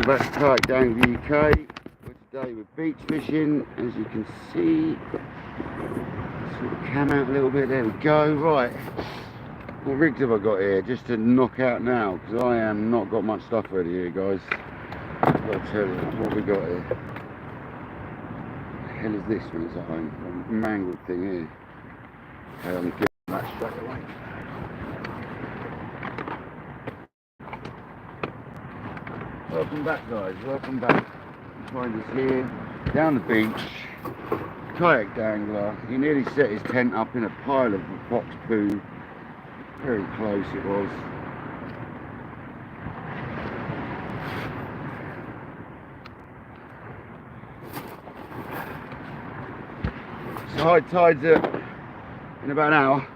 back to KayakDanglerUK. We're today with beach fishing, as you can see. Sort of cam out a little bit, there we go. Right, what rigs have I got here just to knock out now, because I am not got much stuff ready here, guys. I've got to tell you what we got here. What the hell is this when it's at home? A mangled thing here. Okay, I'm getting that straight away. Welcome back, guys, welcome back. Find us here down the beach, kayak dangler. He nearly set his tent up in a pile of fox poo. Very close it was. So high tide's in about an hour.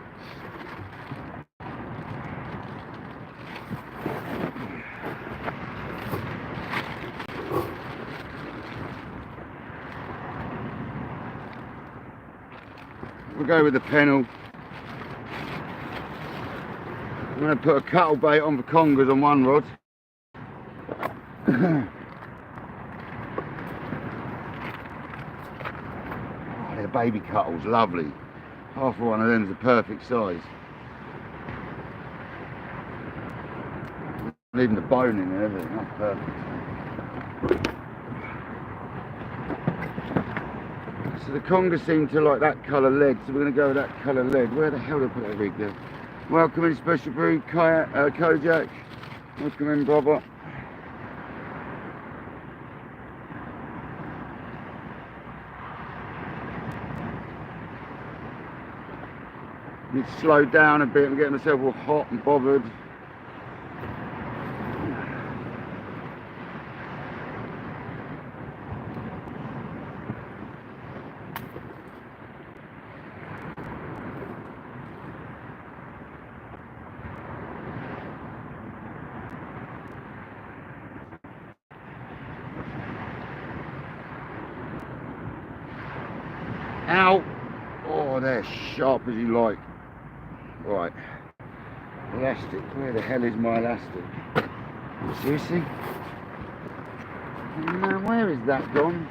We'll go with the pennel. I'm going to put a cuttle bait on for congers on one rod. Oh, they're baby cuttles, lovely. Half of one of them is the perfect size. Leaving the bone in and everything, that's perfect. So the conger seem to like that colour lead, so we're going to go with that colour lead. Where the hell did I put that rig there? Welcome in, Special Brew, Kojak. Welcome in, brother. Need to slow down a bit. I'm getting myself all hot and bothered. Ow! Oh, they're sharp as you like. Right. Elastic. Where the hell is my elastic? Seriously? Now, where is that gone?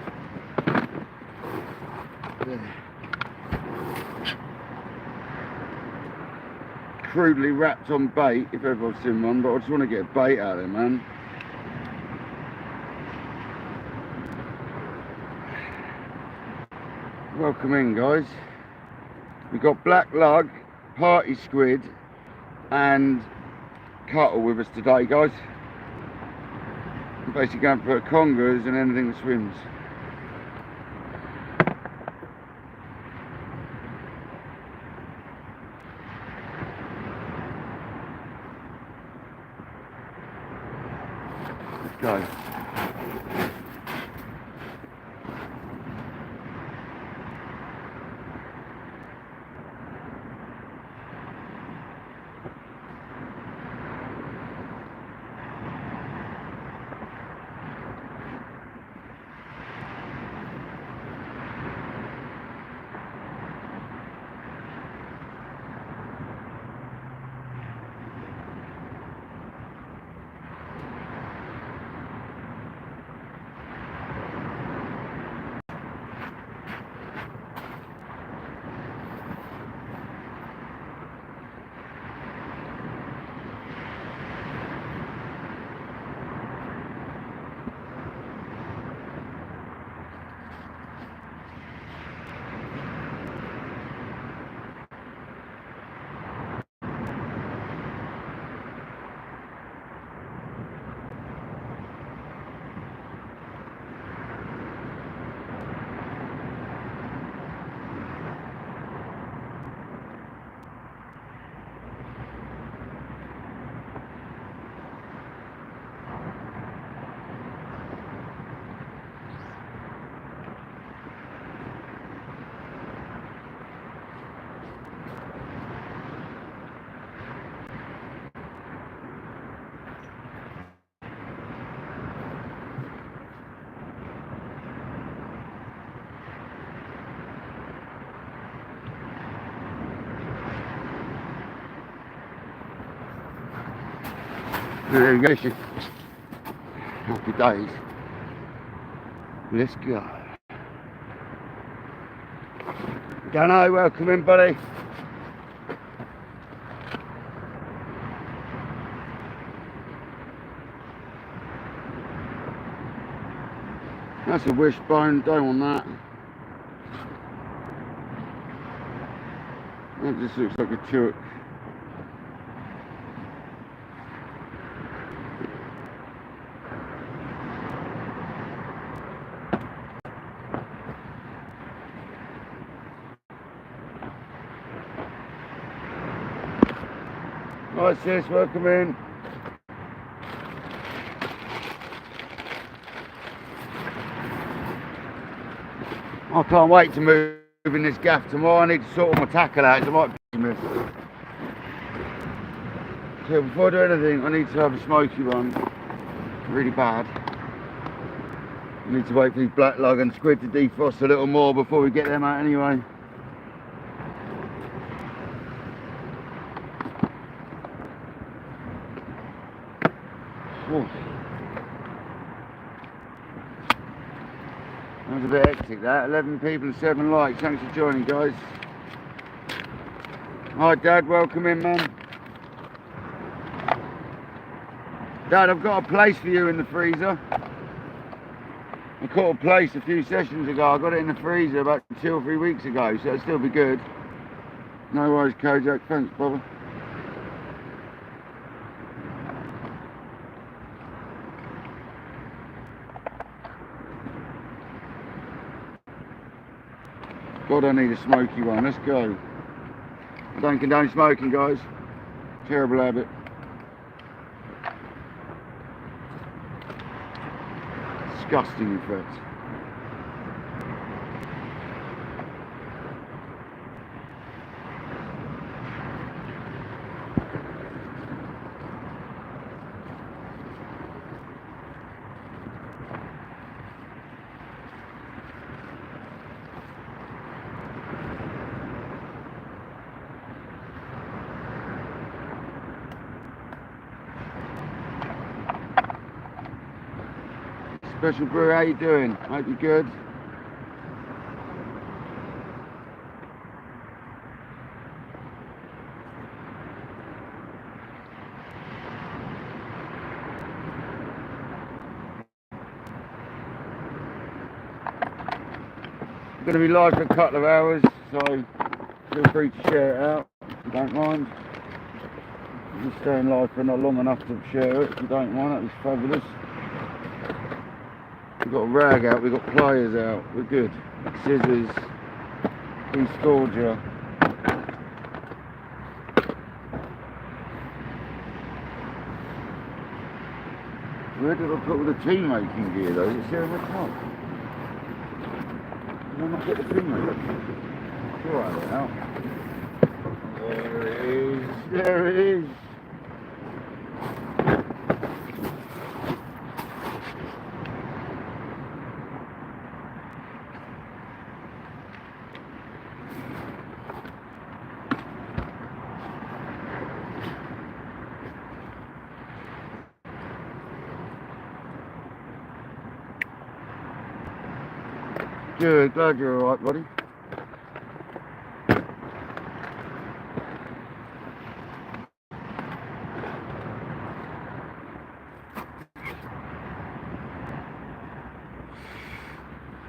There. Crudely wrapped on bait, if ever I've seen one, but I just want to get a bait out of there, man. Welcome in, guys. We've got black lug, party squid and cuttle with us today, guys. We're basically going for congers and anything that swims. Let's go. There you go. Happy days. Let's go. Dano, welcome in, buddy. That's a wishbone, don't want that. That just looks like a chook. Hi sis, welcome in. I can't wait to move in this gaff tomorrow. I need to sort all my tackle out, so I might be missed. So before I do anything, I need to have a smoky one. Really bad. I need to wait for these black lug and squid to defrost a little more before we get them out anyway. Ooh. That was a bit hectic that. 11 people and 7 likes. Thanks for joining, guys. Hi Dad, welcome in, man. Dad, I've got a place for you in the freezer. I caught a place a few sessions ago. I got it in the freezer about 2 or 3 weeks ago, so it'll still be good. No worries, Kojak. Thanks, brother. God, I need a smoky one. Let's go. I don't condone smoking, guys. Terrible habit. Disgusting, in fact. Special Brew, how you doing? Hope you're good. I'm going to be live for a couple of hours, so feel free to share it out if you don't mind. I'm just staying live for not long enough to share it if you don't mind. That was fabulous. We've got a rag out, we've got pliers out, we're good. Scissors, East Georgia. Where did I put all the tea making gear though? Is it here on the top? Did I not get the tea making? Sure I have it out. There it is, there it is. Good, glad you're alright, buddy.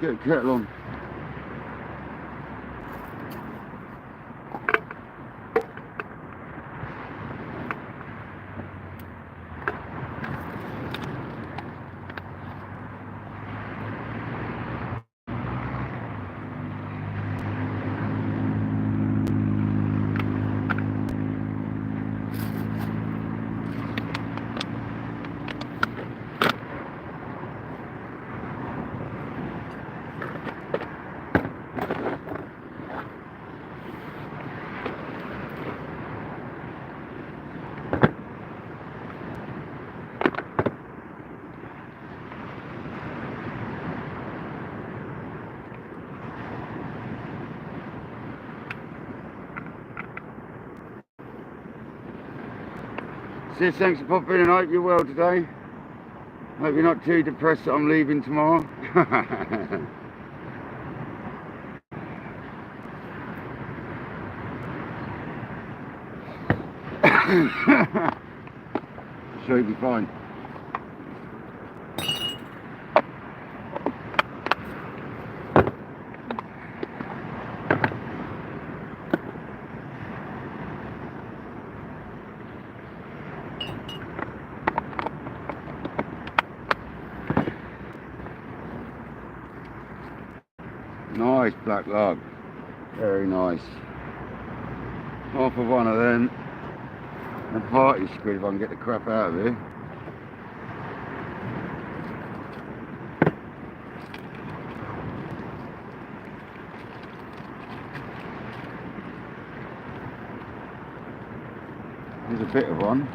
Get a kettle on. Sis, thanks for popping in. I hope you're well today. Hope you're not too depressed that I'm leaving tomorrow. Sure you'll be fine. Nice black log, very nice. Half of one of them, and party squid if I can get the crap out of here. There's a bit of one.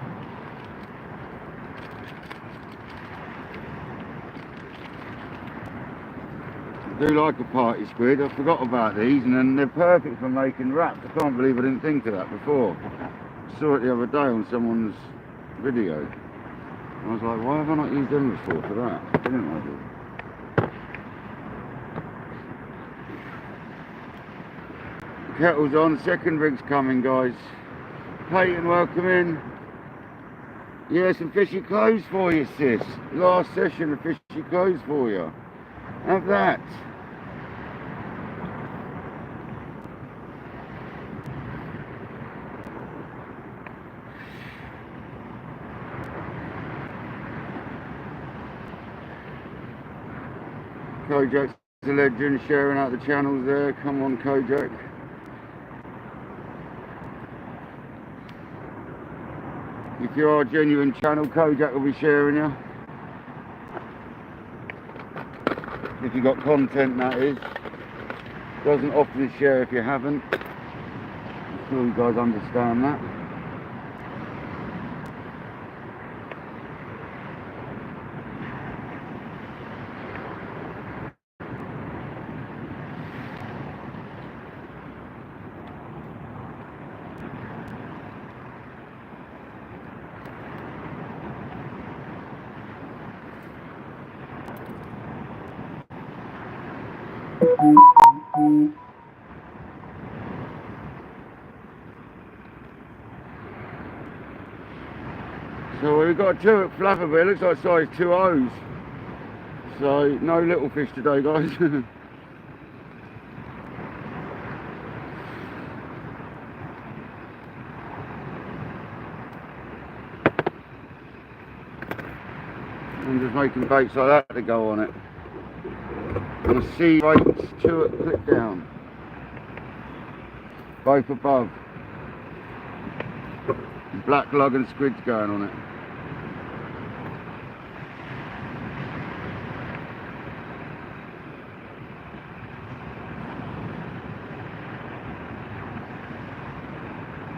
I do like a party squid. I forgot about these, and then they're perfect for making wraps. I can't believe I didn't think of that before. I saw it the other day on someone's video. I was like, why have I not used them before for that? Didn't I do? Kettle's on, second rig's coming, guys. Peyton, welcome in. Yeah, some fishy clothes for you, sis. Last session of fishy clothes for you. Have that. Kojak's a legend, sharing out the channels there. Come on, Kojak. If you are a genuine channel, Kojak will be sharing you. If you got content, that is. Doesn't often share if you haven't. I'm sure you guys understand that. So we've got two at Flapper, but it looks like size 2Os. So no little fish today, guys. I'm just making baits like that to go on it. And the sea rates, 2 at clip down. Both above. Black lug and squids going on it.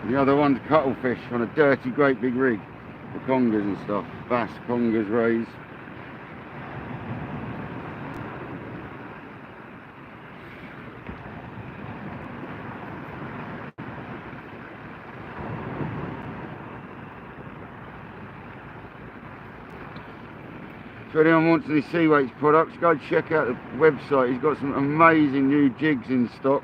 The other one's cuttlefish on a dirty great big rig. The congers and stuff. Bass, congers, rays. So if anyone wants any sea weights products, go check out the website. He's got some amazing new jigs in stock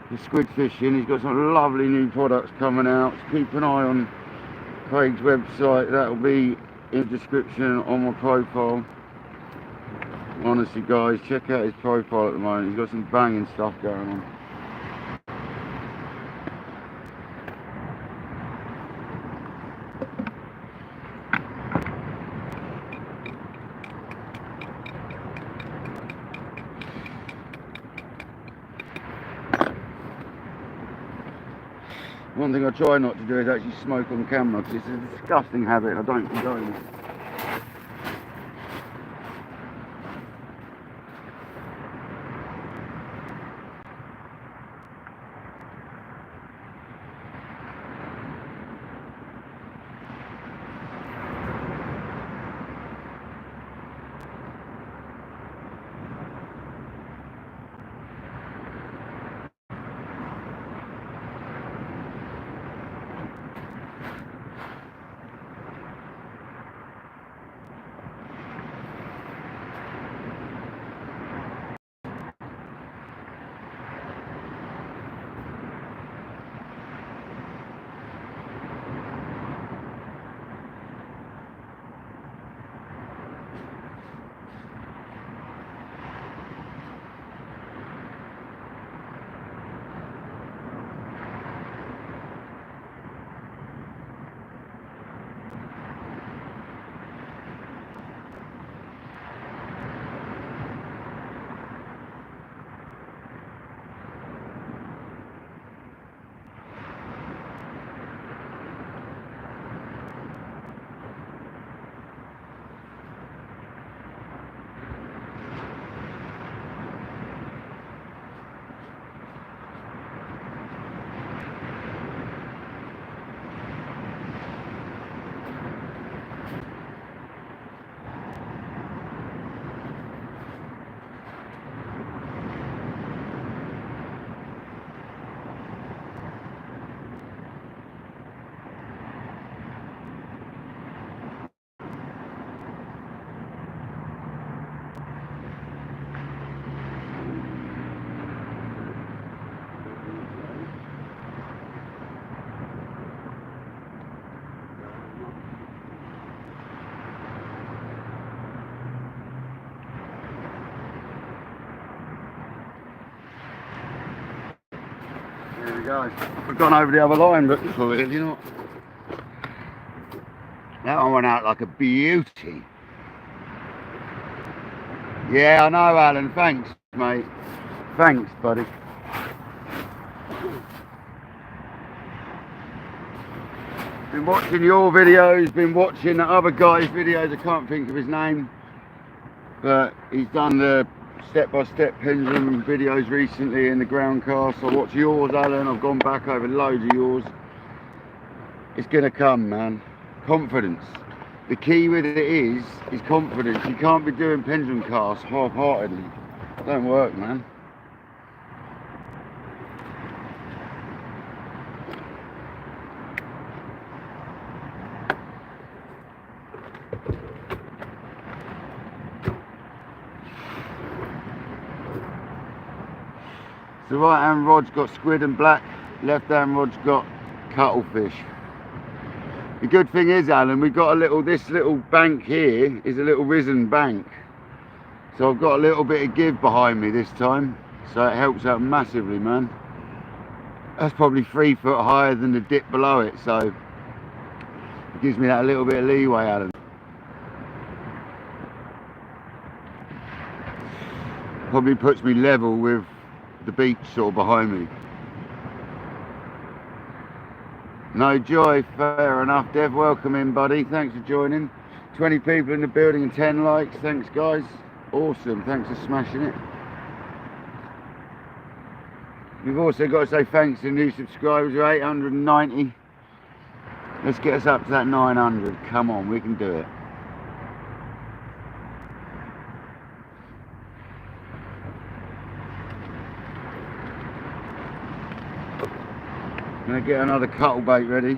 for squid fishing. He's got some lovely new products coming out. So keep an eye on Craig's website. That will be in the description on my profile. Honestly, guys, check out his profile at the moment. He's got some banging stuff going on. One thing I try not to do is actually smoke on camera, because it's a disgusting habit and I don't condone it. we go. I've gone over the other line, but clearly not. That one went out like a beauty. Yeah, I know, Alan. Thanks, mate. Thanks, buddy. Been watching your videos, been watching the other guy's videos. I can't think of his name, but he's done the step-by-step pendulum videos recently in the ground cast. I watched yours, Alan. I've gone back over loads of yours. It's gonna come, man. Confidence. The key with it is confidence. You can't be doing pendulum casts half-heartedly. It don't work, man. The right hand rod's got squid and black, left hand rod's got cuttlefish. The good thing is, Alan, we've got this little bank here is a little risen bank. So I've got a little bit of give behind me this time. So it helps out massively, man. That's probably 3 foot higher than the dip below it, so it gives me that little bit of leeway, Alan. Probably puts me level with the beach sort of behind me. No joy, fair enough. Dev, welcome in, buddy. Thanks for joining. 20 people in the building and 10 likes. Thanks, guys. Awesome. Thanks for smashing it. We've also got to say thanks to new subscribers. We're 890. Let's get us up to that 900. Come on, we can do it. I'm going to get another cuttle bait ready.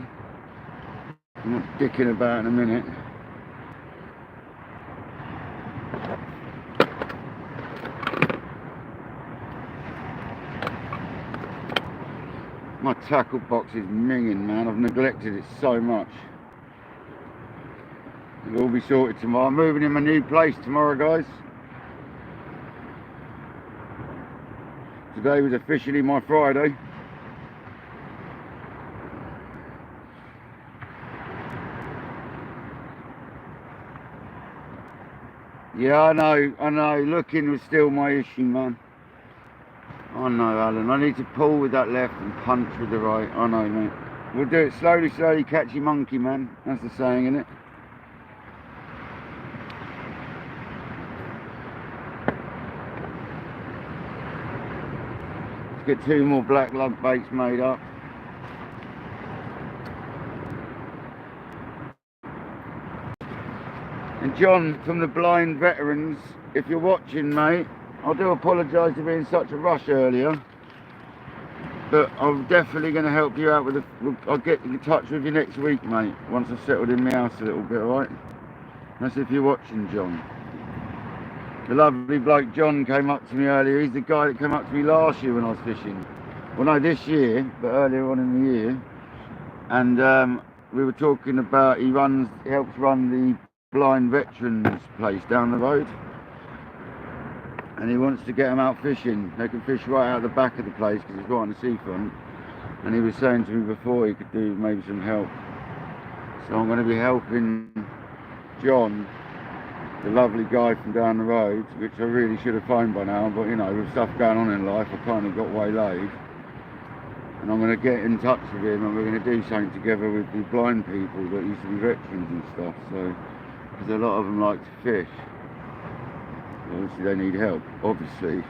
I'm not dicking about in a minute. My tackle box is minging, man. I've neglected it so much. It'll all be sorted tomorrow. I'm moving in my new place tomorrow, guys. Today was officially my Friday. Yeah, I know. Looking was still my issue, man. I know, Alan. I need to pull with that left and punch with the right. I know, mate. We'll do it slowly, catch your monkey, man. That's the saying, isn't it? Let's get 2 more black lug baits made up. And John from the Blind Veterans, if you're watching, mate, I do apologise for being such a rush earlier, but I'm definitely going to help you out with I'll get in touch with you next week, mate, once I've settled in my house a little bit, alright? That's if you're watching, John. The lovely bloke John came up to me earlier. He's the guy that came up to me last year when I was fishing. Well, no, this year, but earlier on in the year. And we were talking about, he helps run the Blind Veterans place down the road, and he wants to get them out fishing. They can fish right out the back of the place because it's right on the seafront, and he was saying to me before he could do maybe some help. So I'm going to be helping John, the lovely guy from down the road, which I really should have phoned by now, but you know, with stuff going on in life I kind of got waylaid. And I'm going to get in touch with him and we're going to do something together with the blind people that used to be veterans and stuff. So, because a lot of them like to fish. Obviously they need help, obviously.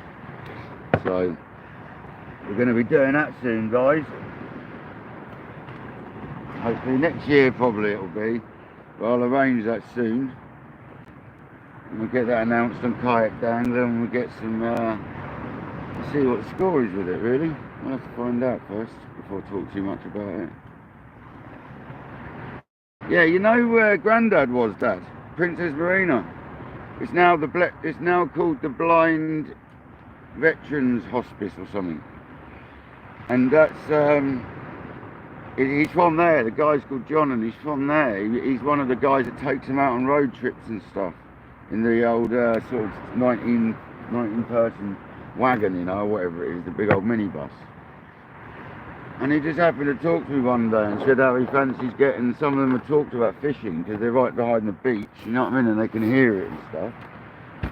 So, we're going to be doing that soon, guys. Hopefully next year probably it'll be. But I'll arrange that soon. And we'll get that announced on Kayak Dangler and we'll get some, see what the score is with it, really. We'll have to find out first before I talk too much about it. Yeah, you know where Grandad was, Dad? Princess Marina. It's now called the Blind Veterans Hospice or something. And that's he's from there. The guy's called John, and he's from there. He's one of the guys that takes them out on road trips and stuff in the old sort of 19 person wagon, you know, or whatever it is, the big old minibus. And he just happened to talk to me one day and said how he fancies getting, some of them have talked about fishing because they're right behind the beach, you know what I mean, and they can hear it and stuff.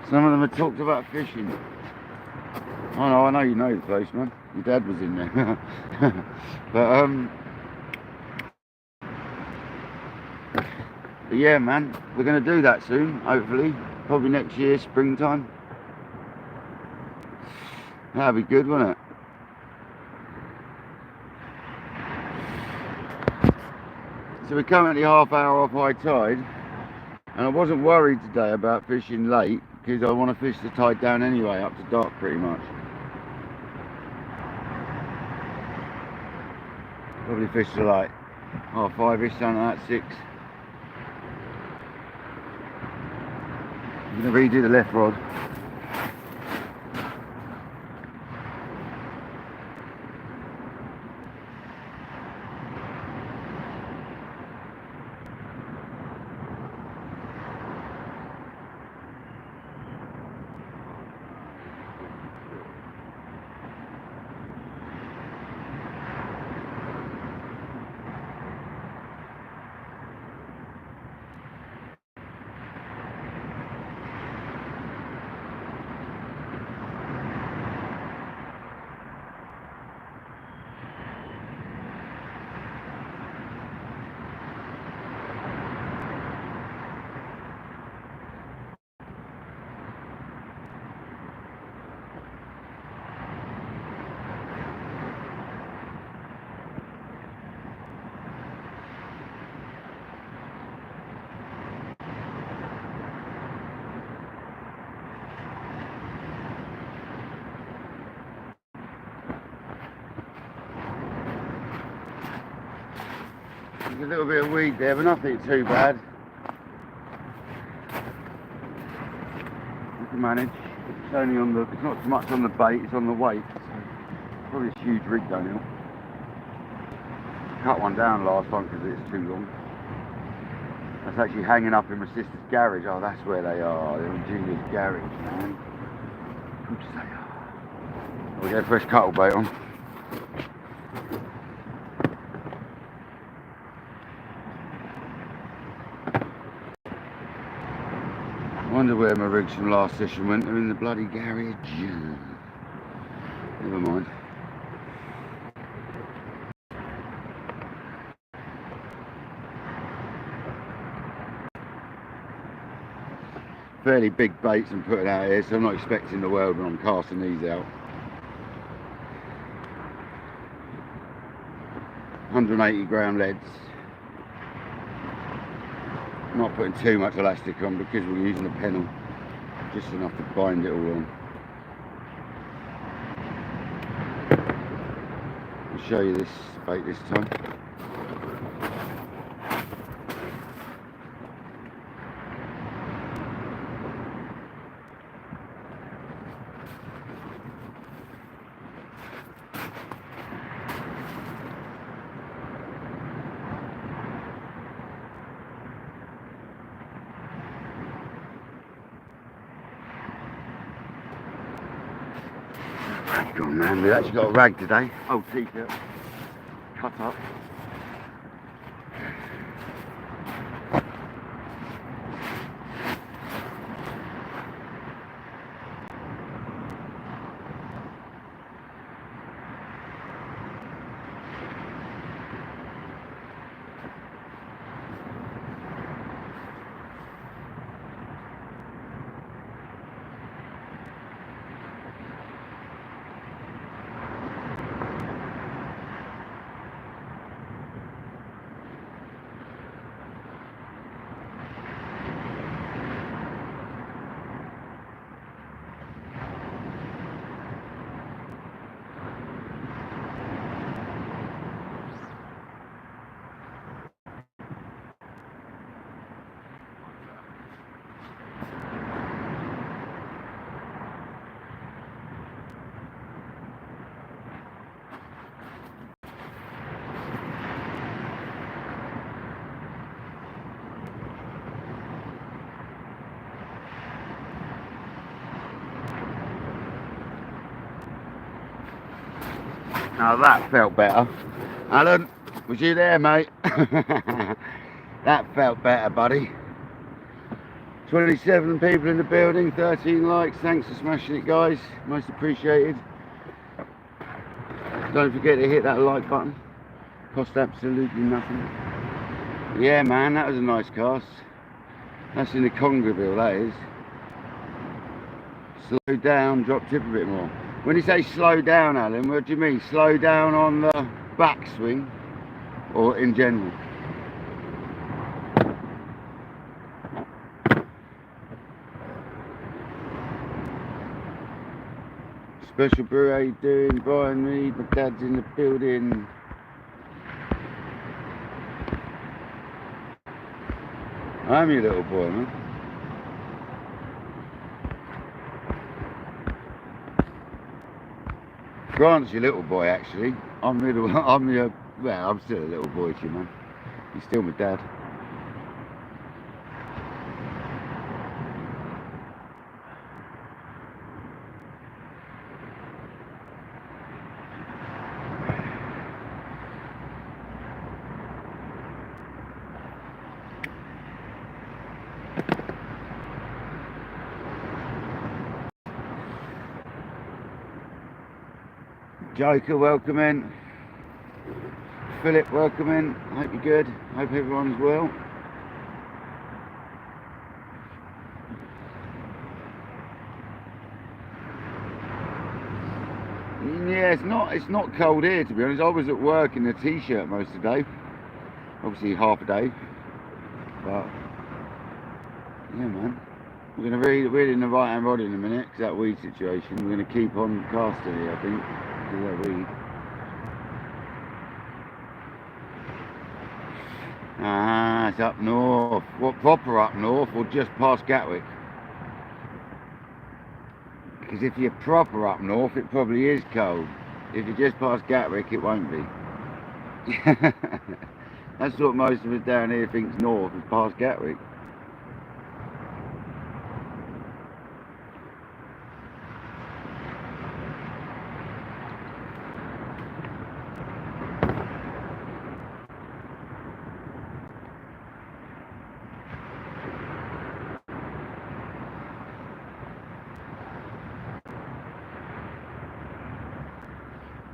Some of them have talked about fishing. I know you know the place, man. Your dad was in there. But yeah, man, we're going to do that soon, hopefully. Probably next year, springtime. That'd be good, wouldn't it? So we're currently half hour off high tide, and I wasn't worried today about fishing late because I want to fish the tide down anyway, up to dark pretty much. Probably fish till like 5:30ish, something like that, 6. I'm going to redo the left rod. There's a little bit of weed there, but nothing too bad. We can manage. It's only on the, it's not so much on the bait, it's on the weight. So probably a huge rig downhill. Cut one down last time because it's too long. That's actually hanging up in my sister's garage. Oh, that's where they are. They're in Julia's garage, man. Good to say. We get a fresh cuttle bait on. I wonder where my rigs from last session went. They're in the bloody garage. Never mind. Fairly big baits I'm putting out here, so I'm not expecting the world when I'm casting these out. 180 gram leads. Not putting too much elastic on because we're using a pennel, just enough to bind it all on. I'll show you this bait this time. Rag on, man, we've actually got a rag today. Old t-shirt. Cut up. Now that felt better. Alan, was you there, mate? That felt better, buddy. 27 people in the building, 13 likes. Thanks for smashing it, guys. Most appreciated. Don't forget to hit that like button. Cost absolutely nothing. Yeah, man, that was a nice cast. That's in the Congerville, that is. Slow down, drop tip a bit more. When you say slow down, Alan, what do you mean? Slow down on the backswing or in general? Special Brew, how you doing? Brian Reed, my dad's in the building. I'm your little boy, man. Grant's your little boy, actually. I'm still a little boy to you, man. You're still my dad. Joker, welcome in. Philip, welcome in. Hope you're good. Hope everyone's well. Yeah, it's not cold here, to be honest. I was at work in a t-shirt most of the day. Obviously half a day. But yeah, man. We're going to read in the right hand rod in a minute because that weed situation. We're going to keep on casting here, I think. That weed. Ah, it's up north. What, proper up north or just past Gatwick? Because if you're proper up north, it probably is cold. If you're just past Gatwick, it won't be. That's what most of us down here thinks north is past Gatwick.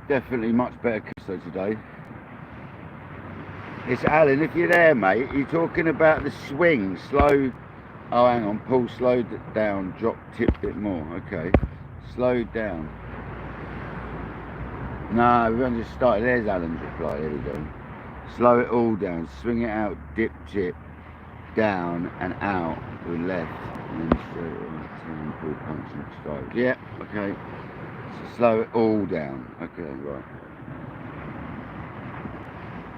Definitely much better custard today. It's Alan, if you're there, mate, you're talking about the swing, slow. Oh, hang on, pull, slow down, drop, tip a bit more. Okay, slow down. No, we've only just started. There's Alan's reply. There we go. Slow it all down, swing it out, dip, tip, down and out to the left, and then straight on, pull, punch and strike. Yeah, okay. So slow it all down. Okay, right.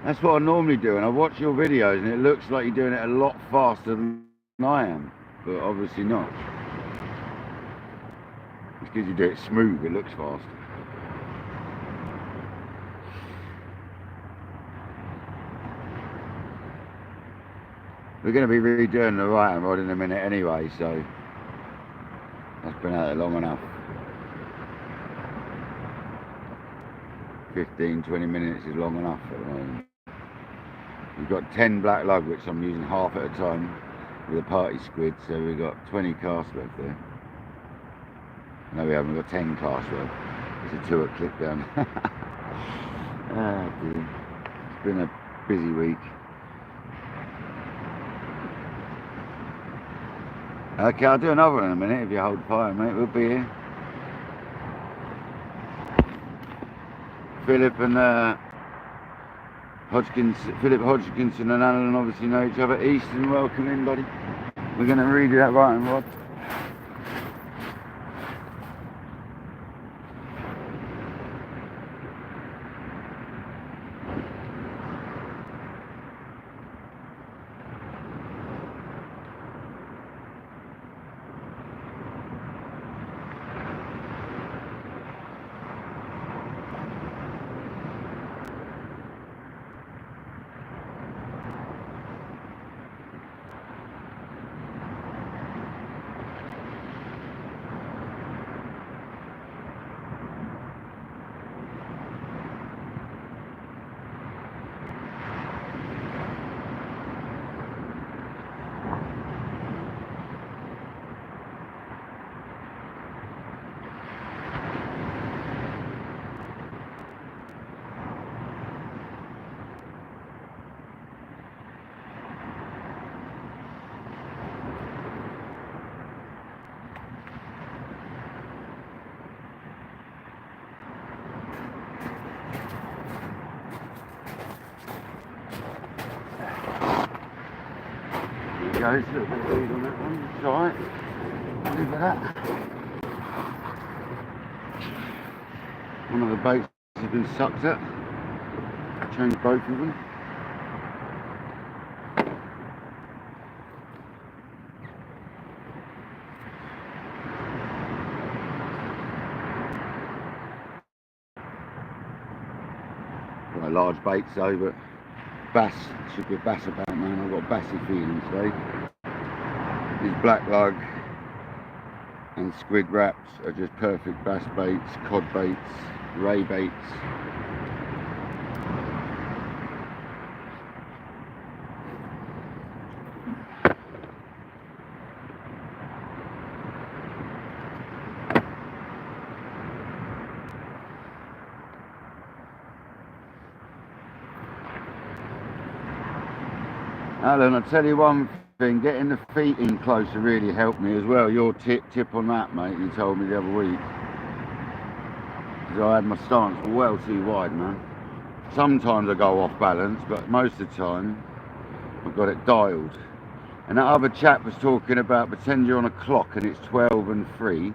That's what I normally do, and I watch your videos and it looks like you're doing it a lot faster than I am, but obviously not. It's because you do it smooth, it looks fast. We're going to be redoing the right hand rod in a minute anyway, so that's been out there long enough. 15-20 minutes is long enough at the moment. We've got 10 black lug, which I'm using half at a time with a party squid, so we've got 20 casts left there. No, we haven't, we've got 10 casts left. There's a 2 at clip down. Ah, dear. It's been a busy week. Okay, I'll do another one in a minute if you hold fire, mate. We'll be here. Philip and Philip Hodgkinson and Alan obviously know each other. Easton, welcome in, buddy. We're going to redo that right hand rod. goes, a little bit of lead on that one, it's alright. Look at that. One of the baits has been sucked at. Change both of them. Well, large baits though, but bass, should be a bass about, man. I've got a bassy feeling today. These black lug and squid wraps are just perfect bass baits, cod baits, ray baits. Alan, I'll tell you one thing, getting the feet in closer really helped me as well. Your tip on that, mate, you told me the other week. Because I had my stance well too wide, man. Sometimes I go off balance, but most of the time I've got it dialed. And that other chap was talking about pretend you're on a clock and it's 12 and 3.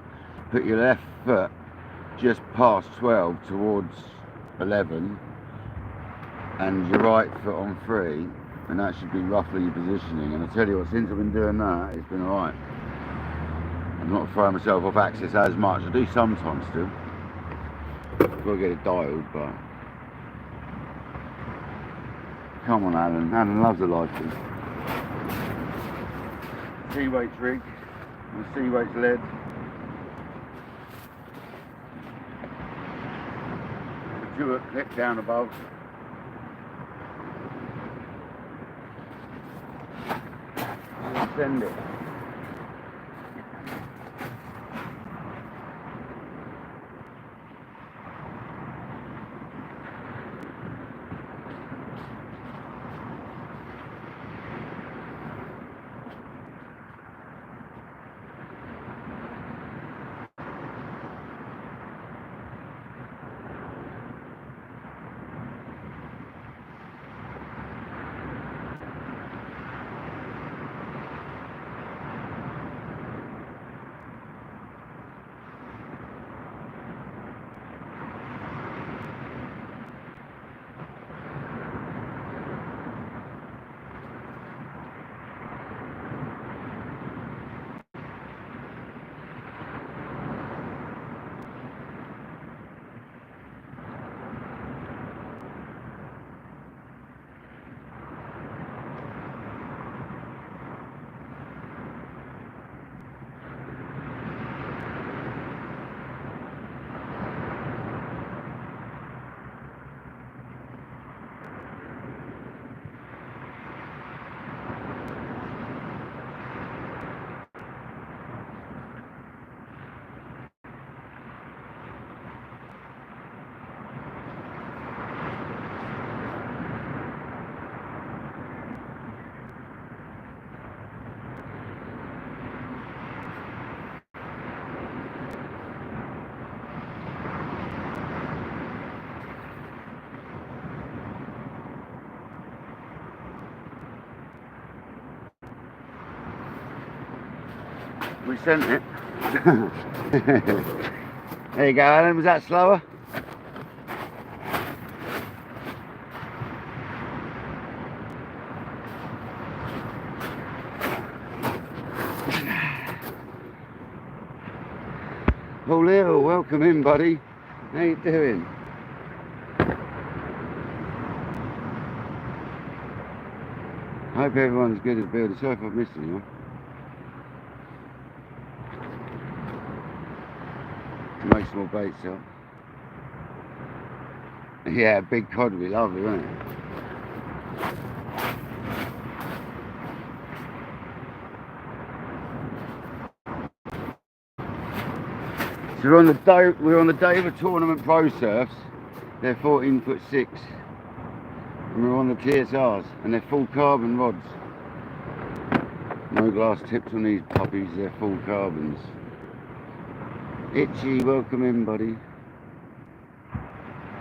Put your left foot just past 12 towards 11 and your right foot on 3. And that should be roughly your positioning. And I tell you what, since I've been doing that, it's been alright. I'm not throwing myself off axis as much. I do sometimes still. I've got to get it dialed, but... Come on, Alan. Alan loves a live feed. Sea-weights rig. And sea-weights lead. Jewett clip down above. Send it. We sent it. There you go, Alan. Was that slower? Oh, Leo, welcome in, buddy. How you doing? Hope everyone's good as builders. Sorry if I've missed anyone. Make some more baits up. Yeah, big cod would be lovely, wouldn't it? So we're on the day of the tournament pro surfs. They're 14'6", and we're on the TSRs, and they're full carbon rods. No glass tips on these puppies. They're full carbons. Itchy, welcome in, buddy.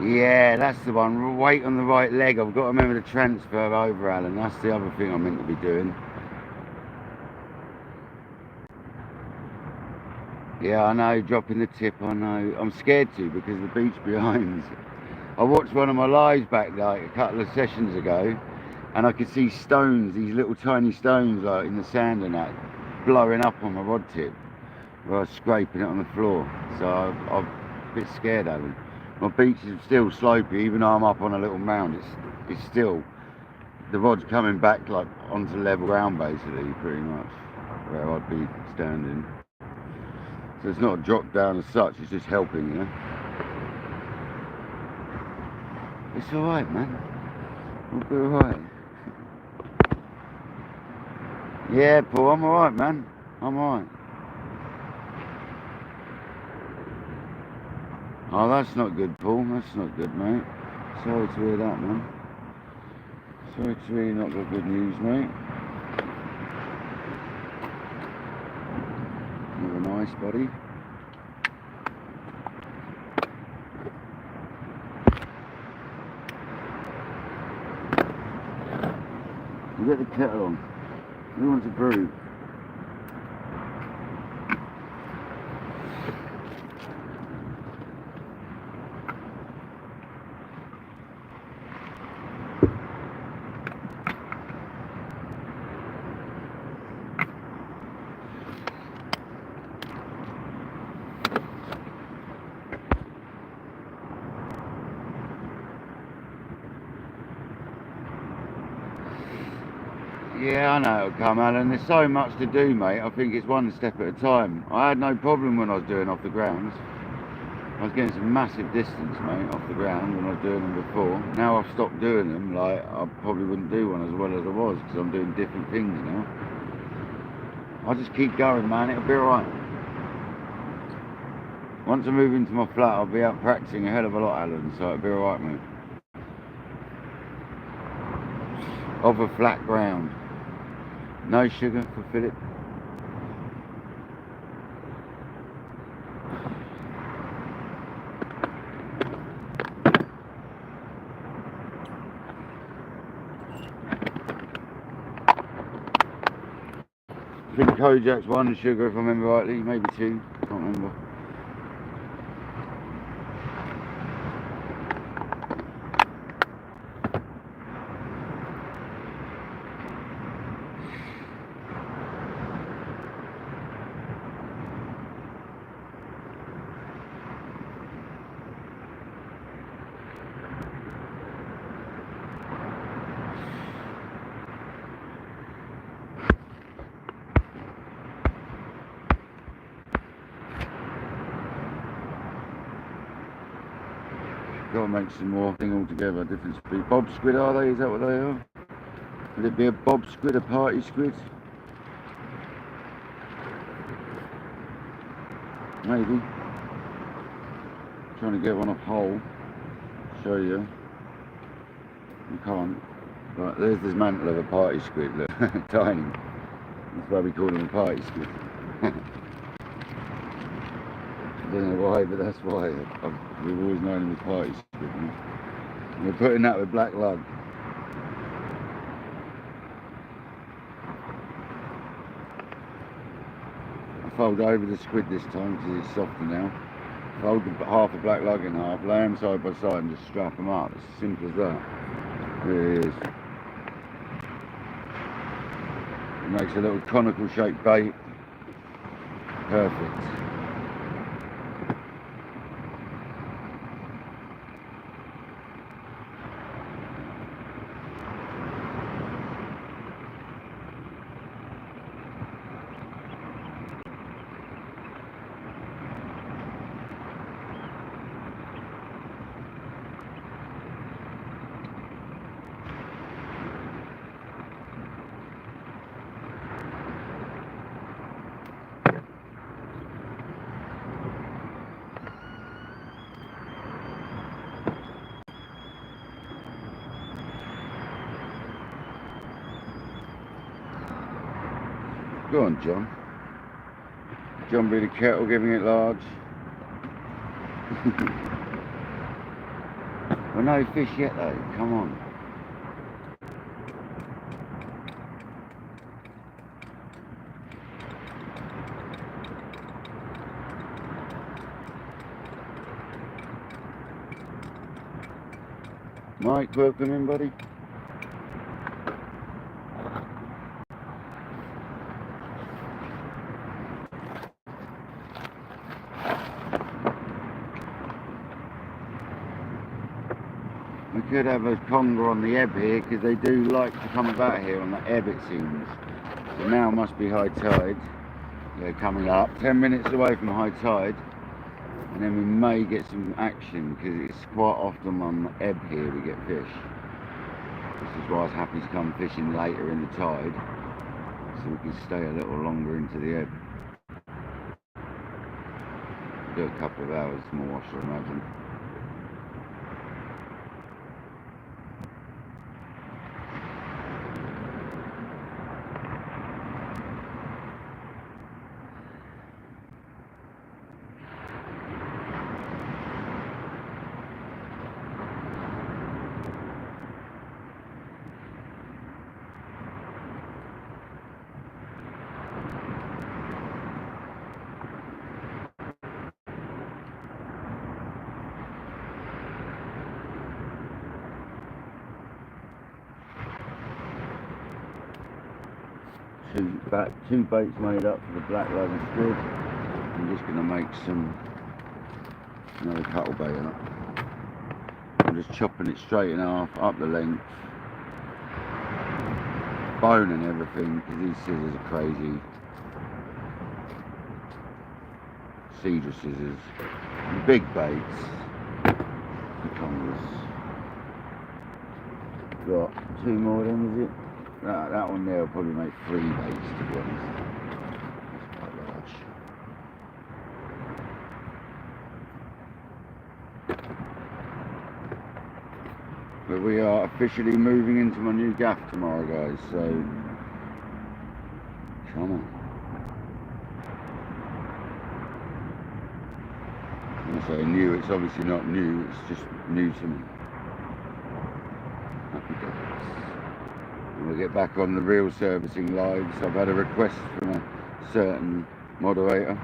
Yeah, that's the one. Weight on the right leg. I've got to remember to transfer over, Alan. That's the other thing I'm meant to be doing. Yeah, I know, dropping the tip, I know. I'm scared to because the beach behind. I watched one of my lives back like a couple of sessions ago, and I could see stones, these little tiny stones like in the sand and that, blowing up on my rod tip where I was scraping it on the floor. So I'm a bit scared of them. My beach is still slopey, even though I'm up on a little mound, it's still, the rod's coming back like onto level ground basically, pretty much, where I'd be standing. So it's not a drop down as such, it's just helping, you know. It's alright, man. We'll be alright. Yeah, Paul, I'm alright, man. I'm alright. Oh, that's not good, Paul. That's not good, mate. Sorry to hear that, man. Sorry to hear you not got good news, mate. You're nice, buddy. You get the kettle on. Who wants a brew? Yeah, I know it'll come, Alan. There's so much to do, mate. I think it's one step at a time. I had no problem when I was doing off the grounds. I was getting some massive distance, mate, off the ground when I was doing them before. Now I've stopped doing them, like, I probably wouldn't do one as well as I was, because I'm doing different things now. I'll just keep going, man. It'll be alright. Once I move into my flat, I'll be out practicing a hell of a lot, Alan, so it'll be alright, mate. Off a flat ground. No sugar for Philip. I think Kojak's 1 sugar, if I remember rightly, maybe 2, can't remember. Gotta make some more thing altogether, different speed. Bob squid, are they? Is that what they are? Would it be a bob squid, a party squid? Maybe. Trying to get one off hole. Show you. You can't. Right, there's this mantle of a party squid, look. Tiny. That's why we call them a party squid. I don't know why, but that's why. We've always known them as party squid. We're putting that with black lug. I fold over the squid this time because it's softer now. Fold half a black lug in half, lay them side by side and just strap them up. It's as simple as that. There it is. It makes a little conical shaped bait. Perfect. Go on, John. John be the kettle, giving it large. Well, no fish yet though, come on. Mike, welcome in, buddy. We could have a conger on the ebb here because they do like to come about here on the ebb, it seems. So now must be high tide. They're coming up 10 minutes away from high tide, and then we may get some action because it's quite often on the ebb here we get fish. This is why I was happy to come fishing later in the tide so we can stay a little longer into the ebb. Do a couple of hours more, I should imagine. About 2 baits made up for the black line squid. I'm just going to make another cuttle bait up. I'm just chopping it straight in half, up the length, bone and everything, because these scissors are crazy. Cedar scissors, big baits, the congers. Got 2 more of them, is it? That one there will probably make 3 baits, to be honest. That's quite large. But we are officially moving into my new gaff tomorrow, guys, so come on. When I say new, it's obviously not new, it's just new to me. Happy days. We'll get back on the reel servicing lives. I've had a request from a certain moderator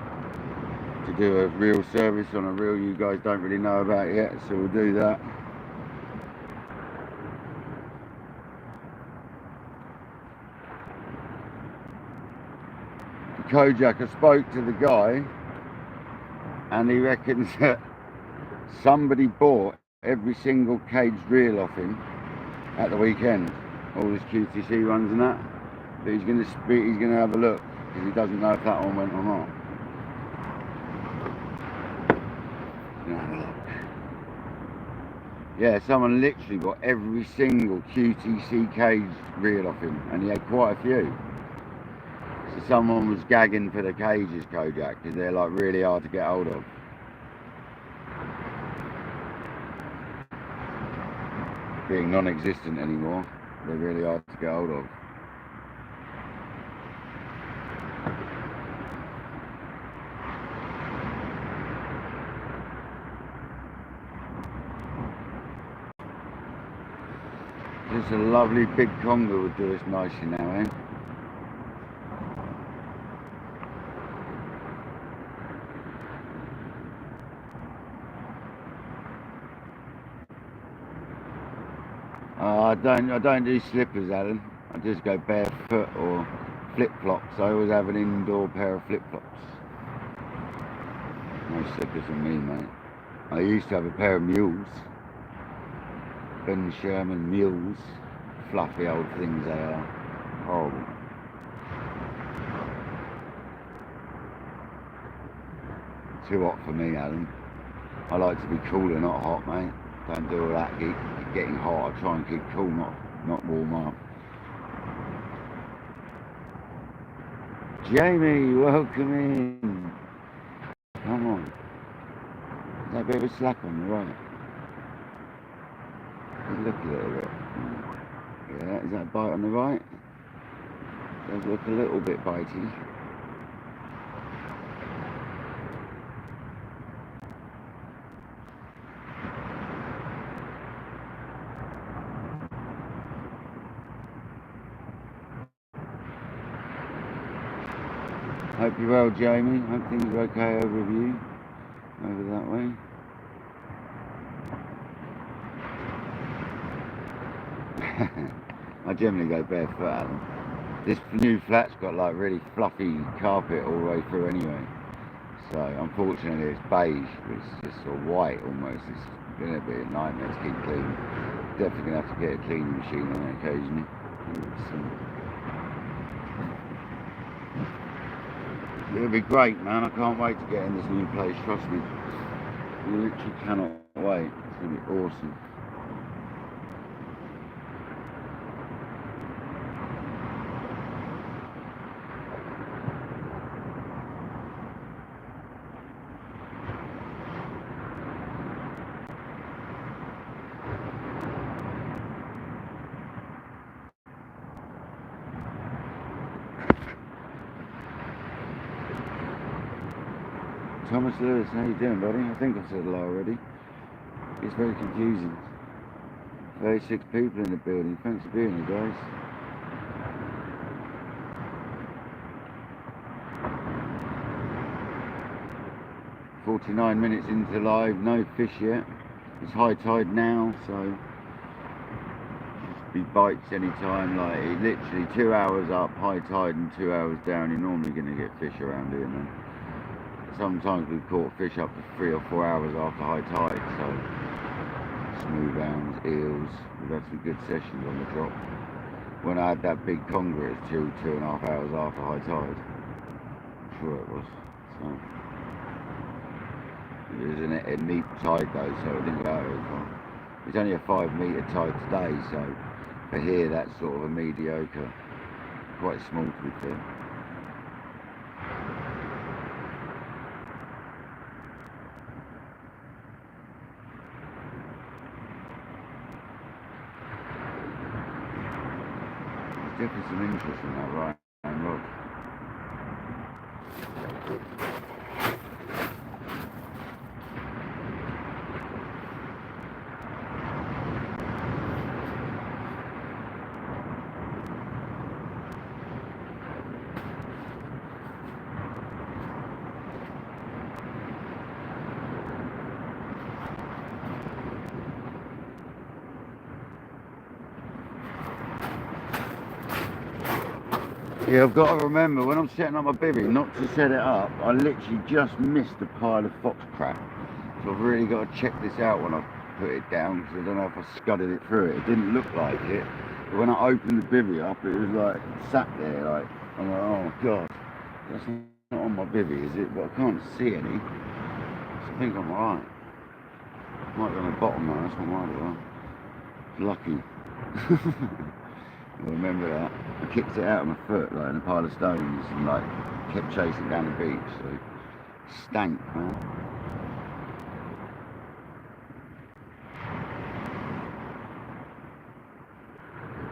to do a reel service on a reel you guys don't really know about yet, so we'll do that. Kojak, I spoke to the guy and he reckons that somebody bought every single caged reel off him at the weekend. All his QTC runs and that, but he's gonna have a look because he doesn't know if that one went or not. Have a look. Yeah, someone literally got every single QTC caged reel off him, and he had quite a few. So someone was gagging for the cages, Kojak, because they're like really hard to get hold of. Being non-existent anymore. They're really hard to get hold of. Just a lovely big conger would do us nicely now, eh? I don't do slippers, Alan. I just go barefoot or flip-flops. I always have an indoor pair of flip-flops. No slippers for me, mate. I used to have a pair of mules. Ben Sherman mules. Fluffy old things they are. Horrible. Too hot for me, Alan. I like to be cooler, not hot, mate. Don't do all that getting hot. I try and keep cool, not warm up. Jamie, welcome in. Come on. Is that a bit of a slack on the right? Look a little bit. Yeah, is that a bite on the right? Does look a little bit bitey. Hope you're well, Jamie. Hope things are okay over with you. Over that way. I generally go barefoot at them. This new flat's got like really fluffy carpet all the way through anyway. So unfortunately it's beige, but it's just sort of white almost. It's going to be a nightmare to keep clean. Definitely going to have to get a cleaning machine on it occasionally. It'll be great, man. I can't wait to get in this new place, trust me. I literally cannot wait. It's going to be awesome. Thomas Lewis, how you doing, buddy? I think I said hello already. It's very confusing. 36 people in the building. Thanks for being here, guys. "49 minutes into live, no fish yet. It's high tide now, so just be bites anytime. Like literally 2 hours up, high tide, and 2 hours down. You're normally going to get fish around here, man. Sometimes we've caught fish up to 3 or 4 hours after high tide, so smooth hounds, eels. We've had some good sessions on the drop. When I had that big conger, it was 2.5 hours after high tide. I'm sure it was. So it was a neat tide though, so it didn't go out very far. It's only a 5 metre tide today, so for here that's sort of a mediocre. Quite small to be fair. Definitely some interest in that right hand rod. Yeah, I've got to remember when I'm setting up my bivvy not to set it up. I literally just missed a pile of fox crap, so I've really got to check this out when I put it down, because I don't know if I scudded it through it. It didn't look like it, but when I opened the bivvy up, it was like sat there. Like I'm like, oh god, that's not on my bivvy, is it? But I can't see any, so I think I'm alright. Might be on the bottom now. That's not right. Lucky. I remember that. I kicked it out of my foot, like in a pile of stones, and like kept chasing down the beach, so it stank, man.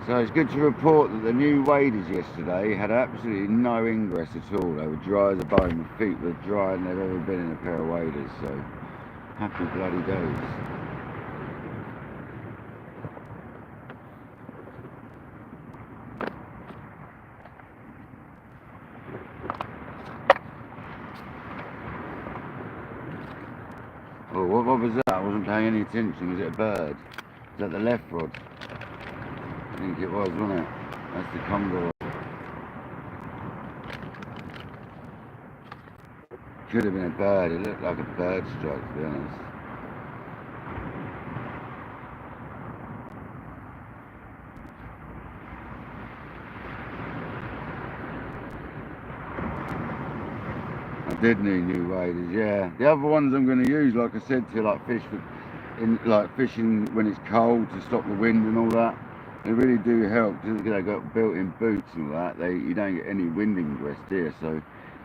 So it's good to report that the new waders yesterday had absolutely no ingress at all. They were dry as a bone. My feet were drier than they've ever been in a pair of waders, so happy bloody days. Oh, what was that? I wasn't paying any attention. Was it a bird? Is that the left rod? I think it was, wasn't it? That's the conger. Could have been a bird. It looked like a bird strike, to be honest. I did need new waders, yeah. The other ones I'm going to use, like I said, to like fish like fishing when it's cold, to stop the wind and all that. They really do help, because they've got built-in boots and all that. You don't get any wind ingress here, so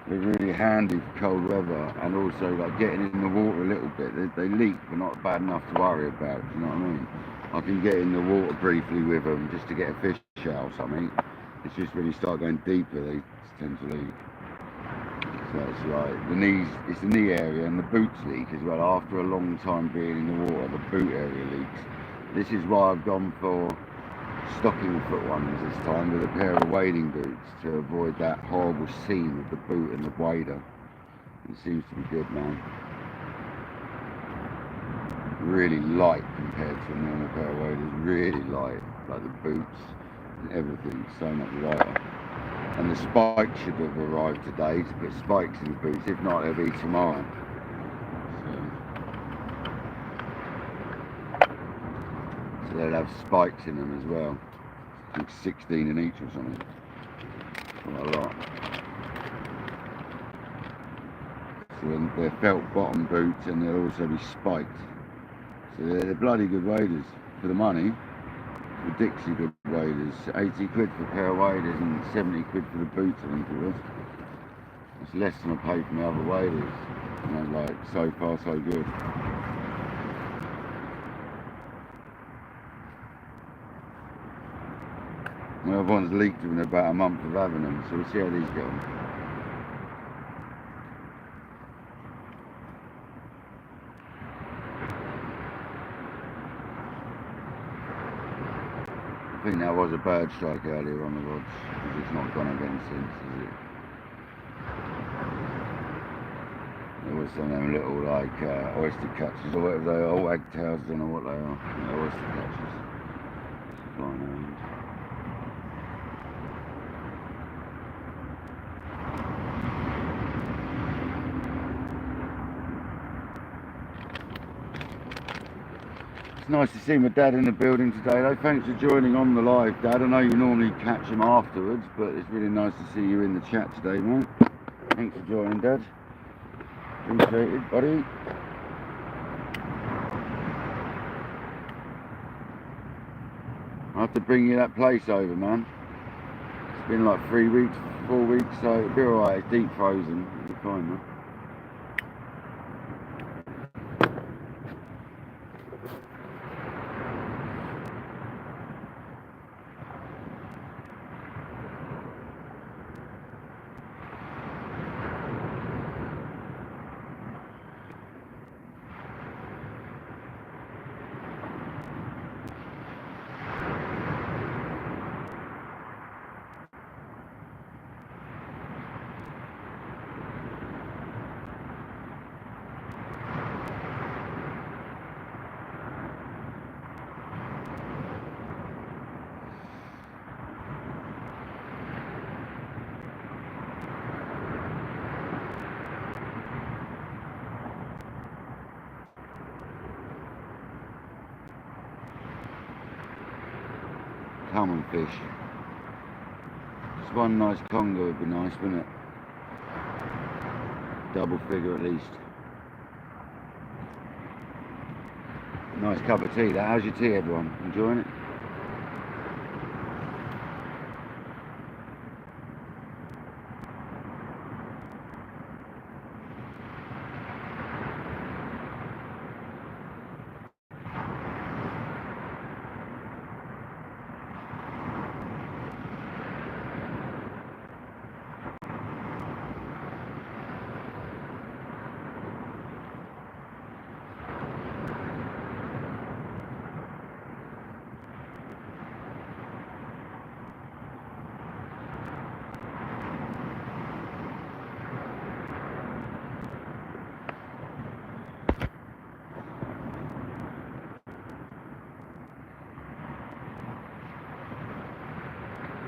they're really handy for cold weather. And also like getting in the water a little bit. They leak, but not bad enough to worry about. You know what I mean? I can get in the water briefly with them just to get a fish out or something. It's just when you start going deeper, they tend to leak. So it's like the knees, it's the knee area, and the boots leak as well. After a long time being in the water, the boot area leaks. This is why I've gone for stocking foot ones this time, with a pair of wading boots, to avoid that horrible seam of the boot and the wader. It seems to be good, man. Really light compared to a normal pair of waders, really light. like the boots and everything, so much lighter. And the spikes should have arrived today to put spikes in the boots, if not they'll be tomorrow. So they'll have spikes in them as well. I think 16 in each or something. Quite a lot. So they're felt bottom boots and they'll also be spiked. So they're bloody good waders for the money. Ridiculously good waders. 80 quid for a pair of waders and 70 quid for the boots, I think it was. It's less than I paid for my other waders. And I'm like, so far so good. My other ones leaked within about a month of having them, so we'll see how these go. I think that was a bird strike earlier on the rods, because it's not gone again since, is it? There was some of them little like oyster catchers or whatever they are, wagtails, I don't know what they are. Yeah, oyster catchers. Flying around. It's nice to see my dad in the building today though. Thanks for joining on the live, Dad. I know you normally catch him afterwards, but it's really nice to see you in the chat today, mate. Thanks for joining, Dad. Appreciate it, buddy. I have to bring you that place over, man. It's been like 3 weeks, 4 weeks, so it'll be alright. It's deep frozen. It'll be fine, man. Common fish. Just one nice conger would be nice, wouldn't it? Double figure at least. Nice cup of tea that. How's your tea, everyone? Enjoying it?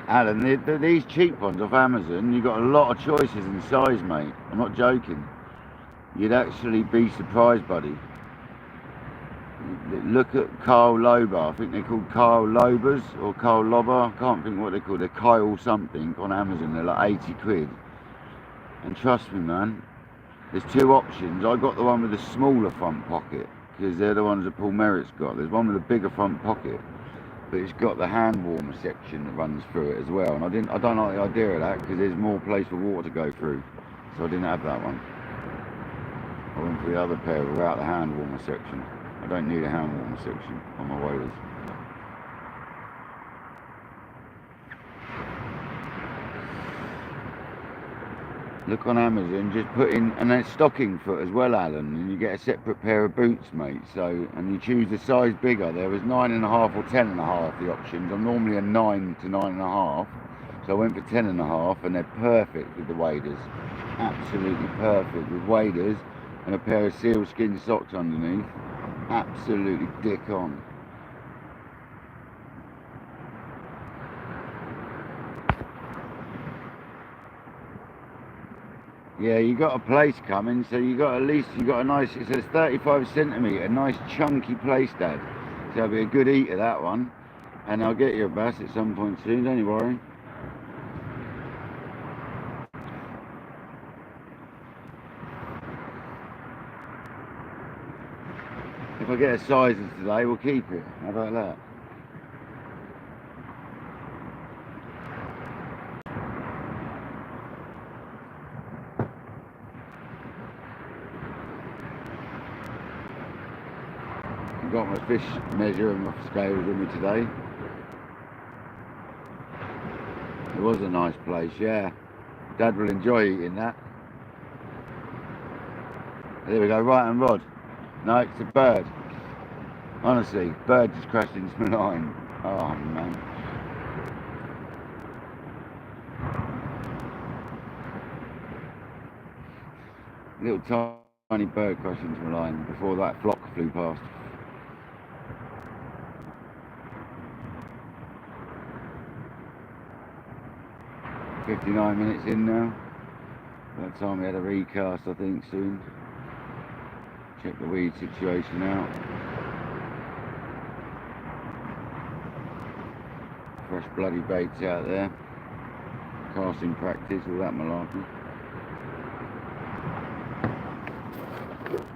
Alan, these cheap ones off Amazon, you've got a lot of choices in size, mate. I'm not joking. You'd actually be surprised, buddy. Look at Kyle Lober. I think they're called Kyle Lobers or Kyle Lober. I can't think what they're called. They're Kyle something on Amazon. They're like 80 quid. And trust me, man, there's two options. I got the one with the smaller front pocket because they're the ones that Paul Merritt's got. There's one with a bigger front pocket, but it's got the hand warmer section that runs through it as well. And I don't like the idea of that because there's more place for water to go through. So I didn't have that one. I went for the other pair without the hand warmer section. I don't need a hand warmer section on my waders. Look on Amazon, just put in, and then stocking foot as well, Alan, and you get a separate pair of boots, mate. So, and you choose the size bigger. There was 9.5 or 10.5 the options. I'm normally a 9 to 9.5, so I went for 10.5, and they're perfect with the waders. Absolutely perfect with waders and a pair of sealskin socks underneath. Absolutely dick on. Yeah, you got a place coming, so you got at least you got a nice. It says 35 centimetre, nice chunky place, Dad. So it'll be a good eat of that one, and I'll get you a bass at some point soon. Don't you worry. If I get a sizer today, we'll keep it. How about that? I've got my fish measure and my scales with me today. It was a nice place, yeah. Dad will enjoy eating that. There we go, right and rod. No, it's a bird. Honestly, bird just crashed into my line. Oh man. Little tiny bird crashed into my line before that flock flew past. "59 minutes in now. By that time we had a recast, I think, soon. Check the weed situation out. Fresh bloody baits out there. Casting practice, all that malarkey.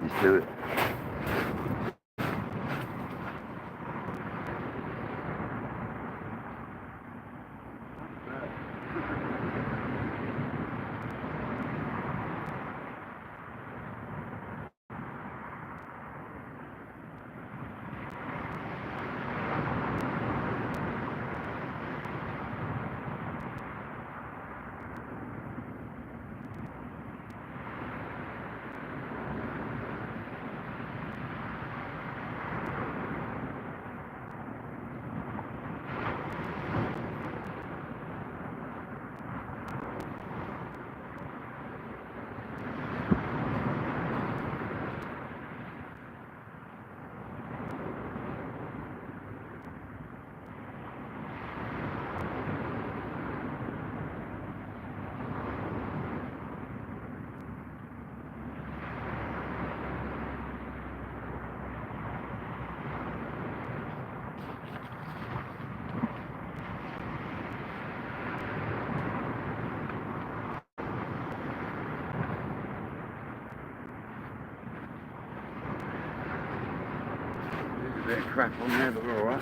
Let's do it. A bit of crap on there, but we're alright.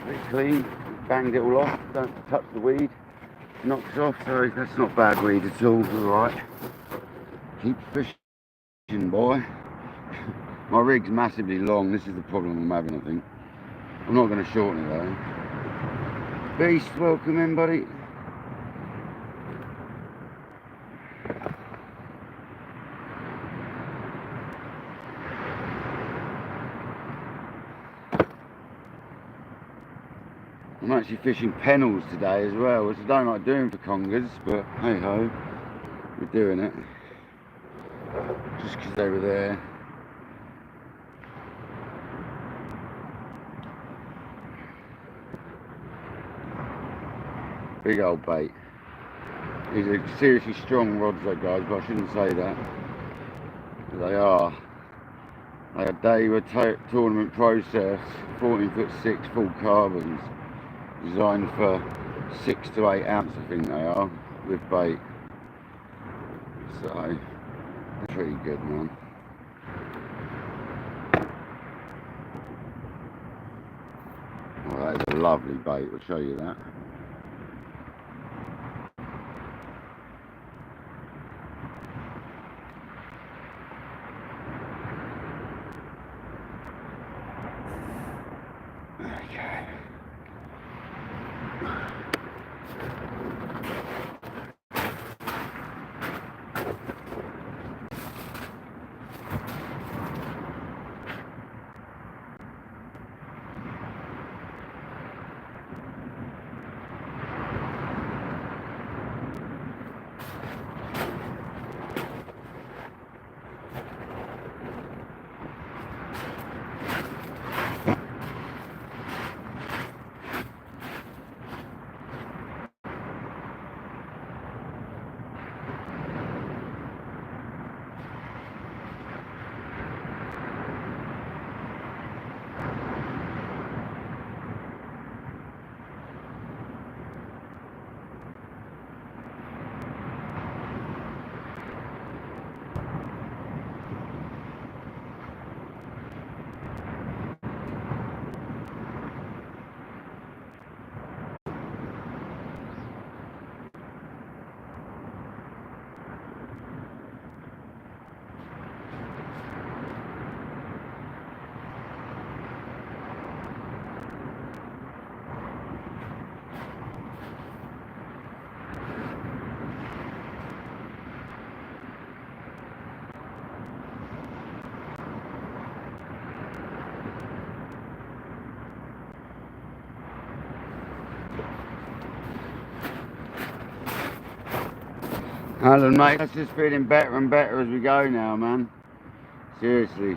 A bit clean, banged it all off, don't touch the weed, knocks off, so that's not bad weed at all, alright. Keep fishing, boy. My rig's massively long, this is the problem I'm having, I think. I'm not going to shorten it though. Beast, welcome in, buddy. I'm actually fishing pennels today as well, which I don't like doing for congers, but hey ho, we're doing it. Just because they were there. Big old bait. These are seriously strong rods though, guys, but I shouldn't say that. They are. They are Daiwa tournament process, 14'6" full carbons. Designed for 6 to 8 ounce, I think they are, with bait. So, pretty good, man. Well, that is a lovely bait, I'll show you that. Okay. Alan, mate, that's just feeling better and better as we go now, man. Seriously.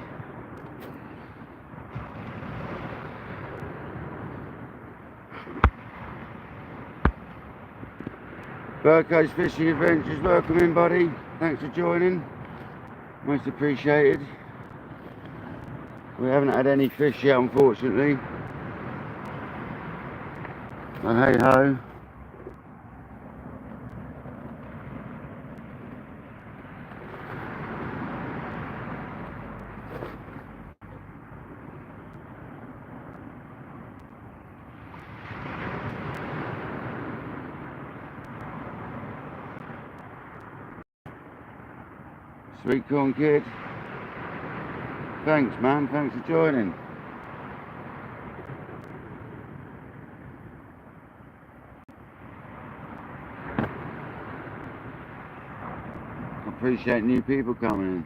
Burko's Fishing Adventures, welcome in, buddy. Thanks for joining. Most appreciated. We haven't had any fish yet, unfortunately. But hey ho. Sweet corn kid. Thanks, man. Thanks for joining. Appreciate new people coming in.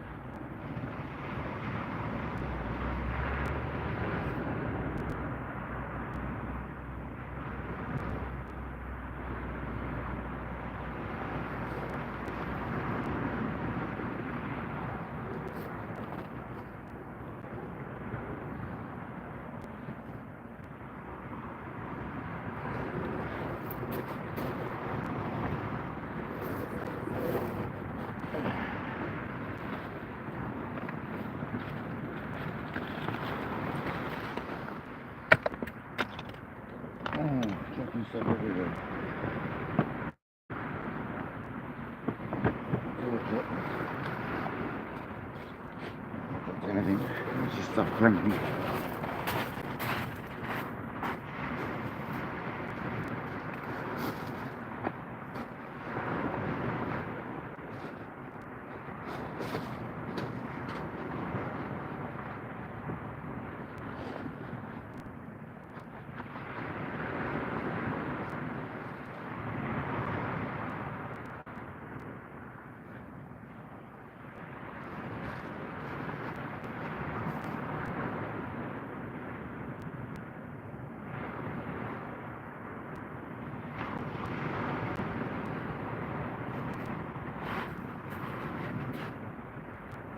Dropping stuff everywhere. Dropped anything. It's just stuff plenty.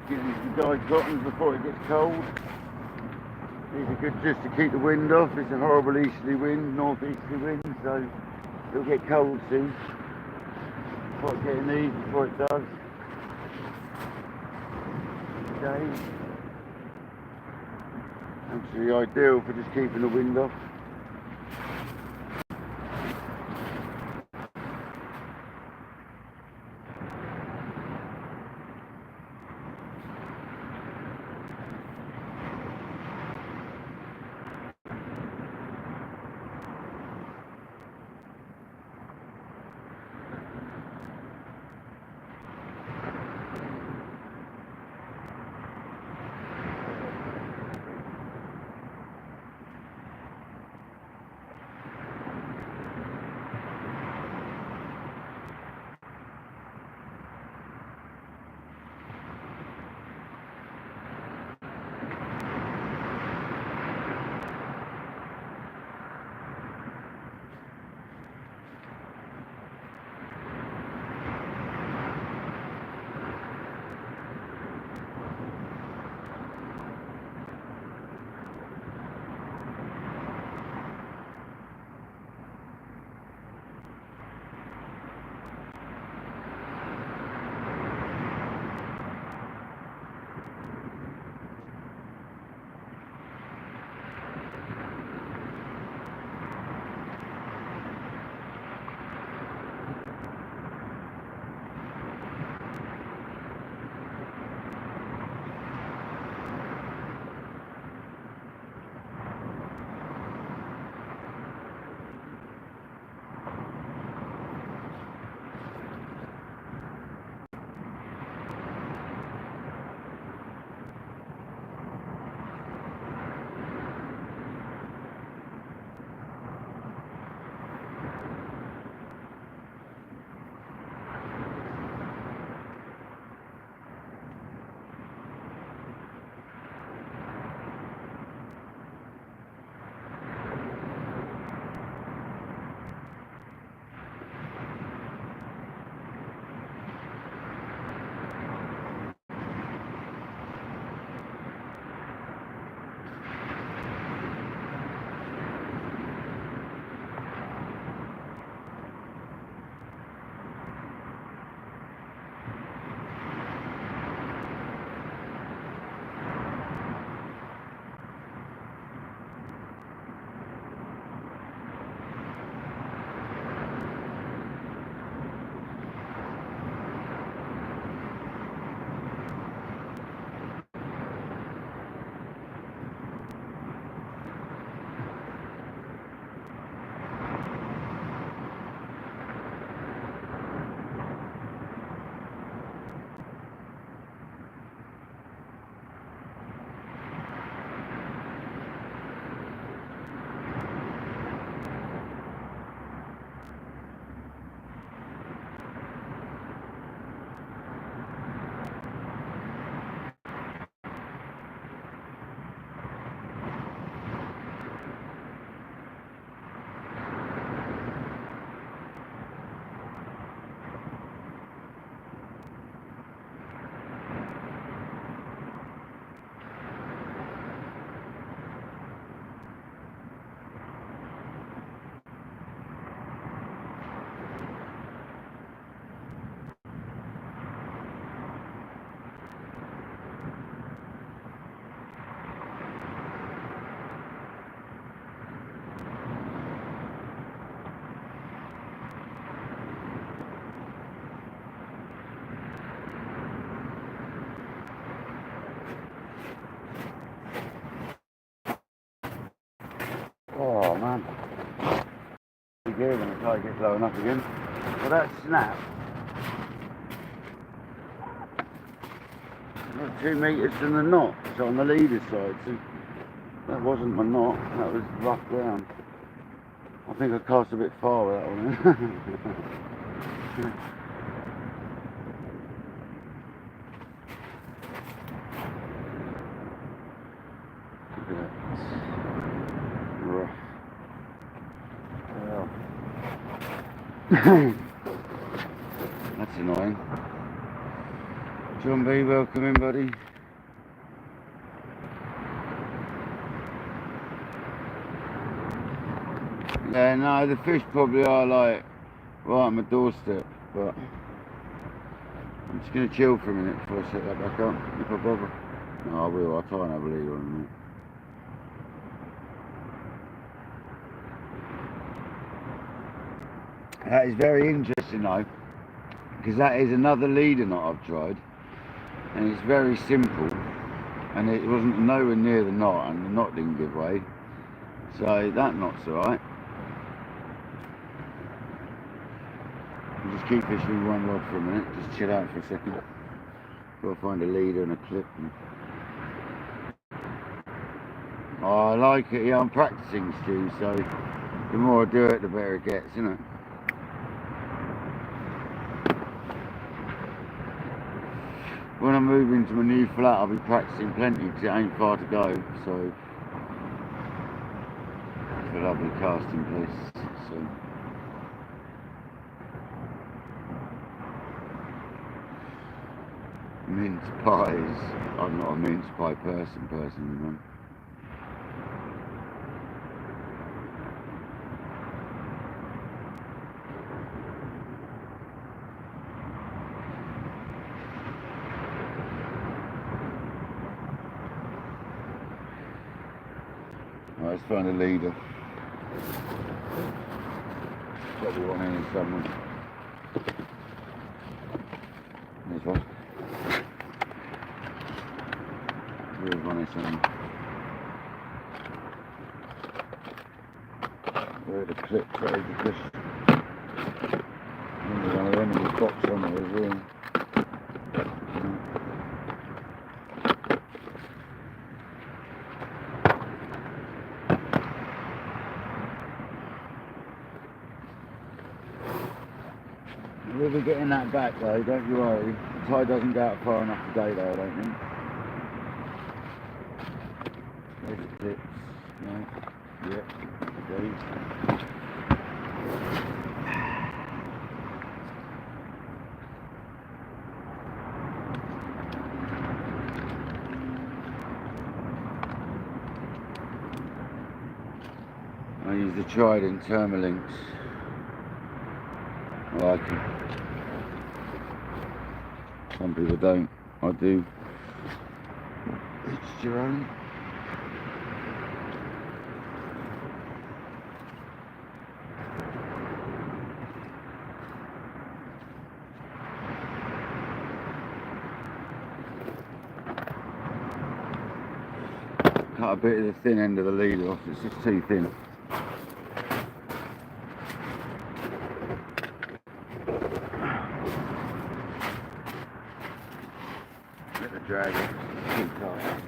Getting the dyed cottons before it gets cold. These are good just to keep the wind off. It's a horrible easterly wind, northeasterly wind, so it'll get cold soon. Quite getting these before it does. Okay. Actually ideal for just keeping the wind off. man. Again, when the tide gets low enough again. But that snap, about 2 metres from the knot, so on the leader side. So that wasn't my knot, that was rough ground. I think I cast a bit far with that one. Look at that. Rough. Well. That's annoying. John B, welcome in, buddy. Yeah, no, the fish probably are like right on my doorstep, but I'm just going to chill for a minute before I set that back up, if I bother. No, I will, I'll try and have a leader on a minute. That is very interesting though, because that is another leader knot I've tried, and it's very simple, and it wasn't nowhere near the knot, and the knot didn't give way, so that knot's alright. Just keep fishing with one rod for a minute, just chill out for a second. Gotta find a leader and a clip. Oh, I like it, yeah, I'm practicing, Stu, so the more I do it, the better it gets, isn't it? When I move into my new flat, I'll be practicing plenty because it ain't far to go, so it's a lovely casting place. So mince pies. I'm not a mince pie person personally, man. Right, let's find a leader. Probably one in here somewhere. There's one. There's one here somewhere. Where the clip tray to fish. There's one of them in the box somewhere as well. We'll be getting that back though, don't you worry. The tide doesn't go out far enough today though, I don't think. There's the clips. No. Yep. These. I use the Trident Thermalinks. I like them. Some people don't. I do. It's your own. Cut a bit of the thin end of the leader off, it's just too thin. Let the drag too tight.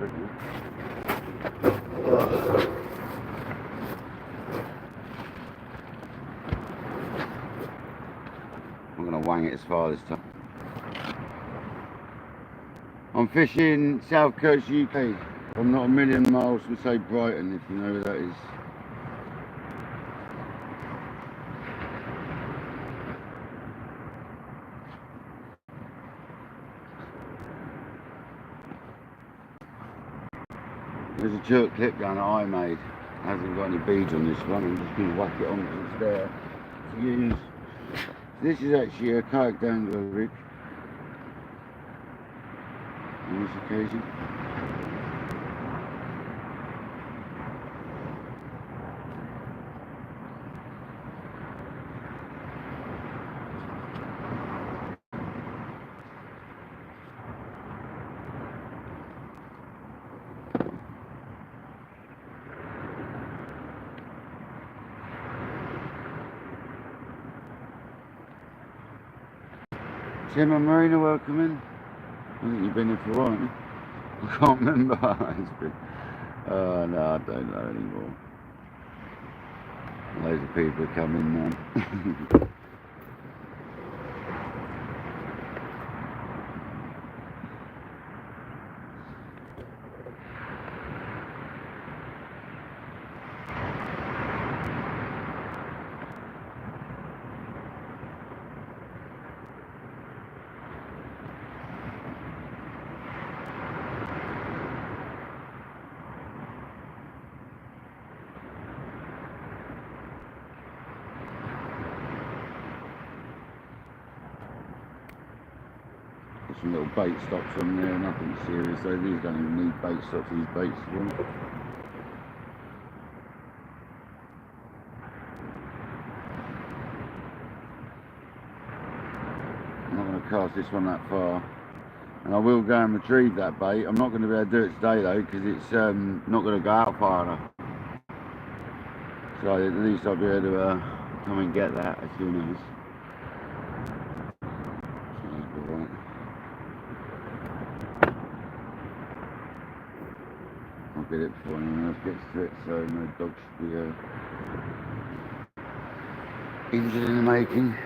drink now. I'm going to wang it as far this time. I'm fishing South Coast UK. I'm not a million miles from say Brighton, if you know where that is. There's a jerk clip down that I made. It hasn't got any beads on this one. I'm just going to whack it on because it's there to use. This is actually a KayakDanglerUK on this occasion. Tim and Marina, welcome in. I think you've been here for a while, haven't you? I can't remember. It's been, no, I don't know anymore. Loads of people are coming now. Some little bait stops on there, nothing serious though. These don't even need bait stops, these baits for them. I'm not going to cast this one that far, and I will go and retrieve that bait. I'm not going to be able to do it today though, because it's not going to go out far enough. So at least I'll be able to come and get that as soon as. I'll get it before anyone else gets to it, so no dogs should be injured in the making.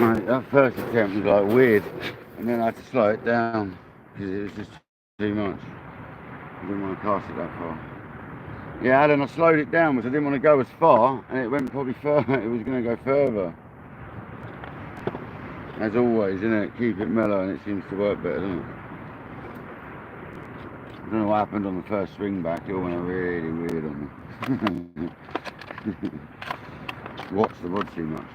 Mate, that first attempt was like weird, and then I had to slow it down because it was just too much. I didn't want to cast it that far. Yeah, Alan, I slowed it down because I didn't want to go as far, and it went probably further. It was going to go further. As always, isn't it? Keep it mellow, and it seems to work better, doesn't it? I don't know what happened on the first swing back. It all went really weird on me. Watched the rod too much.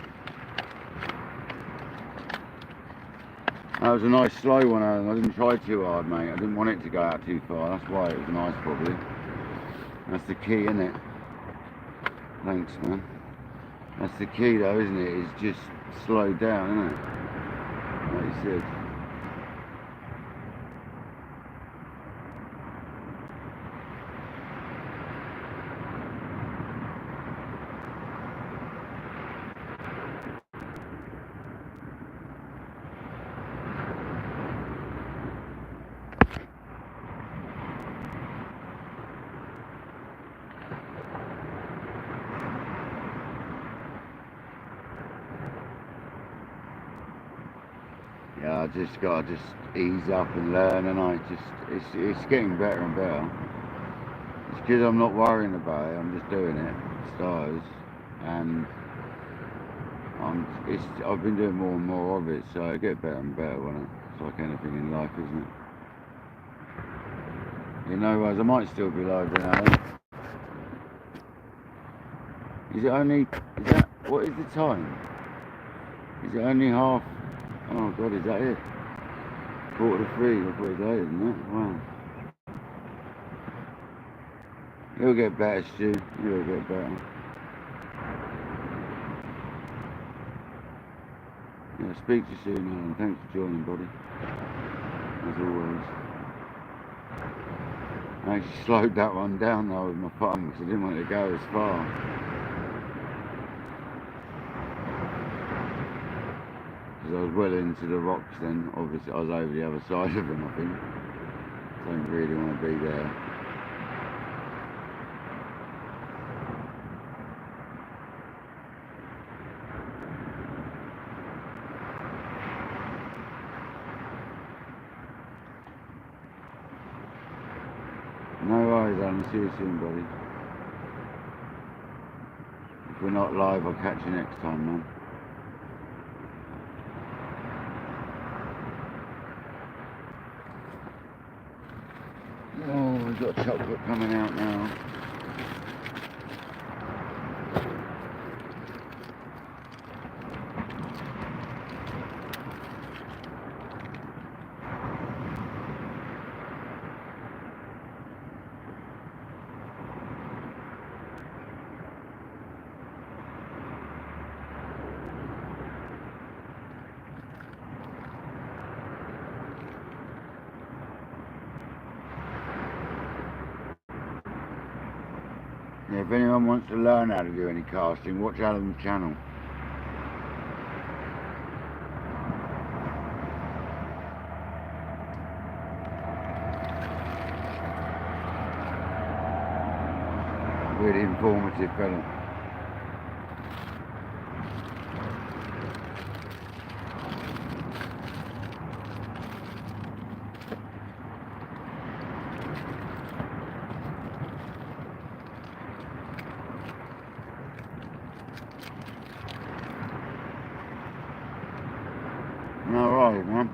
That was a nice slow one, Alan. I didn't try too hard, mate. I didn't want it to go out too far. That's why it was nice, probably. That's the key, isn't it? Thanks, man. That's the key, though, isn't it? It's just slow down, isn't it? Like you said. Yeah, I just gotta ease up and learn, and it's getting better and better. It's because I'm not worrying about it. I'm just doing it, stars, and I've been doing more and more of it, so it gets better and better, won't it? It's like anything in life, isn't it? You know, I might still be live now. What is the time? Is it only half? Oh God, is that it? 2:45. I thought it was later than that. Wow. It'll get better, Stu. It'll get better. Yeah, speak to you soon, Alan. Thanks for joining, buddy. As always. I actually slowed that one down though with my thumb because I didn't want it to go as far. Because I was well into the rocks then. Obviously, I was over the other side of them, I think. Don't really want to be there. No worries, Alan. See you soon, buddy. If we're not live, I'll catch you next time, man. Oh, we've got chocolate coming out now. Yeah, if anyone wants to learn how to do any casting, watch Alan's channel. Really informative fellow. All right, man.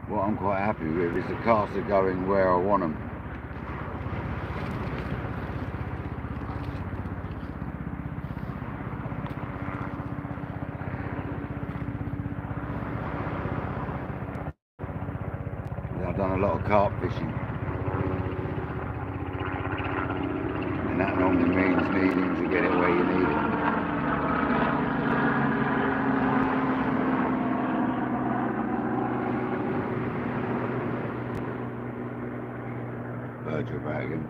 What I'm quite happy with is the casts are going where I want them. I've done a lot of carp fishing, and that normally means needing to get it where you need it. to her about again.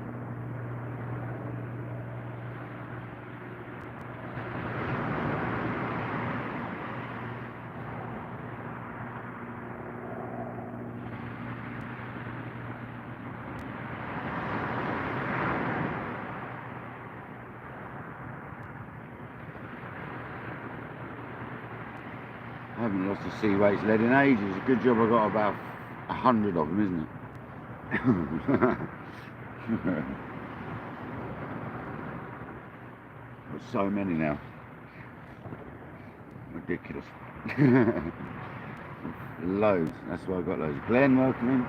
I haven't lost a sea weights lead in ages. It's a good job I got about 100 of them, isn't it? Got so many now. Ridiculous. Loads. That's why I got loads. Glenn, welcome in.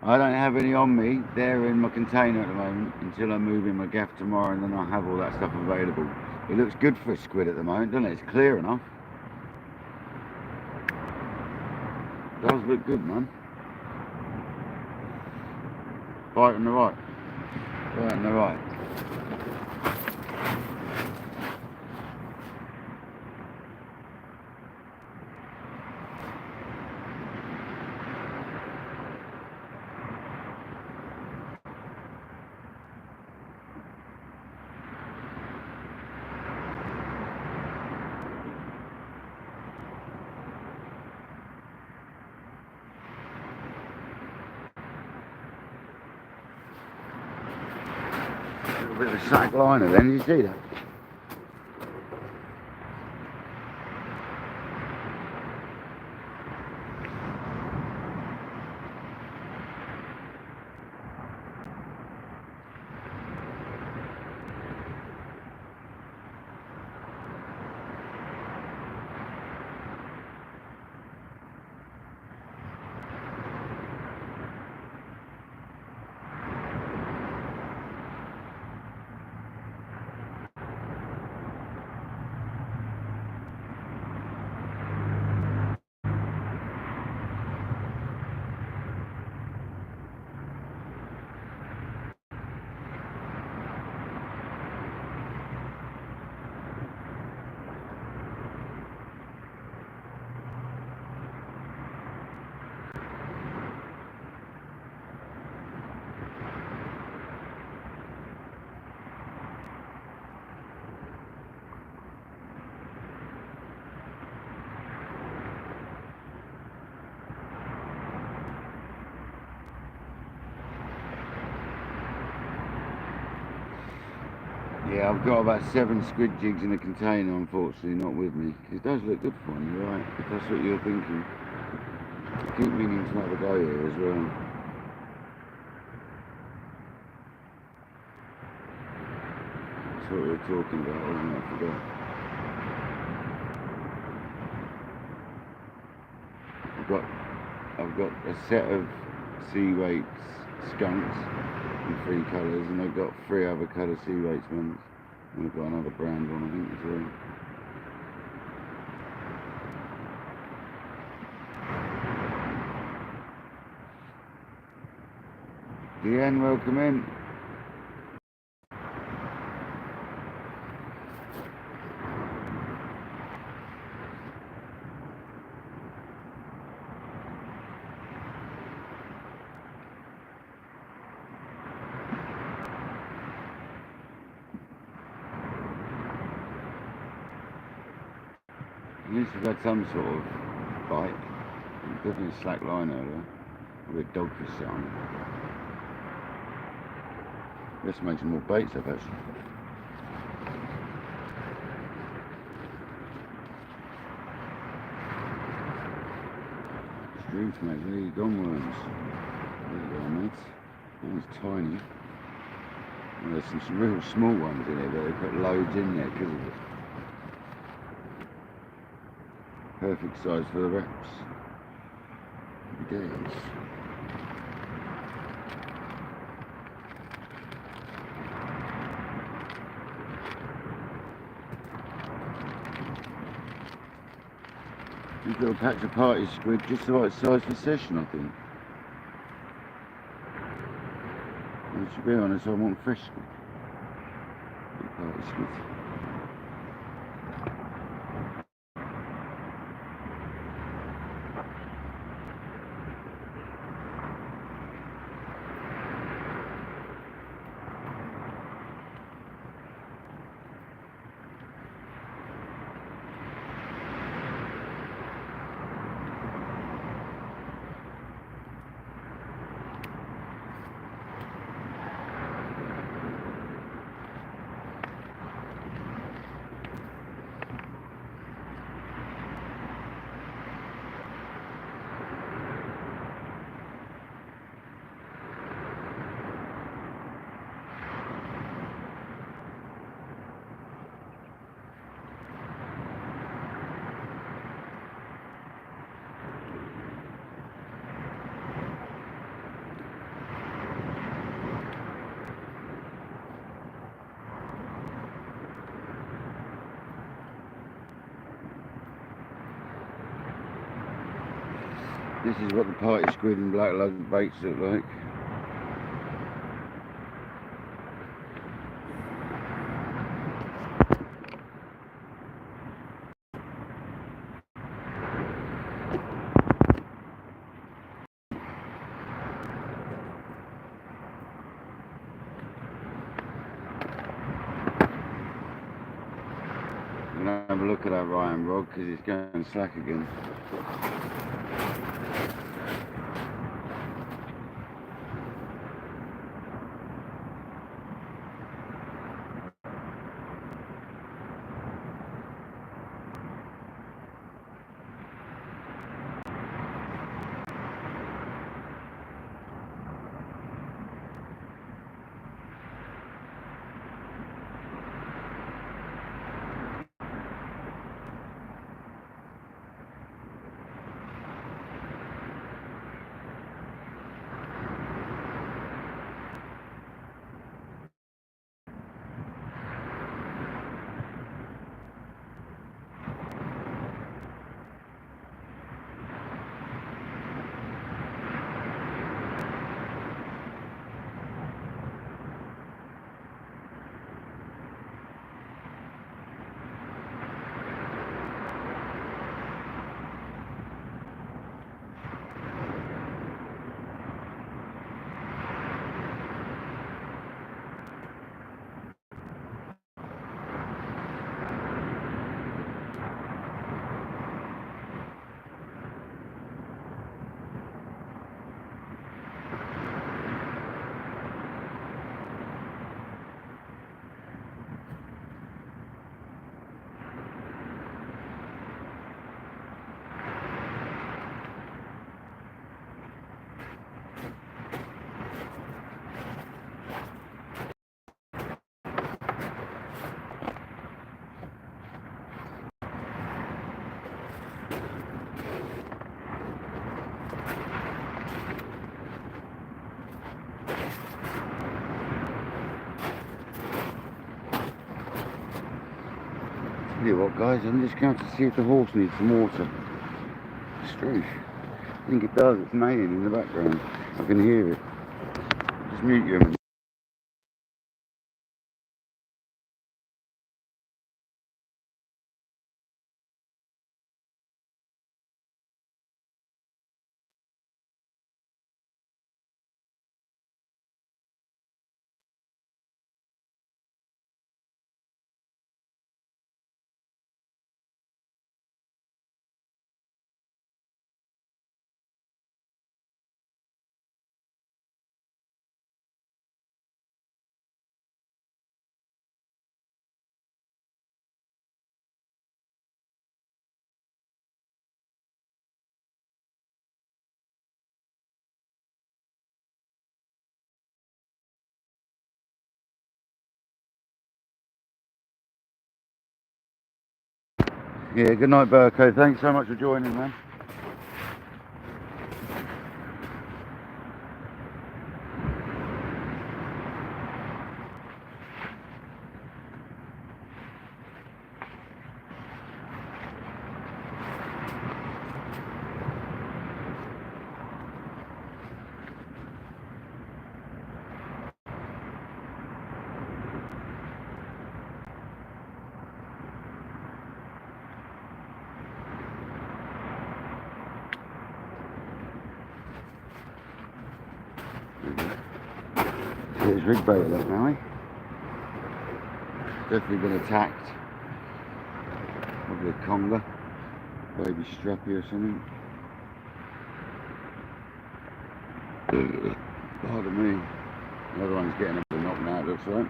I don't have any on me. They're in my container at the moment until I move in my gaff tomorrow, and then I'll have all that stuff available. It looks good for a squid at the moment, doesn't it? It's clear enough. Does look good, man. Bite on the right. Bite on the right. A bit of a sack liner then, you see that? Yeah, I've got about 7 squid jigs in a container, unfortunately, not with me. It does look good for one, you're right, if that's what you're thinking. I keep meaning to have a go here as well. That's what we were talking about, wasn't it? I forgot. I've got a set of sea weights skunks in 3 colours, and I've got 3 other colour sea weights ones. And I've got another brand one, I think, as well. Deanne, welcome in. At least we've had some sort of bite. Definitely a slack line earlier. With a dogfish set on it. Let's make some more baits up actually. Stream tomatoes, there you go, worms. There you go, mates. That one's tiny. Well, there's some real small ones in here, but they put loads in there because of it. Perfect size for the wraps. Happy days. These little patch of party squid, just the right size for session, I think. And to be honest, I want fresh squid. Party squid. This is what the party squid and black lug baits look like. I'm gonna have a look at that Ryan rod because it's going slack again. Tell you what guys, I'm just going to see if the horse needs some water. Strange. I think it does, it's neighing in the background. I can hear it. Just mute you a minute. Yeah, good night Burko, thanks so much for joining man. There's rig bait left now, eh? Definitely been attacked. Probably a conger, baby strappy or something. Pardon me. The other one's getting a bit knocked out, looks like.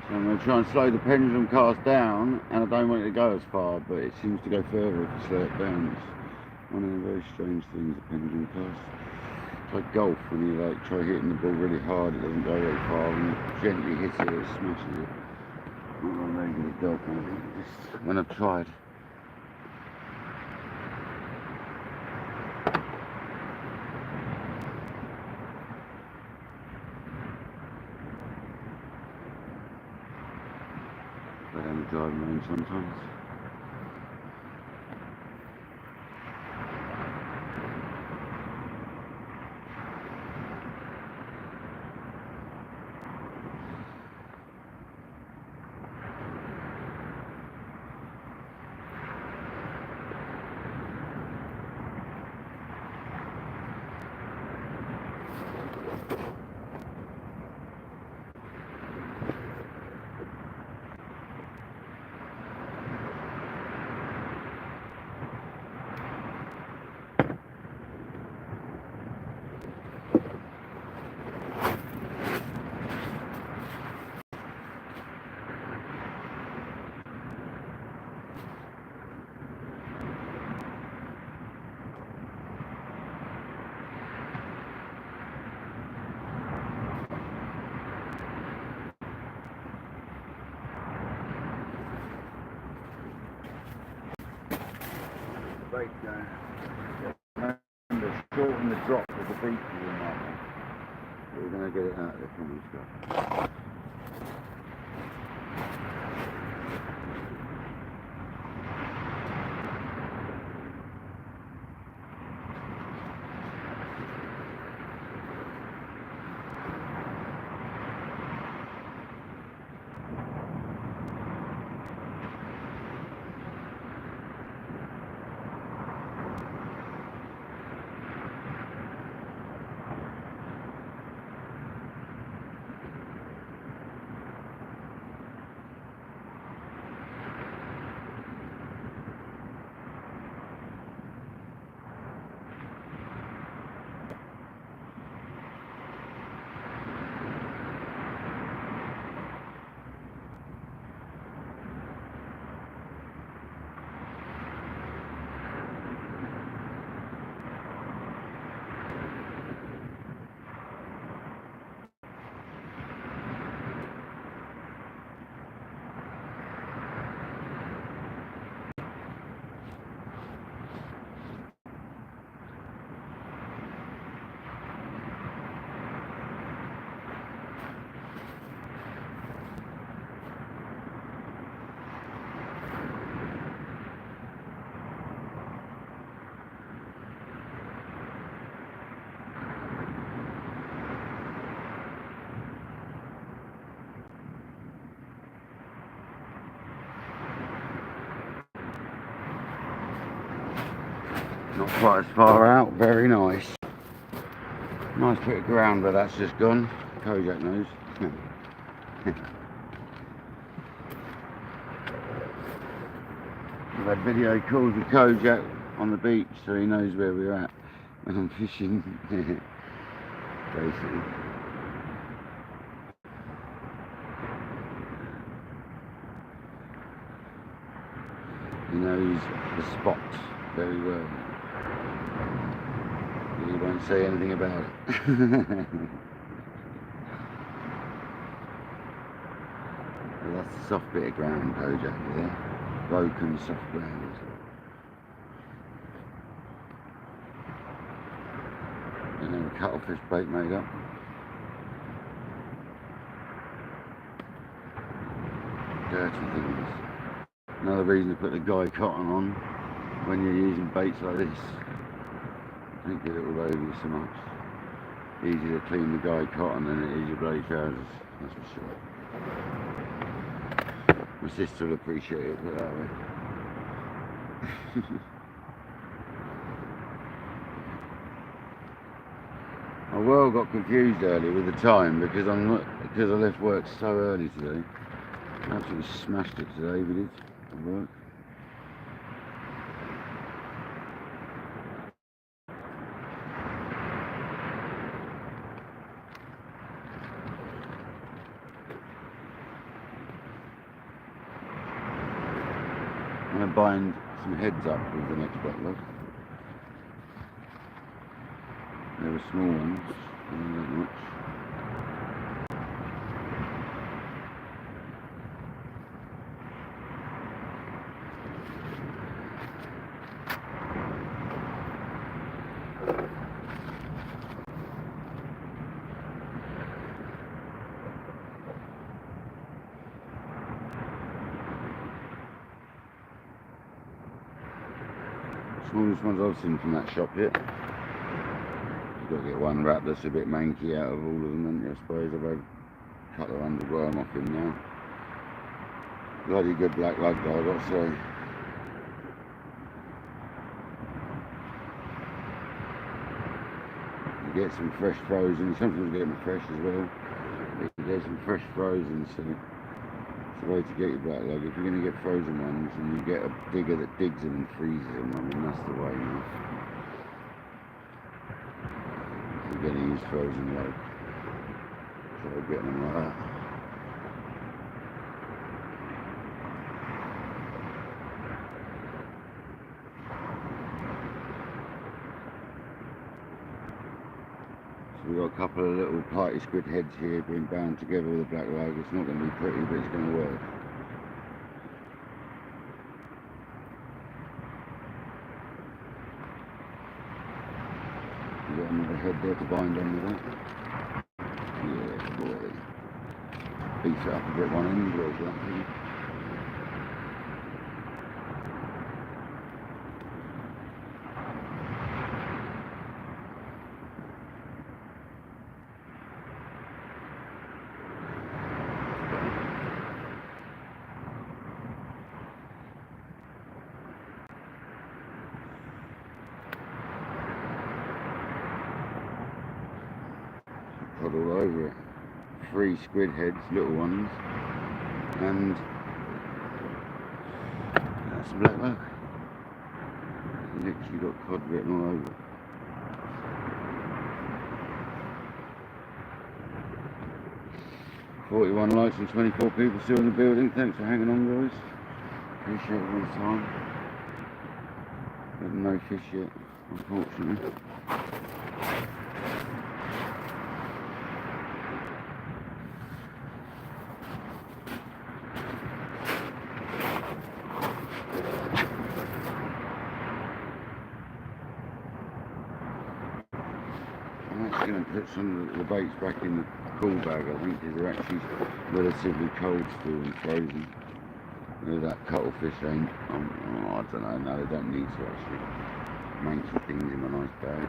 So I'm going to try and slow the pendulum cast down, and I don't want it to go as far, but it seems to go further if you slow it down. It's one of the very strange things, the pendulum cast. like golf, when you like try hitting the ball really hard, it doesn't go very far. When you gently hit it, it smashes it. Not like regular golf, maybe. Just when I've tried. Go down the driving range sometimes. Break down. Remember, shorten the drop of the beach in that one. So we're going to get it out of there from this guy. Not quite as far out, very nice. Nice bit of ground, but that's just gone. Kojak knows. I've had video calls with Kojak on the beach, so he knows where we're at when I'm fishing. Basically. He knows the spot very well. He won't say anything about it. Well, that's the soft bit of ground, Kojak, there. Broken soft ground. And then a cuttlefish bait made up. Dirty things. Another reason to put the guy cotton on when you're using baits like this. Don't get it all over you so much. Easier to clean the guy cotton than it is your bloody trousers, that's for sure. My sister will appreciate it, put it that way. I well got confused earlier with the time because I left work so early today. Absolutely smashed it today, we did, at work. I'm going to bind some heads up with the next wet log. There we the small ones, not much. Smallest ones I've seen from that shop yet. You've got to get one wrap that's a bit manky out of all of them, haven't you, I suppose. I've had a couple of 100 gram off him now. Bloody good black lug though, I've got to say. You get some fresh frozen, sometimes you get them fresh as well. You get some fresh frozen, so it's the way to get your black lug. If you're going to get frozen ones and you get a digger that digs them and freezes them, I mean that's the way now. If you're going to use frozen lug, try getting them like that. So we've got a couple of little party squid heads here being bound together with a black lug. It's not going to be pretty, but it's going to work. You got another head there to bind on with that. Yeah, boy. Beats it up a bit one end, where's that thing? Put all over it. 3 squid heads, little ones, and that's some black lug. Literally got cod written all over it. $41 likes and 24 people still in the building. Thanks for hanging on, guys. Appreciate all the time. But no fish yet, unfortunately. I'm actually going to put some of the baits back in the cool bag, I think, because they're actually relatively cold still and frozen. That cuttlefish ain't, I don't know, no, they don't need to actually make some things in a nice bag.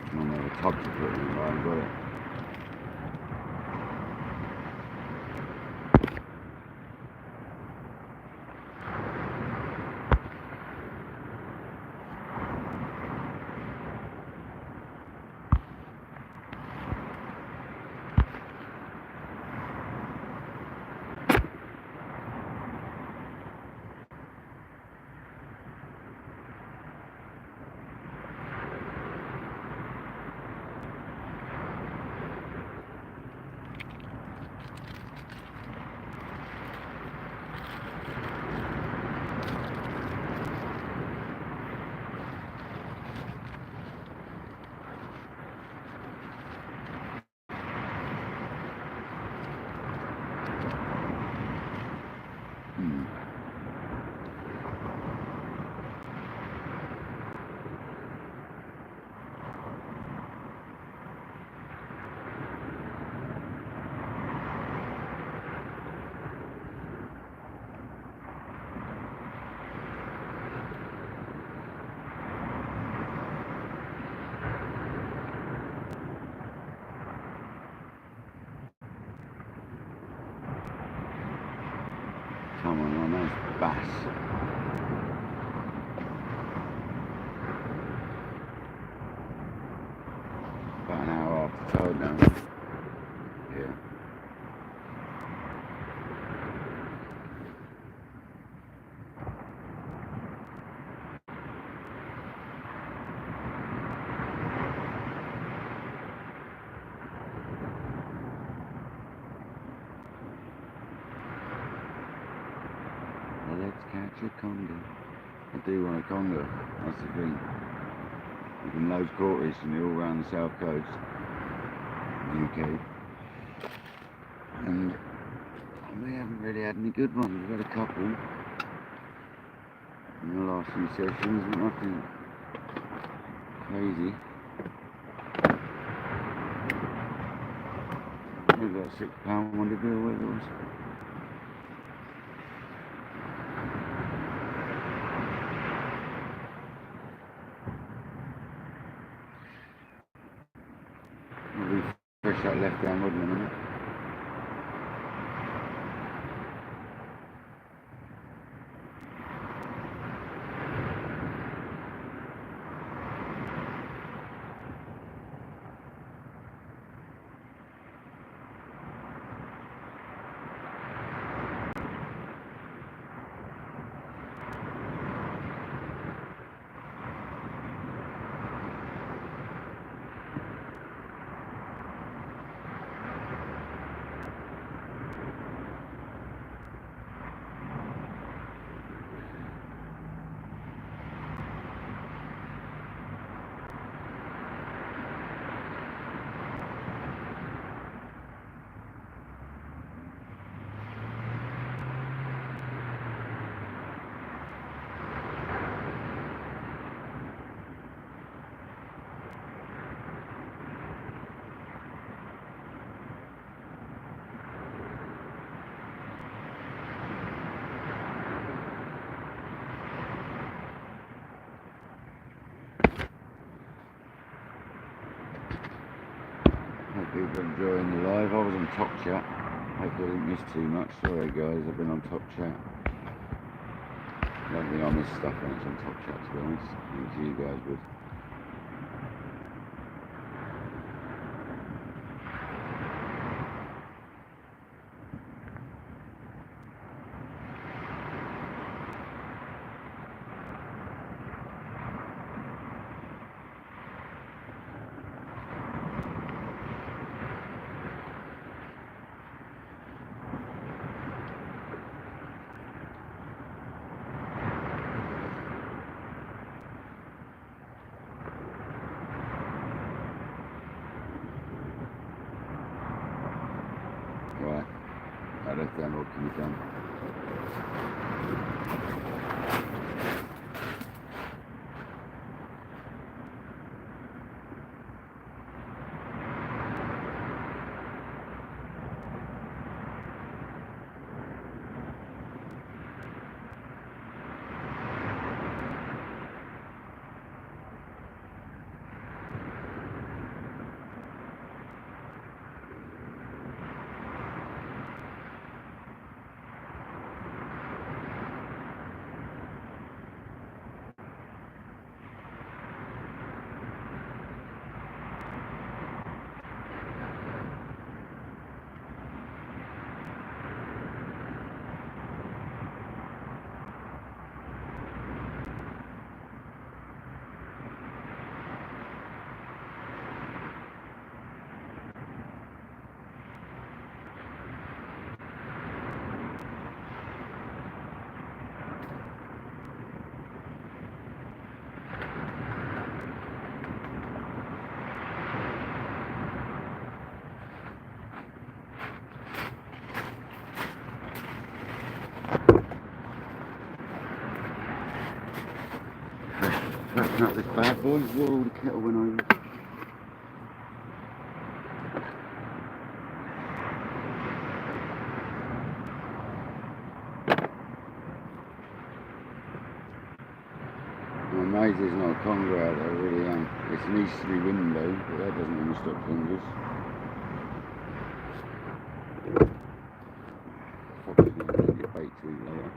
I don't know the tub to put in, but I've got it. a conger. I do want a conger, that's the thing. You can load quarter recently all around the south coast of the UK. And we haven't really had any good ones. We've had a couple in the last few sessions, but nothing crazy. We've got a £6 one to deal with us. We'll refresh that left hand rod in a minute. Hope people are enjoying the live. I was on Top Chat. Hopefully I didn't miss too much. Sorry guys, I've been on Top Chat. I don't think I missed stuff when it's on Top Chat, to be honest. I think you guys would. Right, that left hand rod can be done. Freshen up this bad boy. Whoa, the kettle went over. I'm amazed there's not a conger out there, I really am. It's an easterly wind though, but that doesn't really stop congers. Probably going to get bait to eat later.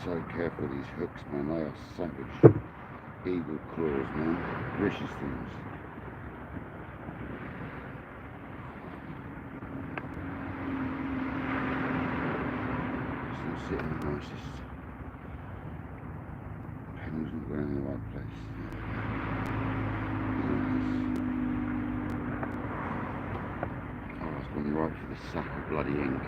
so careful with these hooks, man. They are savage. Eagle claws, man. Vicious things. Still sitting the nicest. Penguin's not going in the right place. Nice. Oh, it's gone right for the sack of bloody ink.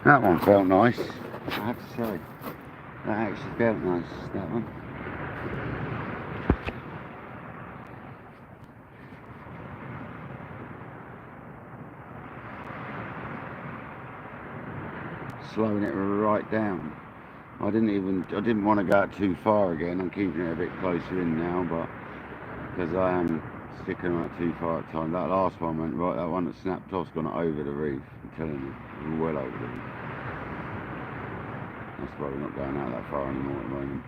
That one felt nice, I have to say. That actually felt nice, that one. Slowing it right down. I didn't want to go out too far again. I'm keeping it a bit closer in now, but because I am sticking on it too far at times. That last one went right, that one that snapped off's gone over the reef, I'm telling you, well over the reef. That's why we're not going out that far anymore at the moment.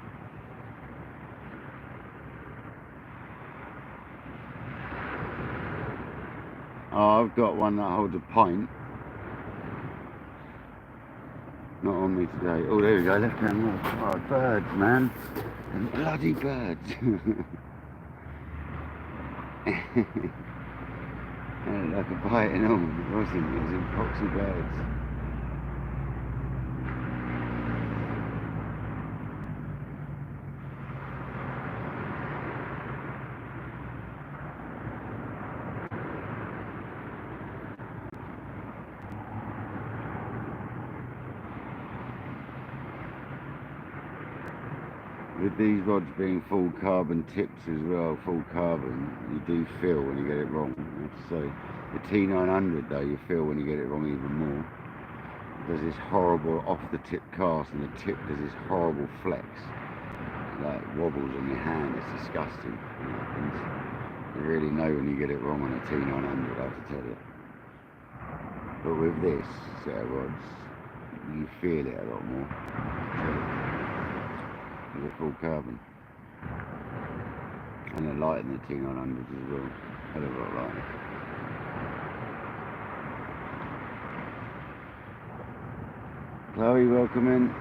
Oh, I've got one that holds a pint. Not on me today. Oh, there we go, left hand more. Oh, birds, man. Them bloody birds. Like a biting on, it wasn't. It was in foxy birds. With these rods being full carbon tips as well, full carbon, you do feel when you get it wrong, I have to say. The T900 though, you feel when you get it wrong even more. It does this horrible off the tip cast and the tip does this horrible flex. Like wobbles on your hand, it's disgusting. You really know when you get it wrong on a T900, I have to tell you. But with this set of rods, you feel it a lot more. With full carbon. And they're lighter than the T900s as well. Hell of a lot lighter. Chloe, welcome in.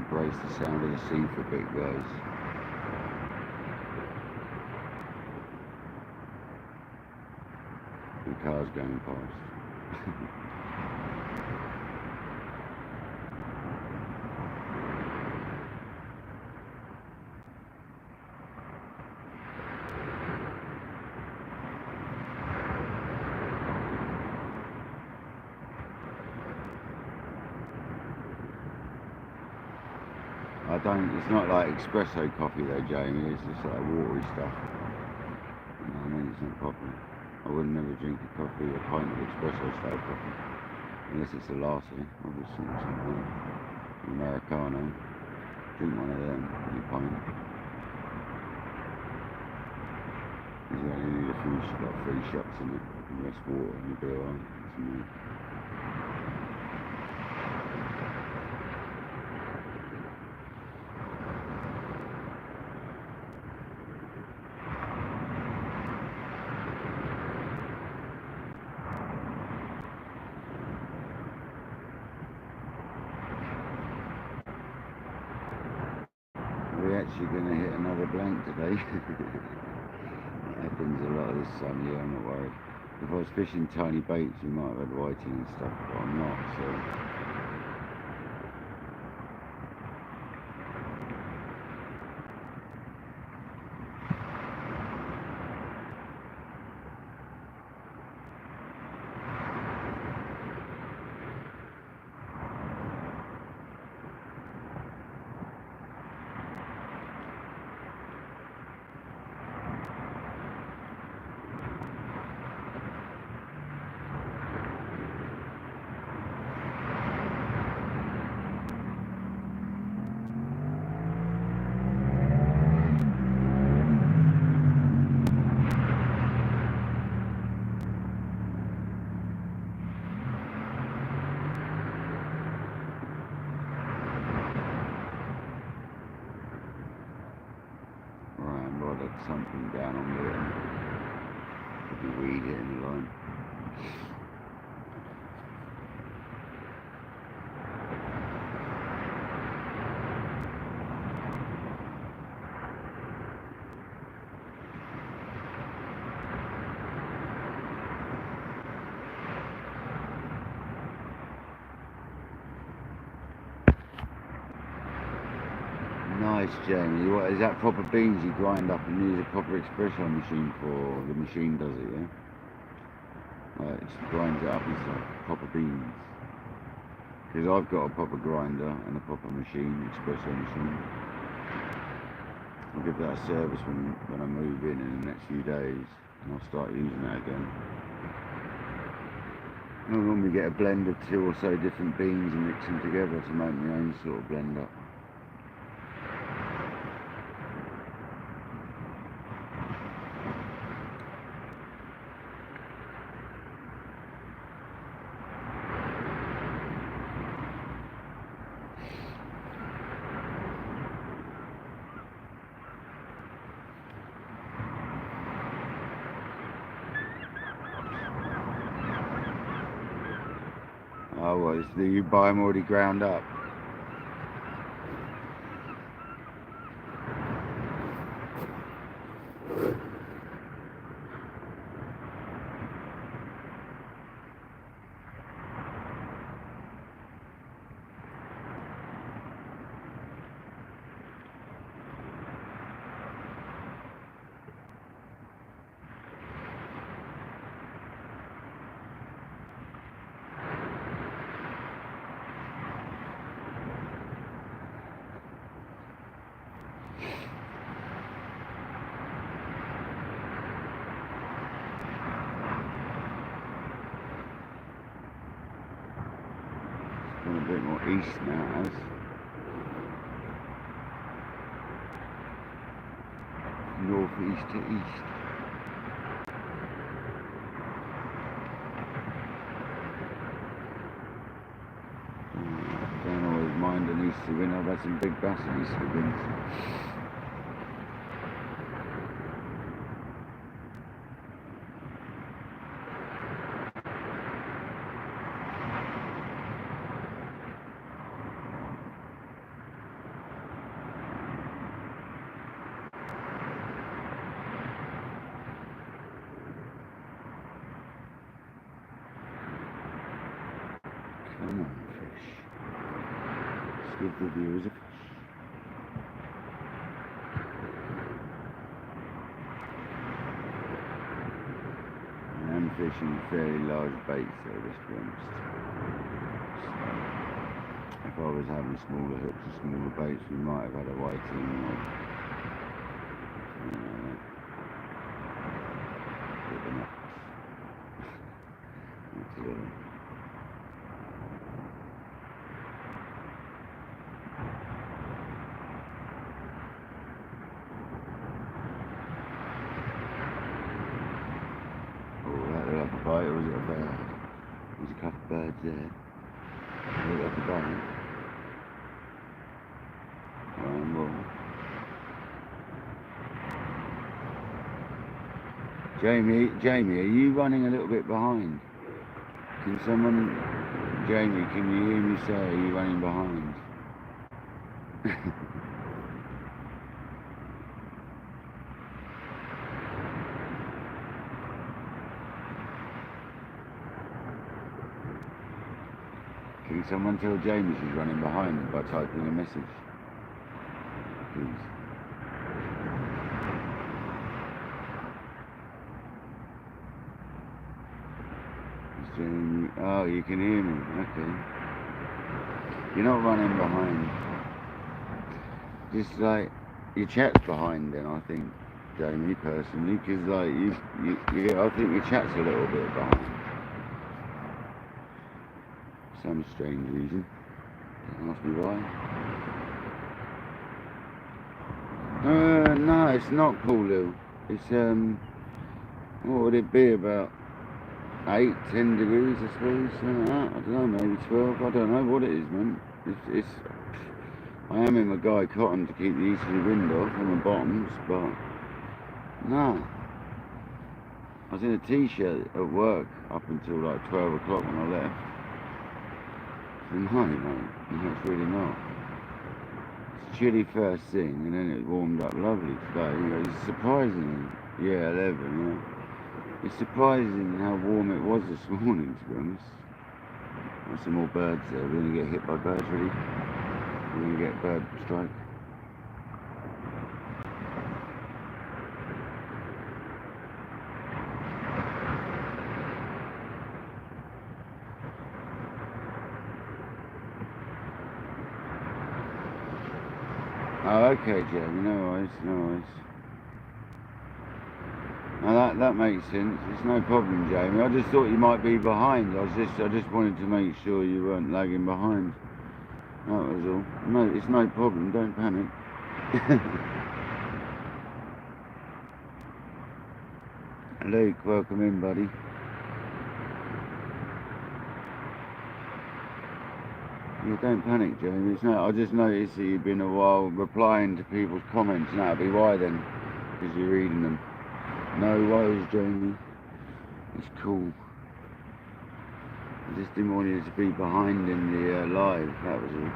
brace the sound of the sea for a bit, guys. The car's going past. It's not like espresso coffee though, Jamie, it's just like watery stuff. You know what I mean? It's not coffee. I would never drink a coffee, a pint of espresso style coffee. Unless it's a lassi, obviously, something Americano. Drink one of them in a pint. Because you only need a few, like 3 shots in it, and less water, and you'll be alright. We're actually going to hit another blank today. It happens a lot of this time of year, I'm not worried. If I was fishing tiny baits, we might have had whiting and stuff, but I'm not, so... Something down on there, could be weed hitting the line. Nice, Jamie. What is that? Proper beans you grind up and use a proper espresso machine for? The machine does it, yeah? It just grinds it up and stuff. Proper beans. Because I've got a proper grinder and a proper machine, espresso machine. I'll give that a service when I move in the next few days, and I'll start using that again. I normally get a blend of 2 or so different beans and mix them together to make my own sort of blend up. Oh, well, do you buy them already ground up? A bit more east now, as north-east to east. Don't always mind an easterly wind. I've had some big bass in easterly winds. Come on, fish. Let's give the viewers a fish. I am fishing fairly large baits though, let's be honest. So, if I was having smaller hooks and smaller baits, we might have had a whiting or with the nuts. That's a little. Bite, or was it a bird? There's a couple of birds there. Look at the bite. One more. Jamie, are you running a little bit behind? Can someone, Jamie, can you hear me say, are you running behind? Can someone tell Jamie she's running behind by typing a message? Please. Is Jamie... Oh, you can hear me. Okay. You're not running behind. Just like your chat's behind then, I think, Jamie, personally, because like yeah, I think your chat's a little bit behind. Some strange reason. Don't ask me why. No, it's not Poolhill. It's what would it be, about 8, 10 degrees, I suppose, something like that. I don't know, maybe 12. I don't know what it is, man. It's I am in my Guy Cotton to keep the easterly wind off on the bottoms, but no. I was in a t-shirt at work up until like 12 o'clock when I left. No, mate, no, it's really not. It's chilly first thing, and then it warmed up lovely today. You know, it's surprising. Yeah, 11, yeah. It's surprising how warm it was this morning, to be honest. There's some more birds there. We're going to get hit by birds, really. We're going to get bird strike. Oh, okay, Jamie, no worries, no worries. Now that makes sense. It's no problem, Jamie. I just thought you might be behind. I just wanted to make sure you weren't lagging behind. That was all. No, it's no problem. Don't panic. Luke, welcome in, buddy. Yeah, don't panic, Jamie. It's no, I just noticed that you've been a while replying to people's comments, and that'll be why then, because you're reading them. No worries, Jamie. It's cool. I just didn't want you to be behind in the live, that was all.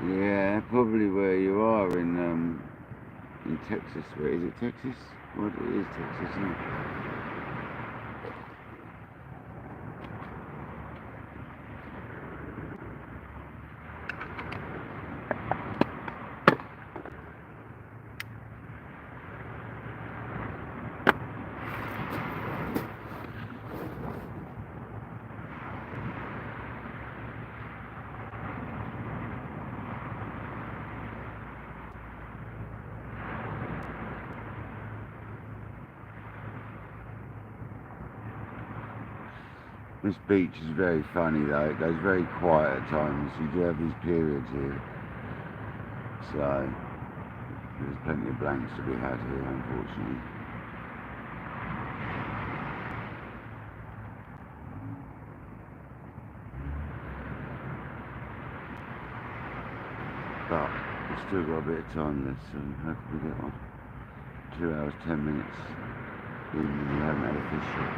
Yeah, probably where you are in Texas. Where is it, Texas? What, it is Texas, isn't it? This beach is very funny though, it goes very quiet at times. You do have these periods here. So, there's plenty of blanks to be had here, unfortunately. But, we've still got a bit of time left, so hopefully we get on. 2 hours, 10 minutes, even when we haven't had a fish yet.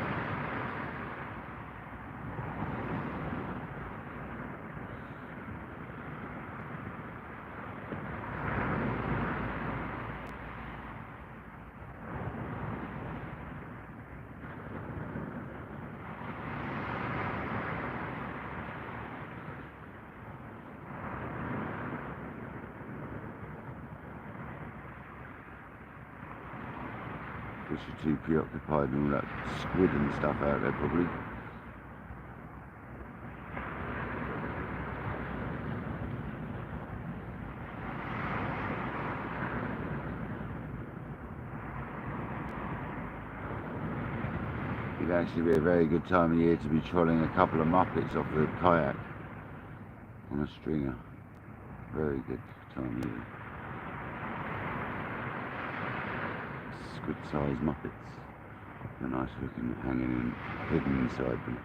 Fish are too preoccupied and all that squid and stuff out there probably. It'd actually be a very good time of year to be trolling a couple of muppets off the kayak on a stringer. Very good time of year. Squid sized muppets. They're nice looking, hanging in, hidden inside them.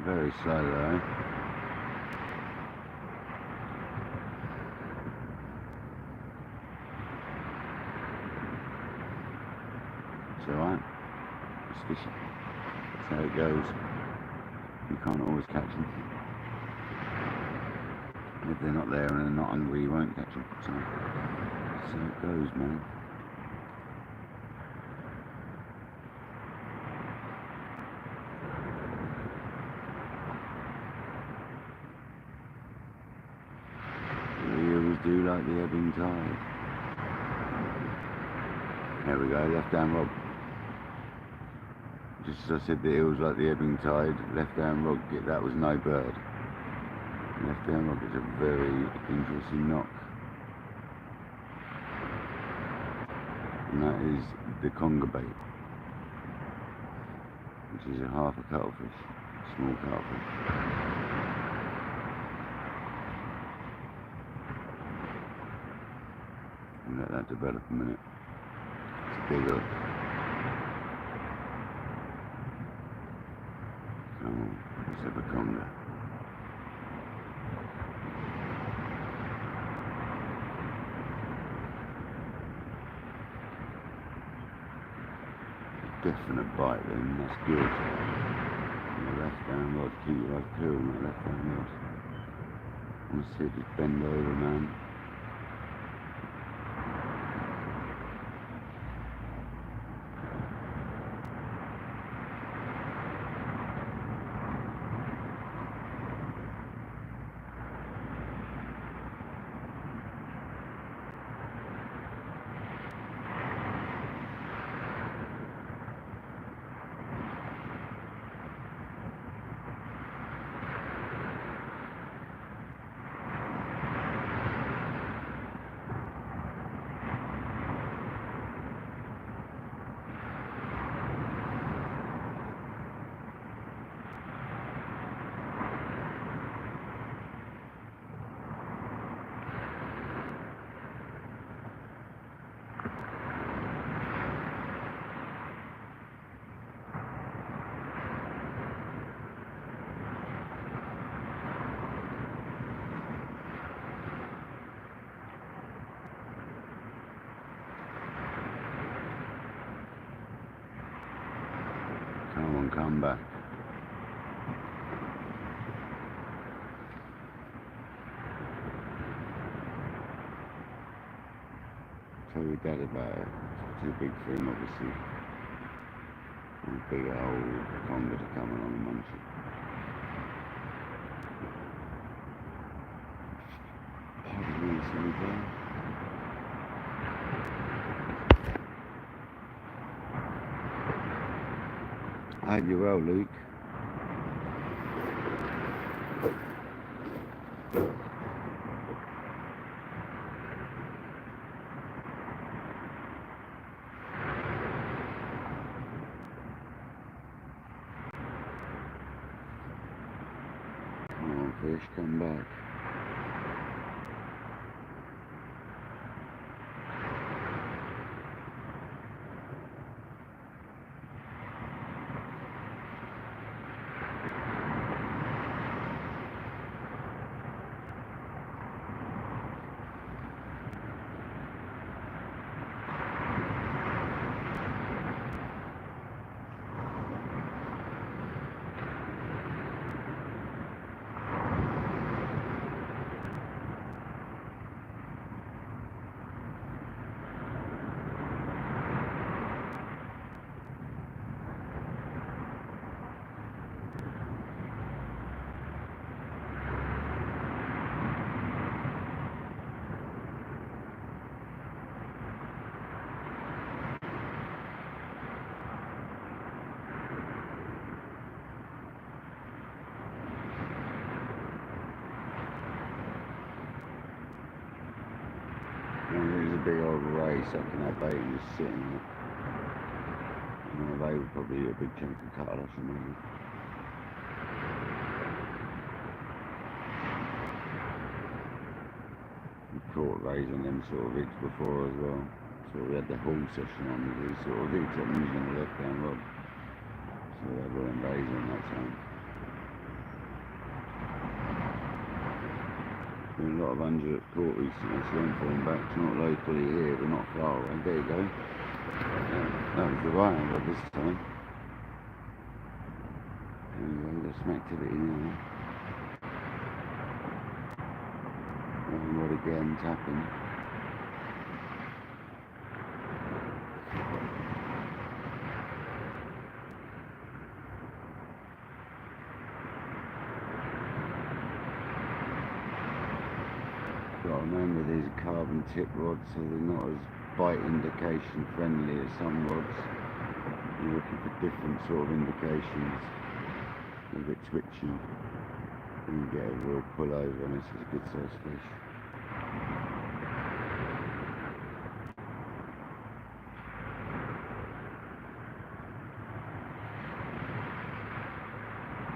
Very slow though. It's alright. It's fishing. That's how it goes. You can't always catch them. And if they're not there and they're not hungry, you won't catch them. So that's how it goes, man. Do like the ebbing tide. There we go, left hand rod. Just as I said, the eels like the ebbing tide, left hand rod, that was no bird. Left hand rod is a very interesting knock. And that is the conger bait, which is a half a cuttlefish, small cuttlefish. Let that develop a minute. It's a big hook. Come on, let's have a conger. Definite bite then, that's good. Your left hand rod, keep your rod clear on that left hand rod. I want to see it just bend over, man. Come on, come back. Tell your dad about it. It's too big for him, obviously. And a big old conger to come along and munch it. Pardon me, silly boy. I hope you're well, Luke. Come on, fish, come back. There's a big old ray sucking that bait and just sitting there. They would probably eat a big chunk of cutlass or maybe. We've caught rays on them sort of rigs before as well. So we had the haul session on with these sort of rigs that I'm using on the left hand rod. So we had all them rays on that time. Been a lot of under caught recently, so I'm falling back. It's not locally here, but not far away. There you go. Yeah, that was the right hand rod this time. There you go, there's some activity now. Right rod again, tapping. Got to remember these are carbon tip rods, so they're not as bite indication friendly as some rods. You're looking for different sort of indications. A bit twitchy. You get a real pull over, and this is a good sized fish.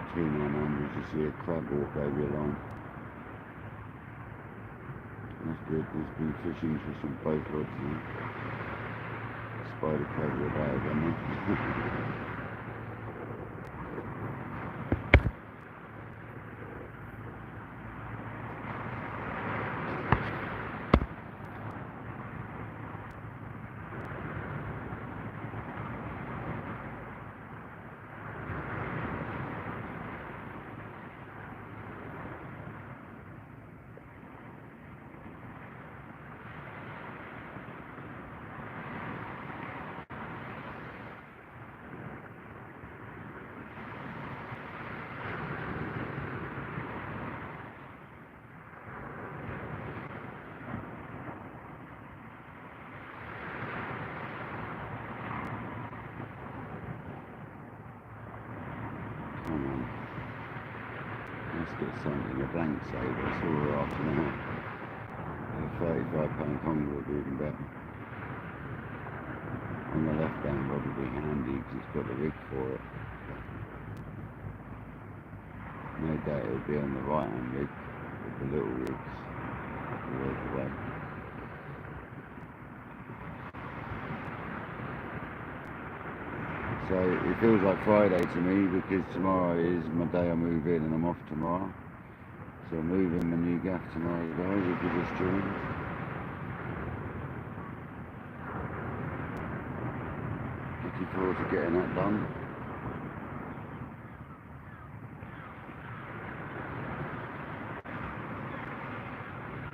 Between 900s, you see a crab walk over your line. That's good, there's been fish interest on both rods now. Spider crab with a bag, haven't they? Come on. Let's get something, a blank saver. That's all we're after now. A £35 conger would be even better. On the left hand rod would be handy because it's got the rig for it. No doubt it would be on the right hand rig with the little rigs all the way. So it feels like Friday to me because tomorrow is my day I move in and I'm off tomorrow. So I'm moving my new gaff tomorrow, guys, if you just joined. Looking forward to getting that done.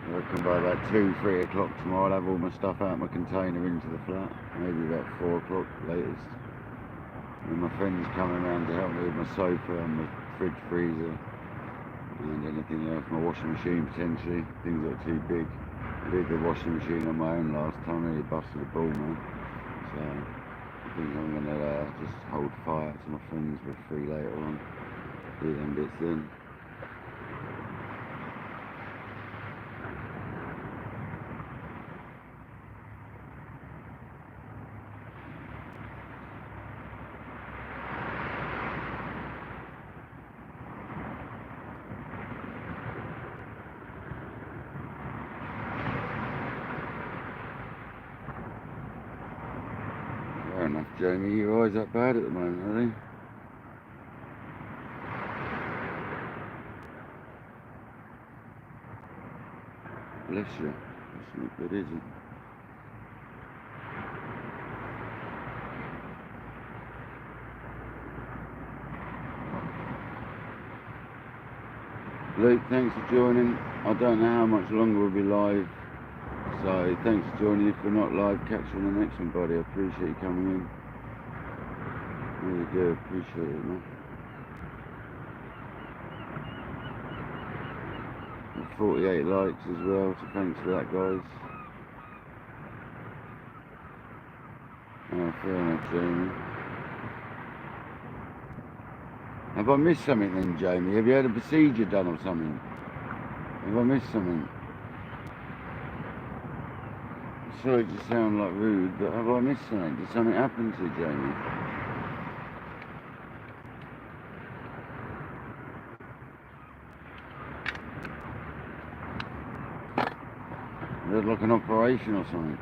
I reckon by about 2-3 o'clock tomorrow I'll have all my stuff out of my container into the flat. Maybe about 4 o'clock latest. And my friend's coming around to help me with my sofa and my fridge freezer and anything else, my washing machine potentially, things that are too big. I did the washing machine on my own last time, really busted the ball, man. So I think I'm going to just hold fire to my friends with free later on. Do them bits then. Fair enough, Jamie. Your eyes up bad at the moment, are they? Bless you. That's not good, is it? Luke, thanks for joining. I don't know how much longer we'll be live, so thanks for joining. If we're not live, catch you on the next one, buddy. I appreciate you coming in. Really do appreciate it, man. 48 likes as well, so thanks for that, guys. Oh, fair enough, Jamie. Have I missed something then, Jamie? Have you had a procedure done or something? Have I missed something? Sorry to sound like rude, but have I missed something? Did something happen to you, Jamie? You had like an operation or something?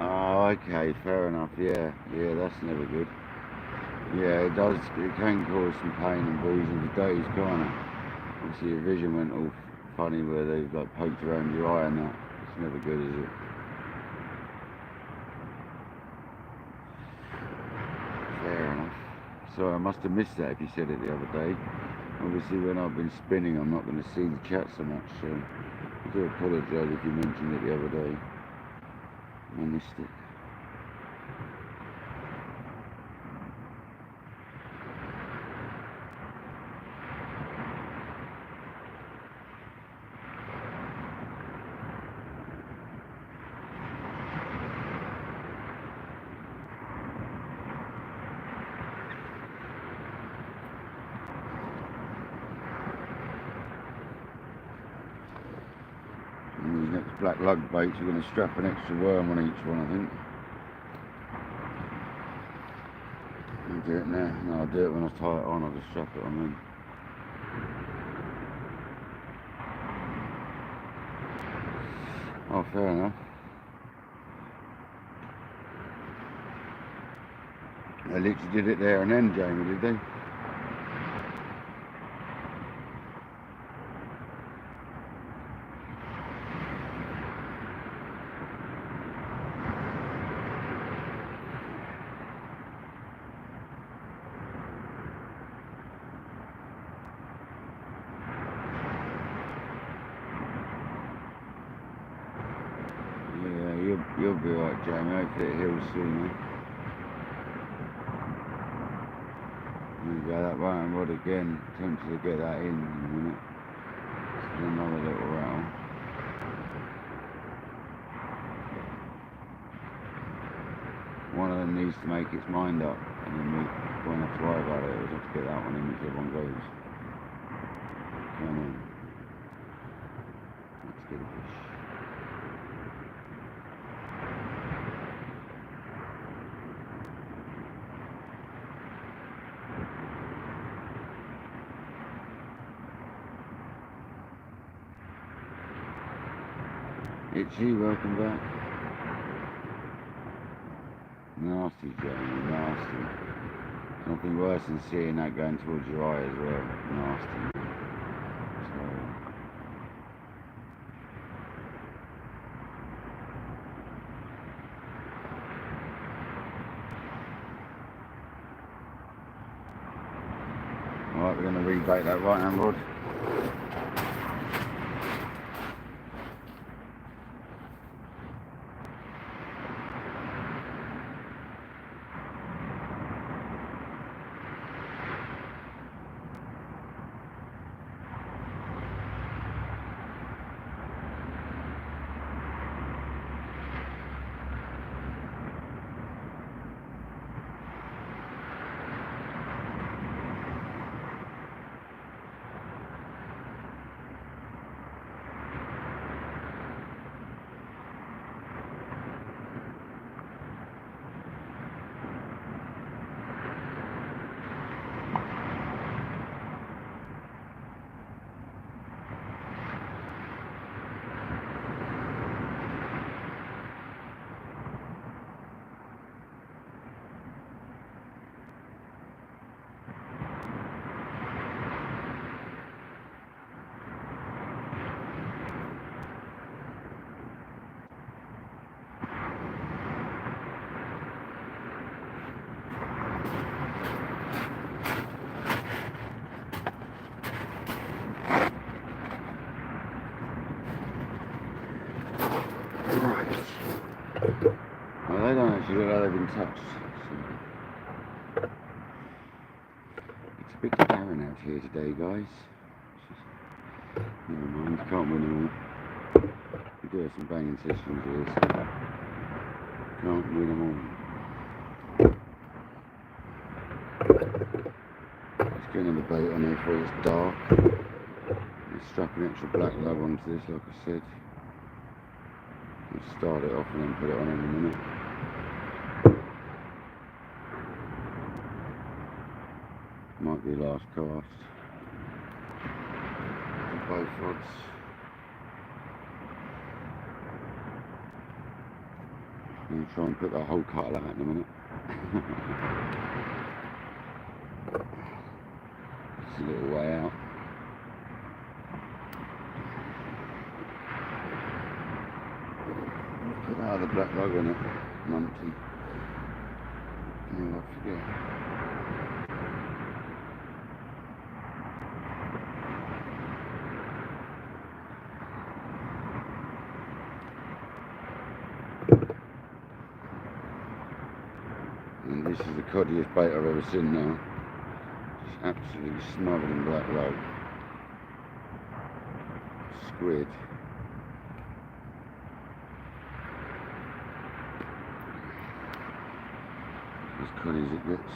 Oh, okay, fair enough. Yeah, that's never good. Yeah, it does. It can cause some pain and bruising for days, can't it? Obviously, your vision went all funny where they've like poked around your eye and that. It's never good, is it? Fair enough. Sorry, I must have missed that if you said it the other day. Obviously, when I've been spinning, I'm not going to see the chat so much, so I do apologise if you mentioned it the other day. I missed it. And these next black lug baits, we're going to strap an extra worm on each one, I think. I'll do it now. No, I'll do it when I tie it on. I'll just strap it on then. Oh, fair enough. They literally did it there and then, Jamie, did they? You'll be alright, Jamie. Hopefully it heals soon, eh? There you go, that button rod again. Tempted to get that in a minute. Just another little rattle. One of them needs to make its mind up, and then we won't have to worry about it. We'll just get that one in whichever one goes. Come on. Let's get a fish. Itchy, welcome back. Nasty, Jamie, nasty. Nothing worse than seeing that going towards your eye as well. Nasty. So, rebait that right hand rod. Right. Well, they don't actually look like they've been touched. So. It's a bit barren out here today, guys. Never mind, can't win them all. We do have some banging systems here, so can't win them all. Let's get another bait on here before it's dark. Let's strap an extra black lug onto this, like I said. I'll start it off and then put it on in a minute. Might be last cast. Both rods. I'm going to try and put that whole cuttle out in a minute. It's a little way out. Put that other black lug on it, numpty. Oh, I forget. And this is the coddiest bait I've ever seen now. Just absolutely smothered in black lug. Squid. As coddy as it gets.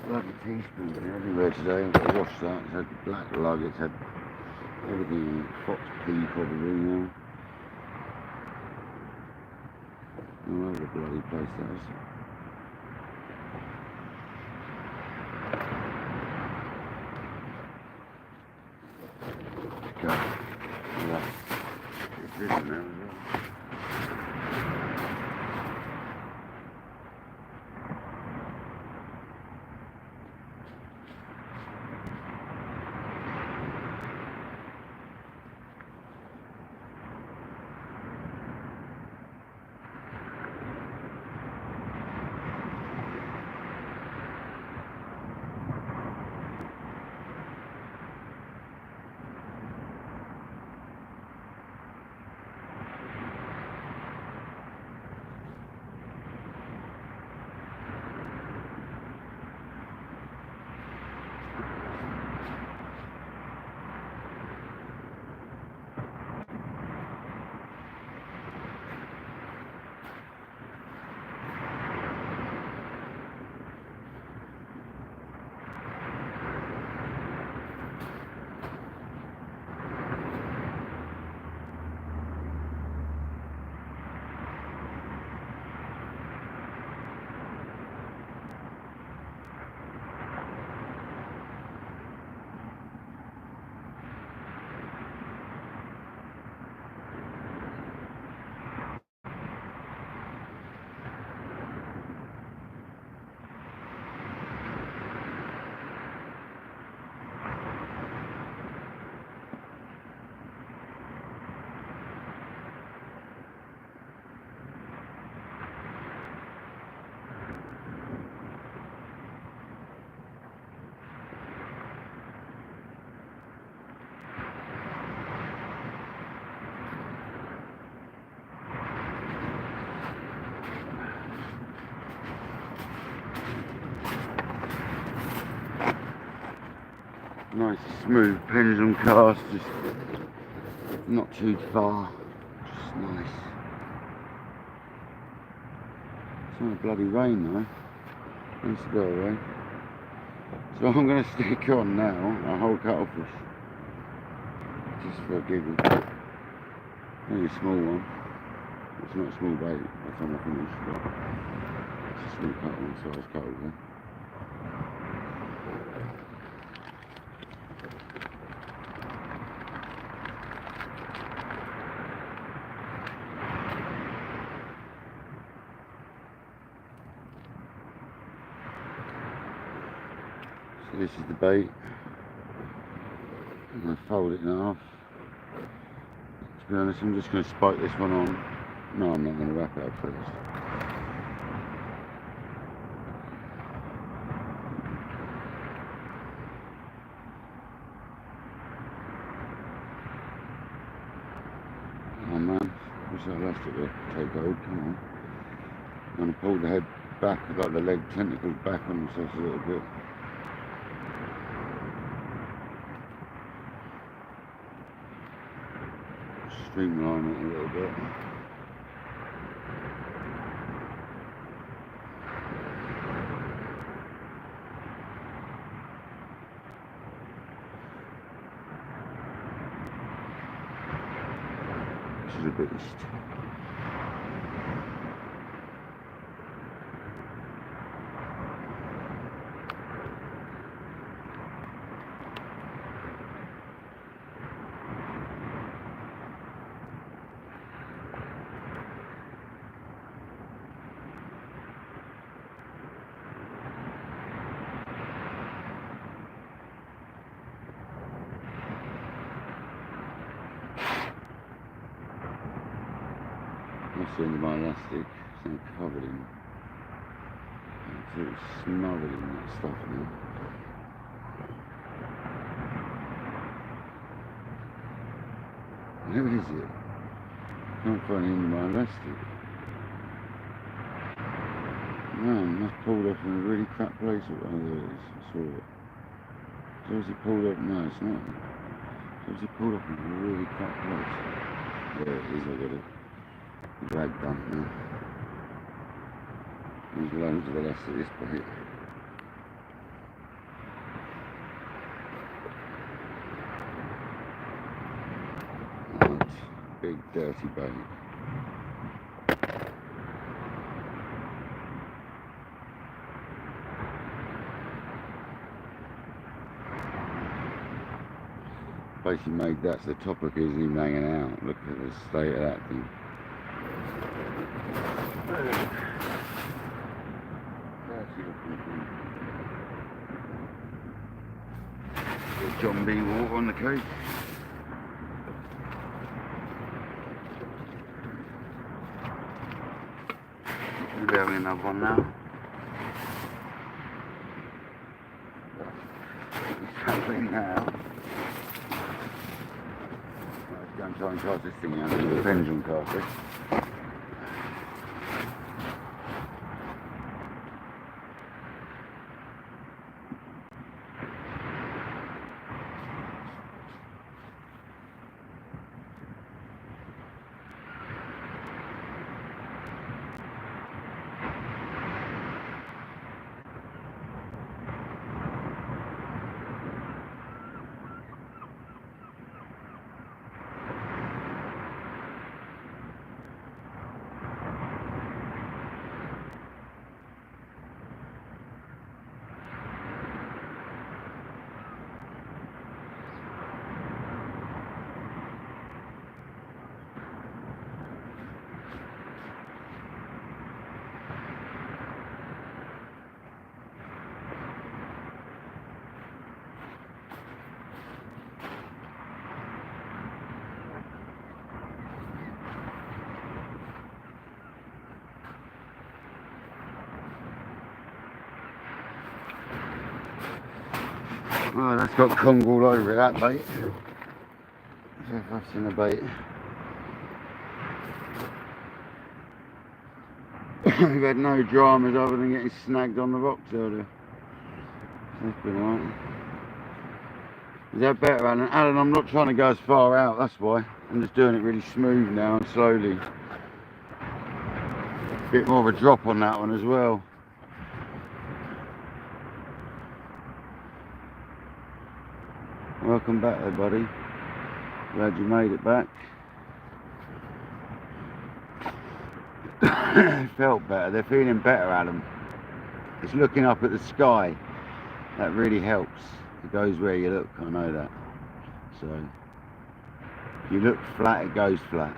Bloody teaspoons everywhere today. I've got to wash that. It's had black lug, it's had everything in it. Fox pea probably now. All over the bloody place that is. Let's go. Yeah. It's this in there as well. Nice smooth pendulum cast, just not too far, just nice. It's not a bloody rain though, needs to go away. So I'm going to stick on now a whole cuttlefish, just for a giggle. Only a small one. It's not a small bait by the time I finish, but it's a small cut one, so I was cut over. So this is the bait. I'm going to fold it in half. To be honest, I'm just going to spike this one on. No, I'm not going to wrap it up first. Oh man, what's that elastic there? Take hold, come on. I'm going to pull the head back, I've got the leg tentacles back on themselves a little bit. Streamline it a little bit. This is a beast. That's the end of my elastic. It's now covered in. It's all smothered in that stuff now. Where is it? Can't find the end of my elastic. Man, that's pulled off in a really crap place. Oh, there it is. I saw it. So is it pulled up? No, it's not. So is it pulled up in a really crap place? There it is, I got it. Drag dump now. There's loads of elastic this bait. Right, big dirty bait. Basically made that so the top hook isn't even hanging out. Look at the state of that thing. John B. water on the cake. We'll be having another one now. It's happening now. Let's go and try and cast this thing out with the pendulum caster. Oh, that's got Kong all over it, that bait. So that's in the bait. We've had no dramas other than getting snagged on the rocks earlier. That's been alright. Is that better, Alan? Alan, I'm not trying to go as far out, that's why. I'm just doing it really smooth now and slowly. Bit more of a drop on that one as well. Welcome back there, buddy. Glad you made it back. Felt better. They're feeling better, Alan. It's looking up at the sky. That really helps. It goes where you look, I know that. So, if you look flat, it goes flat.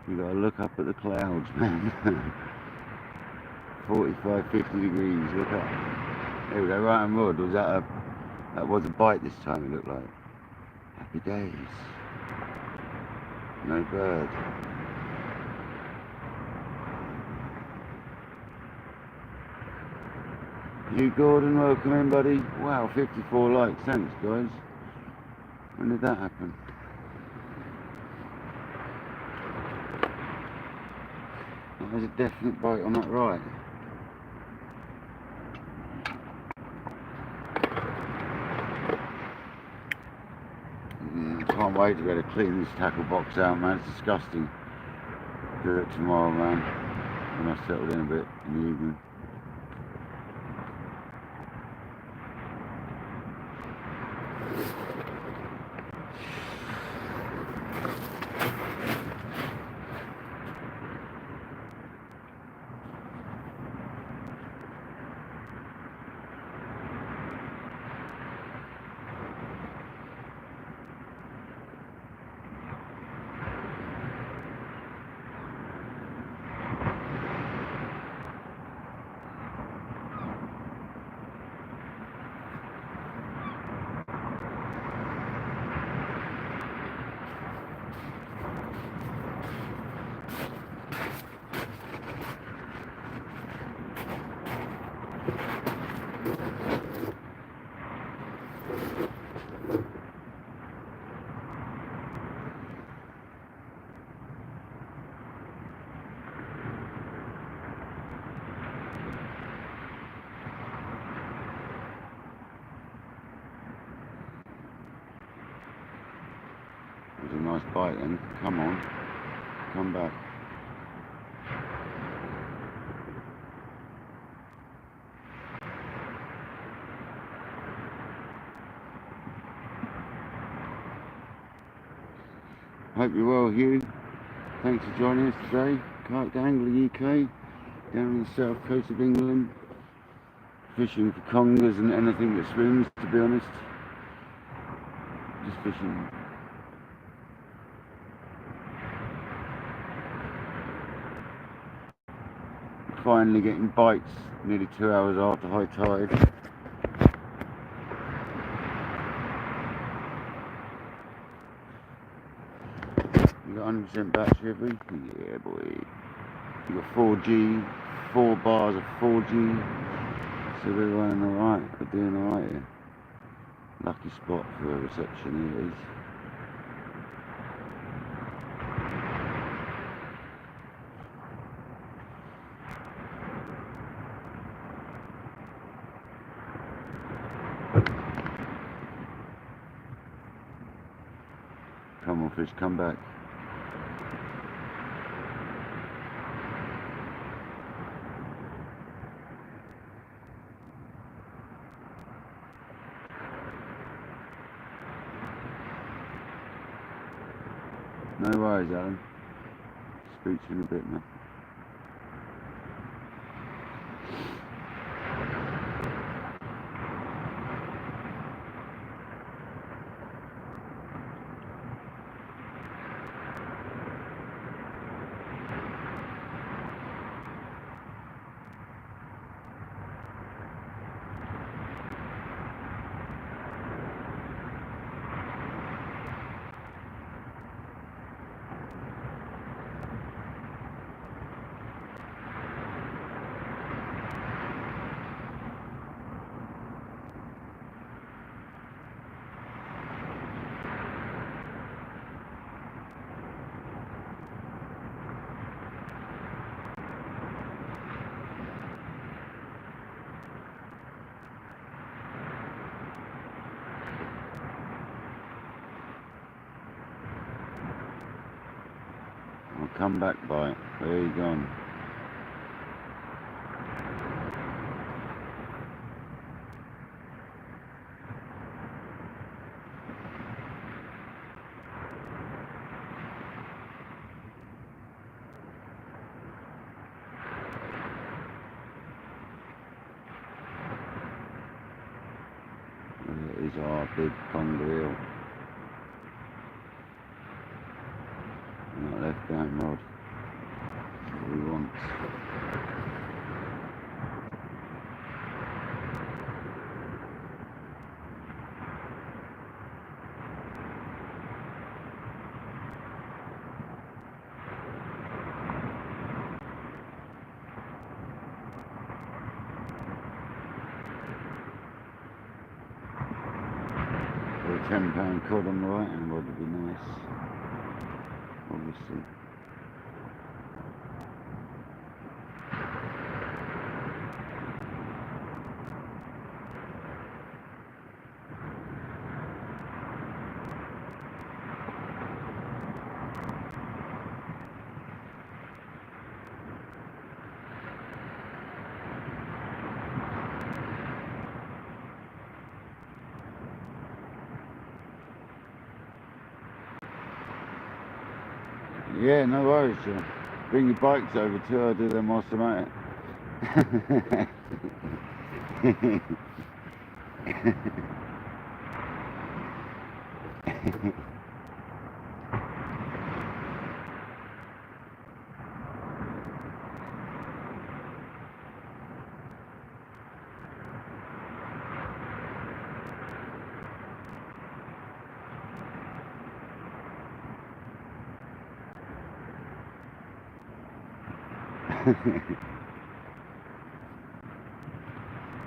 You gotta look up at the clouds, man. 45, 50 degrees, look up. There we go, right on Rod. Was that was a bite this time, it looked like. Happy days. No bird. You Gordon, welcome in, buddy. Wow, 54 likes, thanks guys. When did that happen? There's a definite bite on that right. Can't wait to be able to clean this tackle box out, man. It's disgusting. Do it tomorrow, man. When I settled in a bit in the evening. It was a nice bite then. Come on. Come back. Hope you're well, Hugh. Thanks for joining us today. KayakDanglerUK, down on the south coast of England. Fishing for congers and anything that swims, to be honest. Just fishing. Finally getting bites nearly 2 hours after high tide. You got 100% battery, have we? Yeah, boy. You got 4G, 4 bars of 4G. So we're running alright, we're doing alright here. Lucky spot for a reception here is. Come on fish, come back. No worries, Alan. Speak to you in a bit, man. come back bite. Where you gone? There is our big conger eel. And that left down rod. That's what we want. For a £10 cod on the right hand rod would be nice, obviously. Yeah, no worries, John. Bring your bikes over too, I'll do them whilst I'm at it.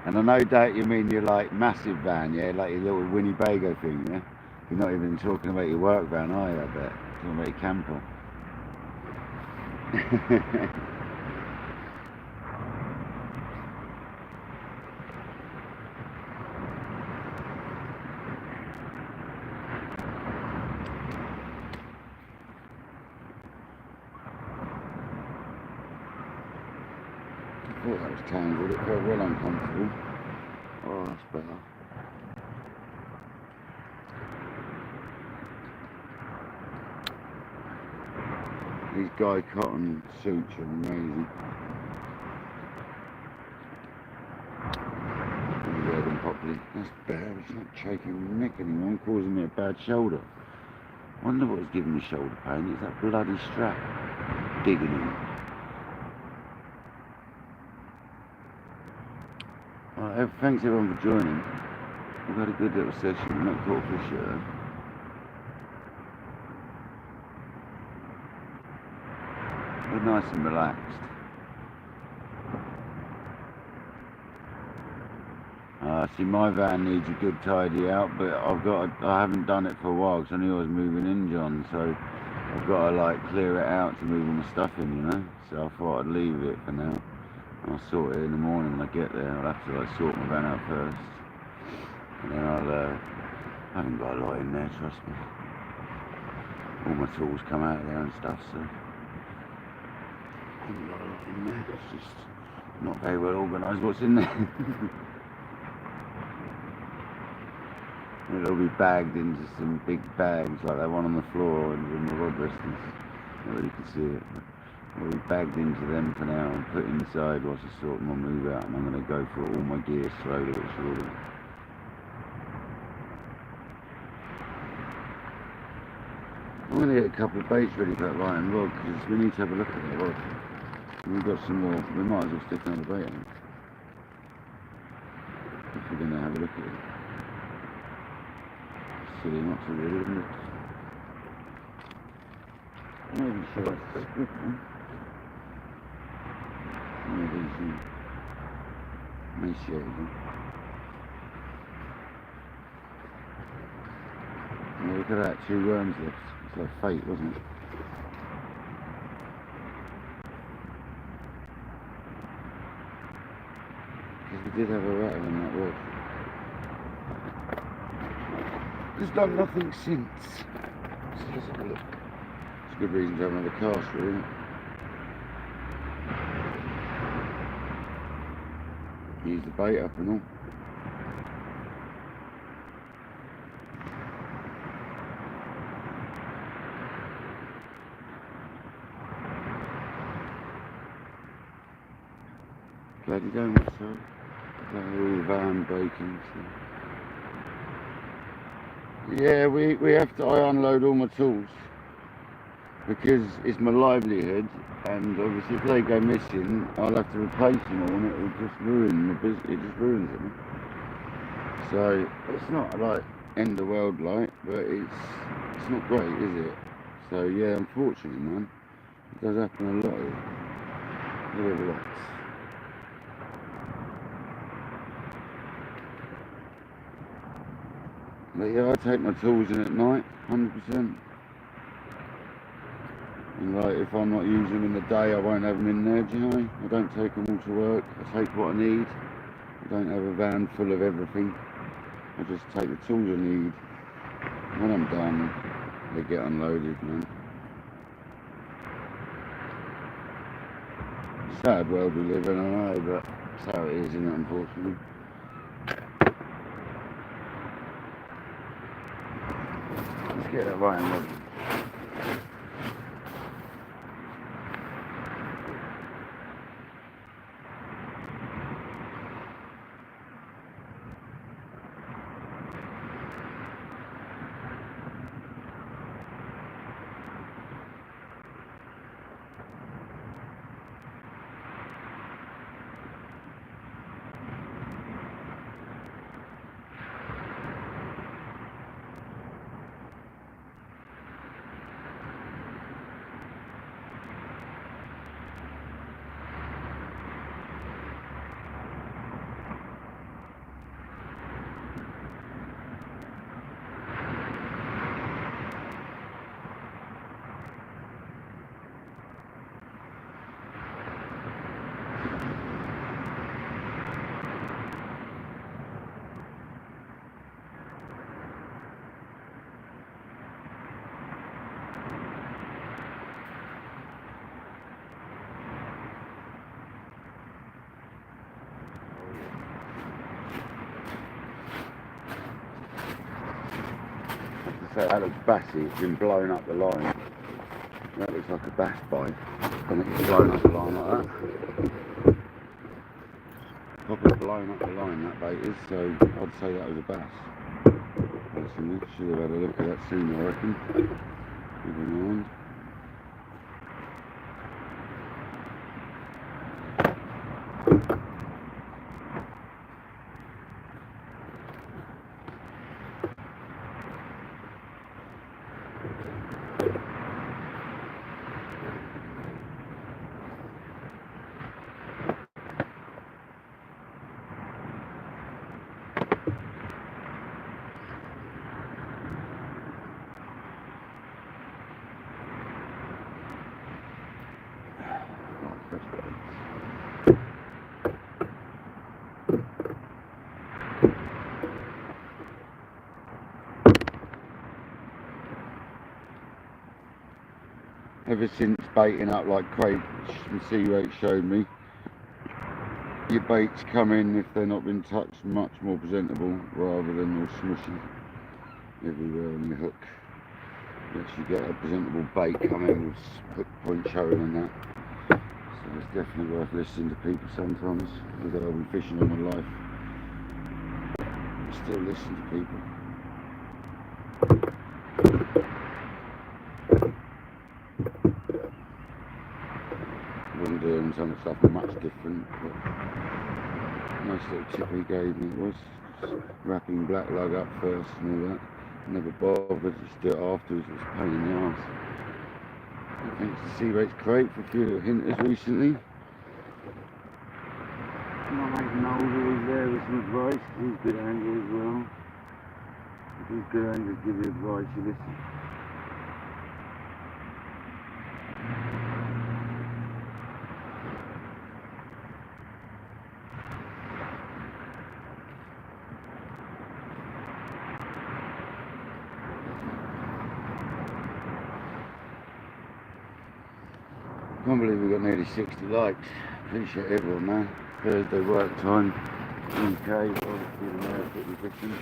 And I no doubt you mean your like massive van, yeah, like your little Winnebago thing, yeah? You're not even talking about your work van, are you, I bet? Talking about your camper. I thought that was tangled, it felt well uncomfortable. Oh, that's better. These Guy cotton suits are amazing. Let me wear them properly. That's better, it's not shaking my neck anymore and causing me a bad shoulder. I wonder what's giving me shoulder pain, it's that bloody strap digging in. Alright, thanks everyone for joining. We've had a good little session, not caught fish yet. We're nice and relaxed. See, my van needs a good tidy out, but I haven't done it for a while because I knew I was moving in, John, so I've got to like clear it out to move all my stuff in, you know, so I thought I'd leave it for now. I'll sort it in the morning when I get there. I'll have to like sort my van out first, and then I haven't got a lot in there, trust me. All my tools come out of there and stuff, so I haven't got a lot in there. It's just not very well organised what's in there. It'll be bagged into some big bags like that one on the floor and with my rod restings. Not that you can see it. It'll be bagged into them for now and put inside whilst I sort my move out, and I'm going to go through all my gear slowly but surely. I'm going to get a couple of baits ready for that lion rod because we need to have a look at that rod. And we've got some more, we might as well stick another bait on. If we're going to have a look at it. Silly not to really, isn't it? I'm not even sure that's a good one. Maybe some emaciated one. Yeah, look at that, 2 worms left. It's like fate, wasn't it? Because we did have a rattle on that rod. It's done nothing since. So let's have a look. a good reason to have another cast, really. Use the bait up and all. Bloody don't look so. All van breaking. So. Yeah, we have to. I unload all my tools because it's my livelihood, and obviously if they go missing, I'll have to replace them all, and it will just ruin the business. It just ruins it. So it's not like end of the world like, but it's not great, is it? So yeah, unfortunately, man, it does happen a lot. Really relax. But yeah, I take my tools in at night, 100%. And like, if I'm not using them in the day, I won't have them in there, do you know? I don't take them all to work. I take what I need. I don't have a van full of everything. I just take the tools I need. When I'm done, they get unloaded, man. Sad world we live in, I know, but that's how it is, isn't it, unfortunately. Let's get that right and ready. So that looks bassy, it's been blown up the line. That looks like a bass bite, and it's blown up the line like that. Proper blown up the line, that bait is, so I'd say that was a bass. Personally, should have had a look at that sooner, I reckon. Never mind. Ever since baiting up like Craig from Sea showed me, your baits come in, if they're not been touched, much more presentable rather than all smushy everywhere on your hook. You actually get a presentable bait coming with hook point showing and that. So it's definitely worth listening to people sometimes, although I've been fishing all my life. I still listen to people. Wouldn't do some of the stuff much different, but nice little tip he gave me was wrapping black lug up first and all that. Never bothered, just do it afterwards, it was a pain in the arse. And thanks to Sea Crate for a few little hinters recently. My mate Nolder was there with some advice, he's a good angler as well. If he's a good angler, give you advice, you listen. Can't believe we got nearly 60 likes. Appreciate everyone, man. Thursday work time. UK, obviously the mayor put me fishing.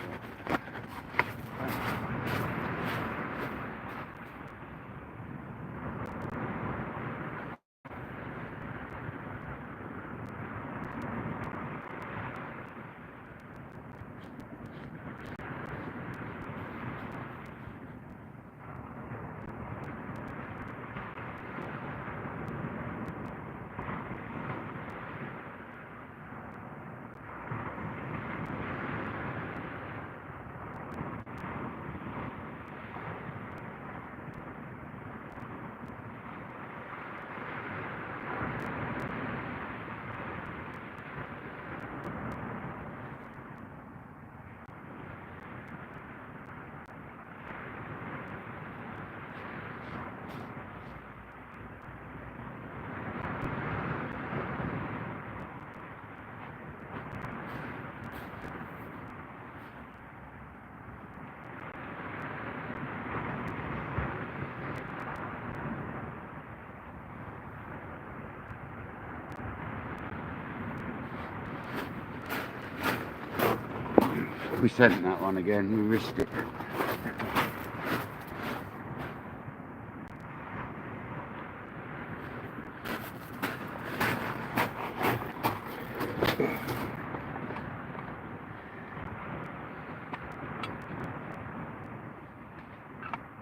We sent that one again, we risked it.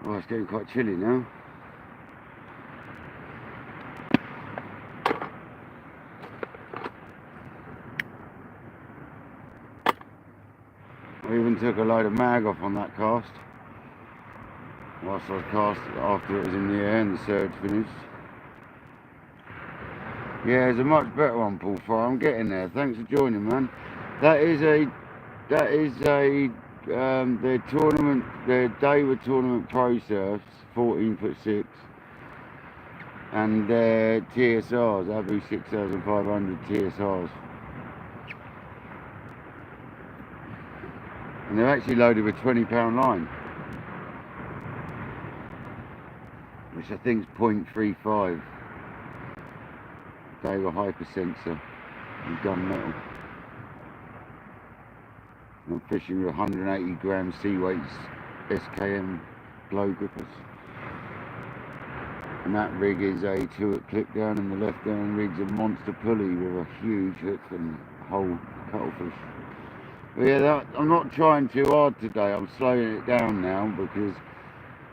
Oh, it's getting quite chilly now. I even took a load of mag off on that cast. Whilst I was cast after it was in the air and the surge finished. Yeah, it's a much better one, Paul Fry. I'm getting there. Thanks for joining, man. That is their tournament, their Dayward tournament pro surfs, 14'6", and their TSRs, Abu 6500 TSRs. And they're actually loaded with 20-pound line, which I think is 0.35. They were hypersensor and gunmetal. I'm fishing with 180 gram sea weights SKM blow grippers. And that rig is a 2-hook clip down, and the left down rig's a monster pulley with a huge hook and whole cuttlefish. But yeah, I'm not trying too hard today. I'm slowing it down now because,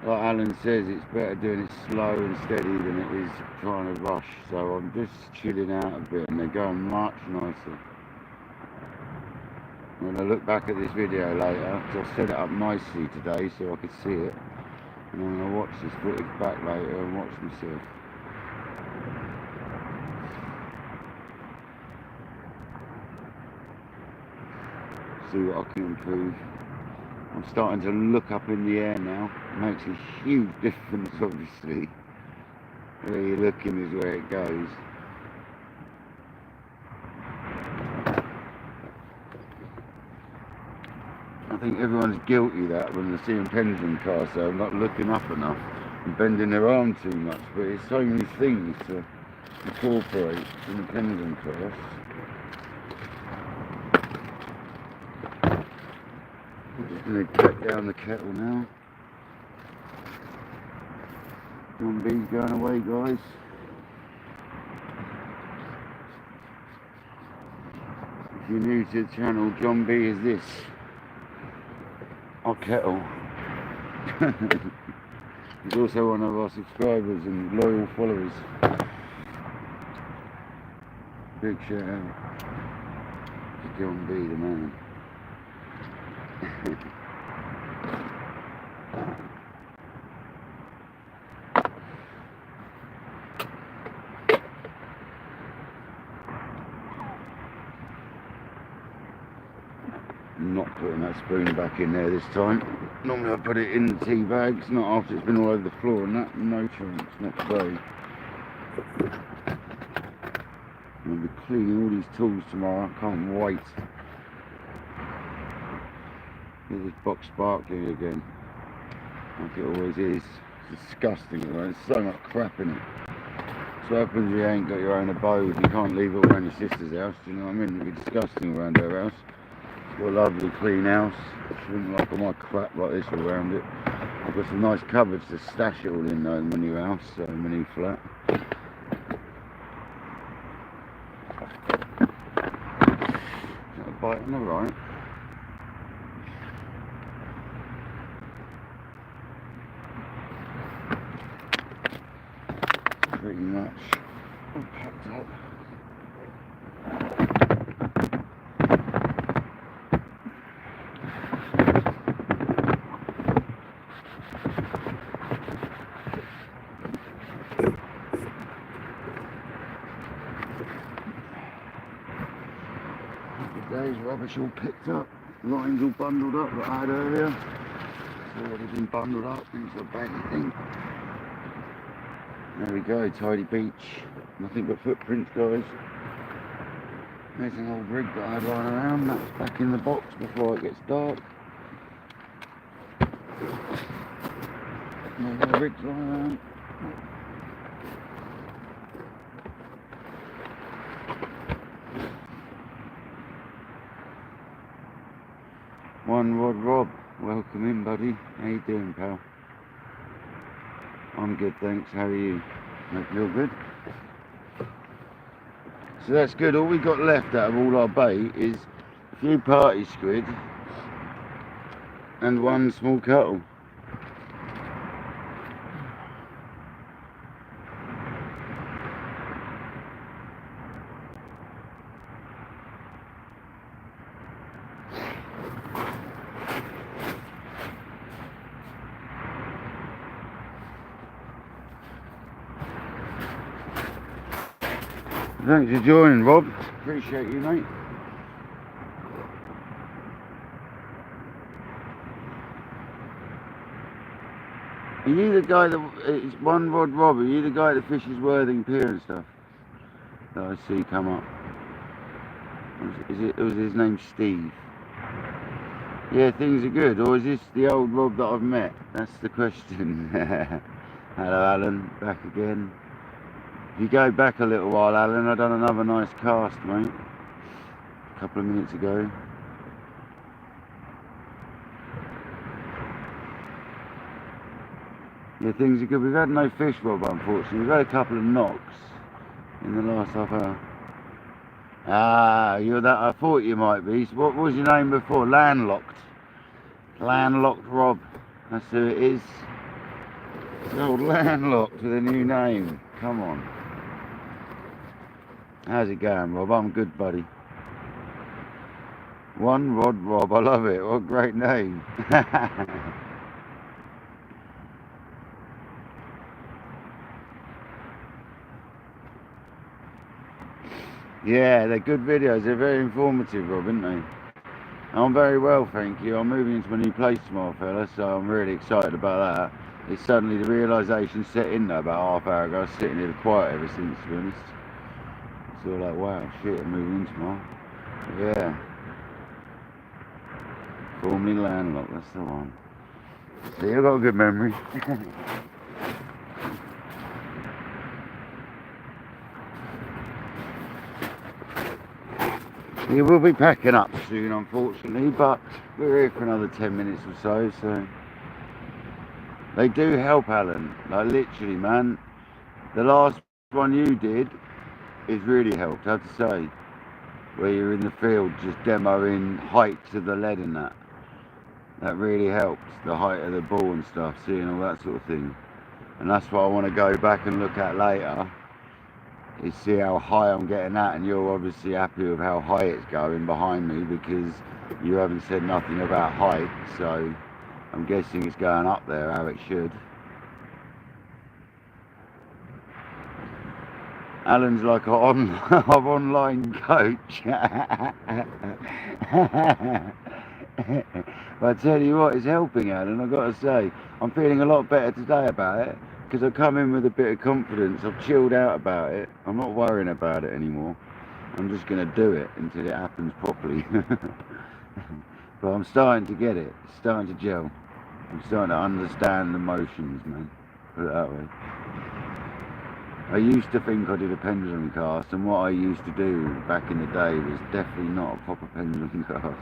like Alan says, it's better doing it slow and steady than it is trying to rush. So I'm just chilling out a bit, and they're going much nicer. When I look back at this video later, because I set it up nicely today so I could see it, and I'm going to watch this footage back later and watch myself. See what I can improve. I'm starting to look up in the air now. It makes a huge difference, obviously. Where you're looking is where it goes. I think everyone's guilty of that when they're seeing pendulum casts, so not looking up enough and bending their arm too much. But there's so many things to incorporate in the pendulum cast. I'm just going to cut down the kettle now. John B's going away, guys. If you're new to the channel, John B is this. Our kettle. He's also one of our subscribers and loyal followers. Big shout out to John B, the man. I'm not putting that spoon back in there this time. Normally I put it in the tea bags, not after it's been all over the floor and that. No chance, not today. I'll be cleaning all these tools tomorrow. I can't wait. Get this box sparkling again, like it always is. It's disgusting, right? There's so much crap in it. So what happens if you ain't got your own abode? You can't leave it around your sister's house, do you know what I mean? It'd be disgusting around her house. It's got a lovely clean house. She wouldn't like all my crap like this all around it. I've got some nice cupboards to stash it all in though in my new house, so my new flat. Is that a bite on the right? Pretty much all packed up. Today's rubbish all picked up, lines all bundled up that I had earlier. It's already been bundled up into a baggy thing. There we go, tidy beach. Nothing but footprints, guys. There's an old rig that I had lying around. That's back in the box before it gets dark. There's rigs lying around. One Rod Rob, welcome in, buddy. How you doing, pal? I'm good, thanks. How are you? Make me feel good? So that's good. All we got left out of all our bait is a few party squid and one small cuttle. Thanks for joining, Rob. Appreciate you, mate. Are you the guy that it's One Rod Rob? Are you the guy that fishes Worthing Pier and stuff? That I see come up. Was his name Steve? Yeah, things are good. Or is this the old Rob that I've met? That's the question. Hello, Alan. Back again. If you go back a little while, Alan, I done another nice cast, mate, a couple of minutes ago. Yeah, things are good. We've had no fish, Rob, unfortunately. We've had a couple of knocks in the last half hour. Ah, you're that. I thought you might be. So what was your name before? Landlocked. Landlocked Rob. That's who it is. It's old Landlocked with a new name. Come on. How's it going, Rob? I'm good, buddy. One Rod Rob, I love it. What a great name. Yeah, they're good videos. They're very informative, Rob, aren't they? I'm very well, thank you. I'm moving into my new place tomorrow, fella, so I'm really excited about that. It's suddenly the realisation set in there about half hour ago. I was sitting here quiet ever since, to be honest. It's all like, wow, shit, I'm moving in tomorrow. Yeah. Formerly Landlocked, that's the one. See, I've got a good memory. Yeah, we'll be packing up soon, unfortunately, but we're here for another 10 minutes or so. They do help, Alan. Like, literally, man. The last one you did is really helped, I have to say. Where you're in the field just demoing height to the lead and that. That really helped, the height of the ball and stuff, seeing all that sort of thing. And that's what I want to go back and look at later, is see how high I'm getting at, and you're obviously happy with how high it's going behind me because you haven't said nothing about height, so I'm guessing it's going up there how it should. Alan's like an online coach. But I tell you what, it's helping, Alan, I've got to say. I'm feeling a lot better today about it, because I've come in with a bit of confidence. I've chilled out about it. I'm not worrying about it anymore. I'm just going to do it until it happens properly. But I'm starting to get it. It's starting to gel. I'm starting to understand the motions, man. Put it that way. I used to think I did a pendulum cast, and what I used to do back in the day was definitely not a proper pendulum cast.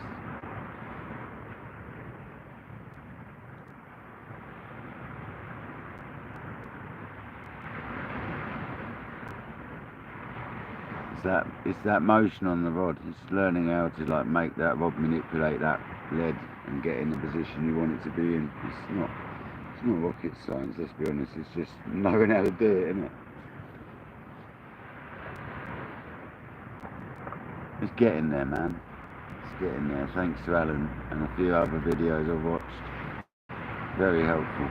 It's that motion on the rod. It's learning how to like make that rod manipulate that lead and get in the position you want it to be in. It's not rocket science, let's be honest. It's just knowing how to do it, isn't it? It's getting there, man. It's getting there. Thanks to Alan and a few other videos I've watched. Very helpful.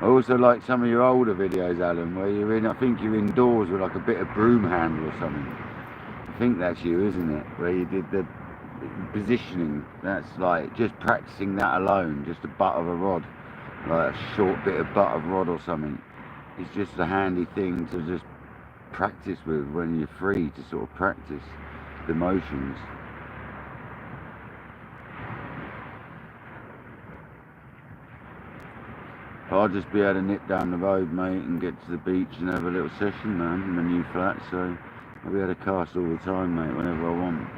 I also like some of your older videos, Alan, where you're in, I think you're indoors with like a bit of broom handle or something. I think that's you, isn't it? Where you did the positioning. That's like just practicing that alone, just a butt of a rod, like a short bit of butt of rod or something. It's just a handy thing to just practice with when you're free, to sort of practice the motions. I'll just be able to nip down the road, mate, and get to the beach and have a little session, man, in the new flat. So I'll be able to cast all the time, mate, whenever I want.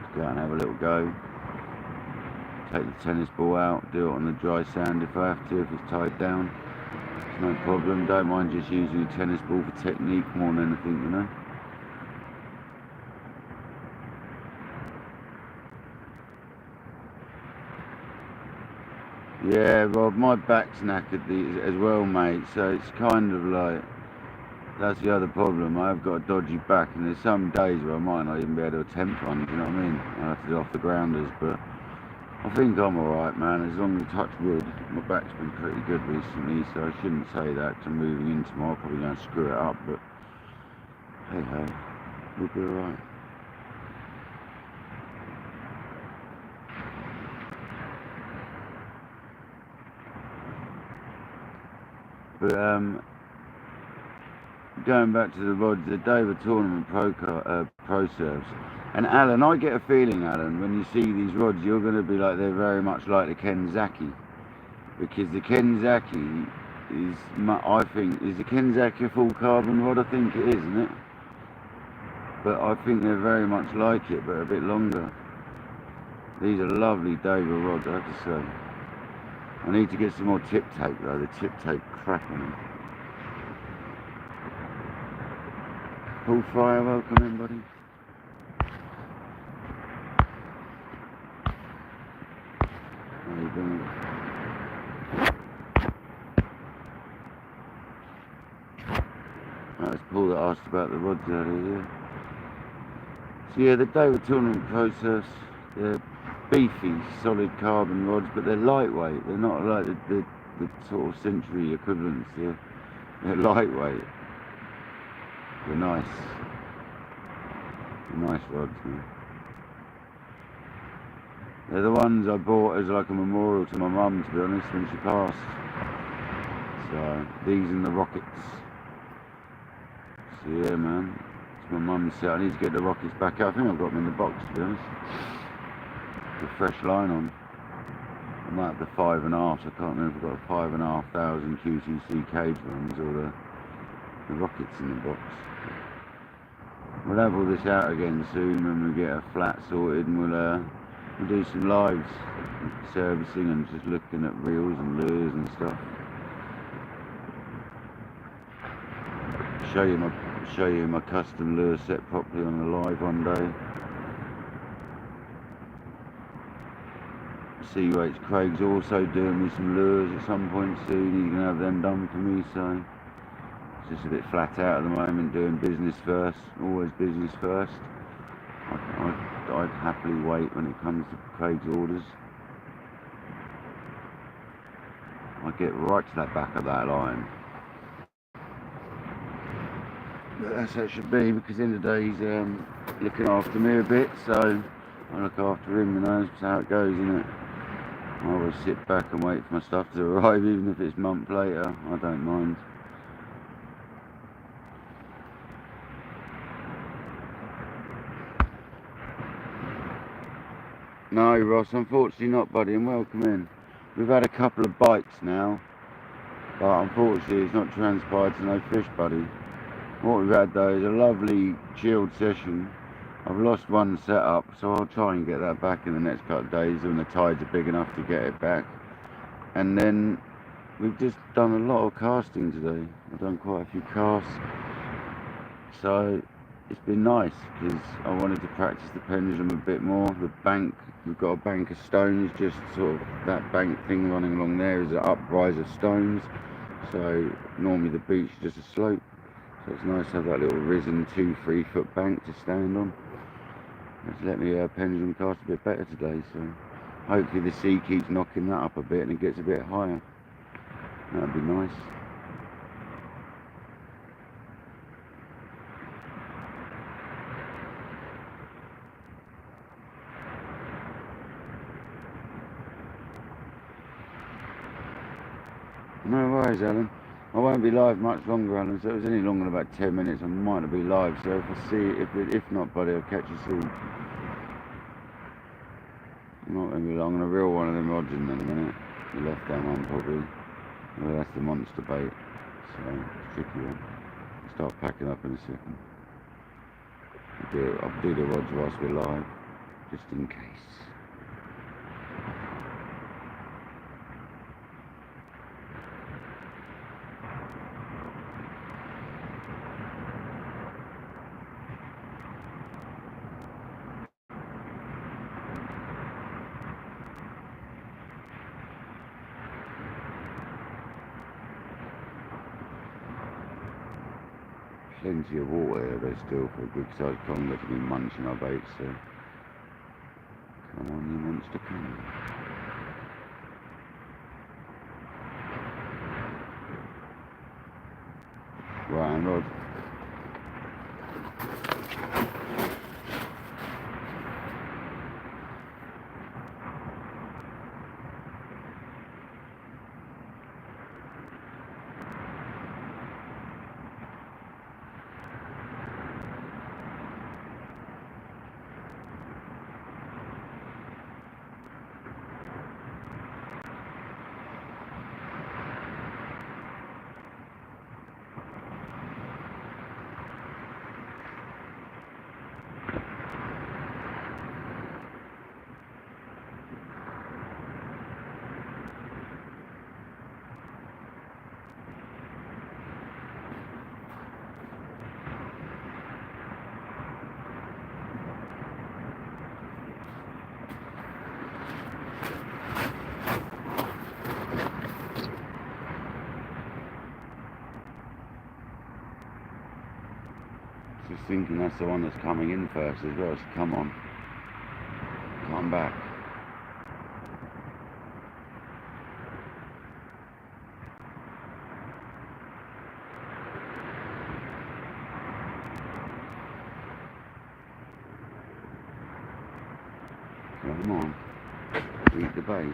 Just go out and have a little go. Take the tennis ball out, do it on the dry sand if I have to, if it's tied down. It's no problem. Don't mind just using a tennis ball for technique more than anything, you know. Yeah, Rob, my back's knackered as well, mate, so it's kind of like, that's the other problem. I've got a dodgy back, and there's some days where I might not even be able to attempt one, do you know what I mean? I have to do off the grounders, but I think I'm alright, man, as long as I touch wood. My back's been pretty good recently, so I shouldn't say that, 'cause I'm moving in tomorrow, probably going to screw it up, but hey ho, we'll be alright. But going back to the rods, the Dover Tournament Pro Serves. And Alan, I get a feeling, Alan, when you see these rods, you're going to be like, they're very much like the Kenzaki. Because the Kenzaki is, I think, is the Kenzaki a full carbon rod? I think it is, isn't it? But I think they're very much like it, but a bit longer. These are lovely Dover rods, I have to say. I need to get some more tip tape though, the tip tape crap on them. Paul Fryer, welcome in, buddy. How you doing? That's Paul that asked about the rods earlier, yeah. So yeah, the Dover Tournament process, they're beefy, solid carbon rods, but they're lightweight. They're not like the sort of Century equivalents. They're lightweight. They're nice. They're nice rods, man. They're the ones I bought as like a memorial to my mum, to be honest, when she passed. So these and the rockets. So yeah, man. It's my mum's set. I need to get the rockets back out. I think I've got them in the box, to be honest. With fresh line on. I might have the 5.5. I can't remember if I've got 5,500 QCC cage ones or the rockets in the box. We'll have all this out again soon when we get a flat sorted, and we'll do some lives, servicing and just looking at reels and lures and stuff. Show you my custom lure set properly on the live one day. Seawaits Craig's also doing me some lures at some point soon. He's going to have them done for me, so it's just a bit flat out at the moment, doing business first, always business first. I'd happily wait when it comes to Craig's orders. I get right to that back of that line. But that's how it should be, because in the day he's looking after me a bit, so I look after him, you know. That's how it goes, isn't it? I always sit back and wait for my stuff to arrive, even if it's a month later. I don't mind. No, Ross, unfortunately not, buddy, and welcome in. We've had a couple of bites now. but unfortunately it's not transpired to no fish, buddy. What we've had though is a lovely chilled session. I've lost one setup, so I'll try and get that back in the next couple of days when the tides are big enough to get it back. And then we've just done a lot of casting today. I've done quite a few casts, so it's been nice because I wanted to practice the pendulum a bit more. The bank, we've got a bank of stones, just sort of that bank thing running along there is an uprise of stones. So normally the beach is just a slope, so it's nice to have that little risen 2-3 foot bank to stand on. It's let me pendulum cast a bit better today, so hopefully the sea keeps knocking that up a bit and it gets a bit higher. That'd be nice. No worries, Alan. I won't be live much longer, Alan, so it was only longer than about 10 minutes. I might not be live, so if I see, if not, buddy, I'll catch you soon. I'm not going to be long. I'm going to reel one of them rods in a minute. The left-hand one, probably. Well, that's the monster bait, so it's a tricky one. I'll start packing up in a second. I'll do the rods whilst we're live, just in case. Plenty of water here though still for a good sized conger to be munching our bait, so come on you monster, come on. Right hand rod. Just thinking that's the one that's coming in first as well, so come on. Come back. Come on. Eat the bait.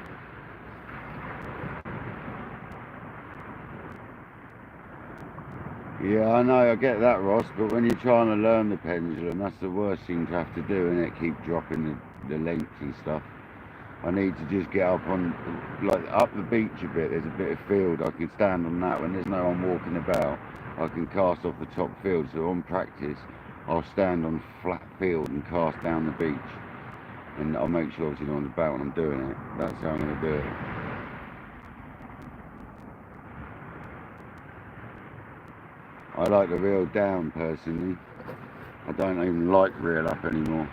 Yeah, I know, I get that, Ross, but when you're trying to learn the pendulum, that's the worst thing to have to do, isn't it? Keep dropping the lengths and stuff. I need to just get up on, like, up the beach a bit. There's a bit of field. I can stand on that when there's no one walking about. I can cast off the top field, so on practice, I'll stand on flat field and cast down the beach. And I'll make sure obviously no one's about when I'm doing it. That's how I'm going to do it. I like the reel down personally. I don't even like reel up anymore.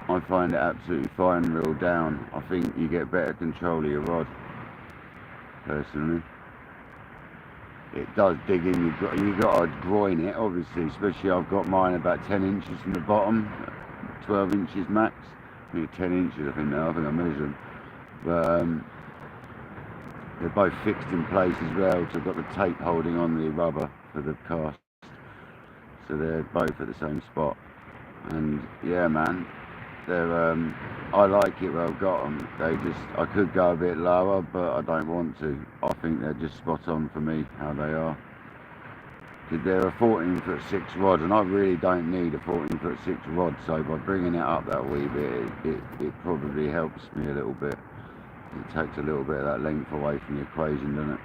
I find it absolutely fine reel down. I think you get better control of your rod, personally. It does dig in, you got to groin it obviously, especially I've got mine about 10 inches from the bottom, 12 inches max. I think 10 inches I think now, I think I measured them. But they're both fixed in place as well, so I've got the tape holding on the rubber for the cast. So they're both at the same spot. And yeah man, they're I like it where I've got them. I could go a bit lower, but I don't want to. I think they're just spot on for me, how they are. They're a 14'6" rod, and I really don't need a 14'6" rod, so by bringing it up that wee bit, it probably helps me a little bit. It takes a little bit of that length away from the equation, doesn't it?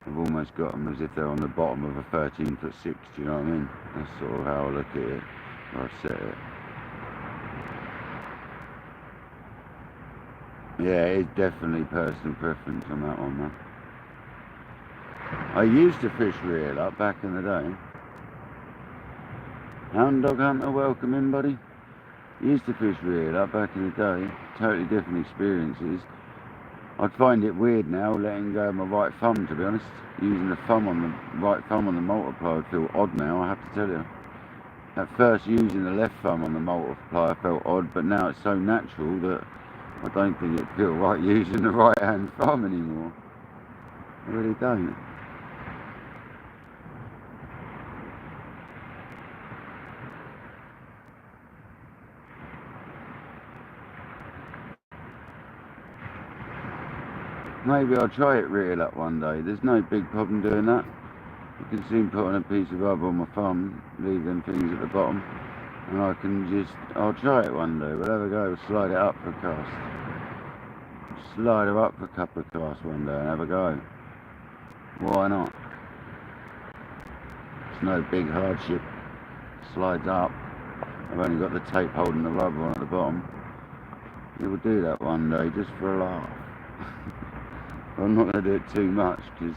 I've almost got them as if they're on the bottom of a 13'6", do you know what I mean? That's sort of how I look at it, or I set it. Yeah, it's definitely personal preference on that one, man. I used to fish reel up back in the day. Hound dog hunter, welcome in, buddy. Used to fish reel up back in the day. Totally different experiences. I'd find it weird now letting go of my right thumb, to be honest. Using the right thumb on the multiplier would feel odd now, I have to tell you. At first, using the left thumb on the multiplier felt odd, but now it's so natural that I don't think it'd feel right using the right hand thumb anymore. I really don't. Maybe I'll try it reel up one day. There's no big problem doing that. You can soon put on a piece of rubber on my thumb, leave them things at the bottom, and I'll try it one day. We'll have a go, slide it up for a cast. Slide her up for a couple of casts one day and have a go. Why not? It's no big hardship. Slides up. I've only got the tape holding the rubber on at the bottom. Yeah, we'll do that one day just for a laugh. I'm not going to do it too much because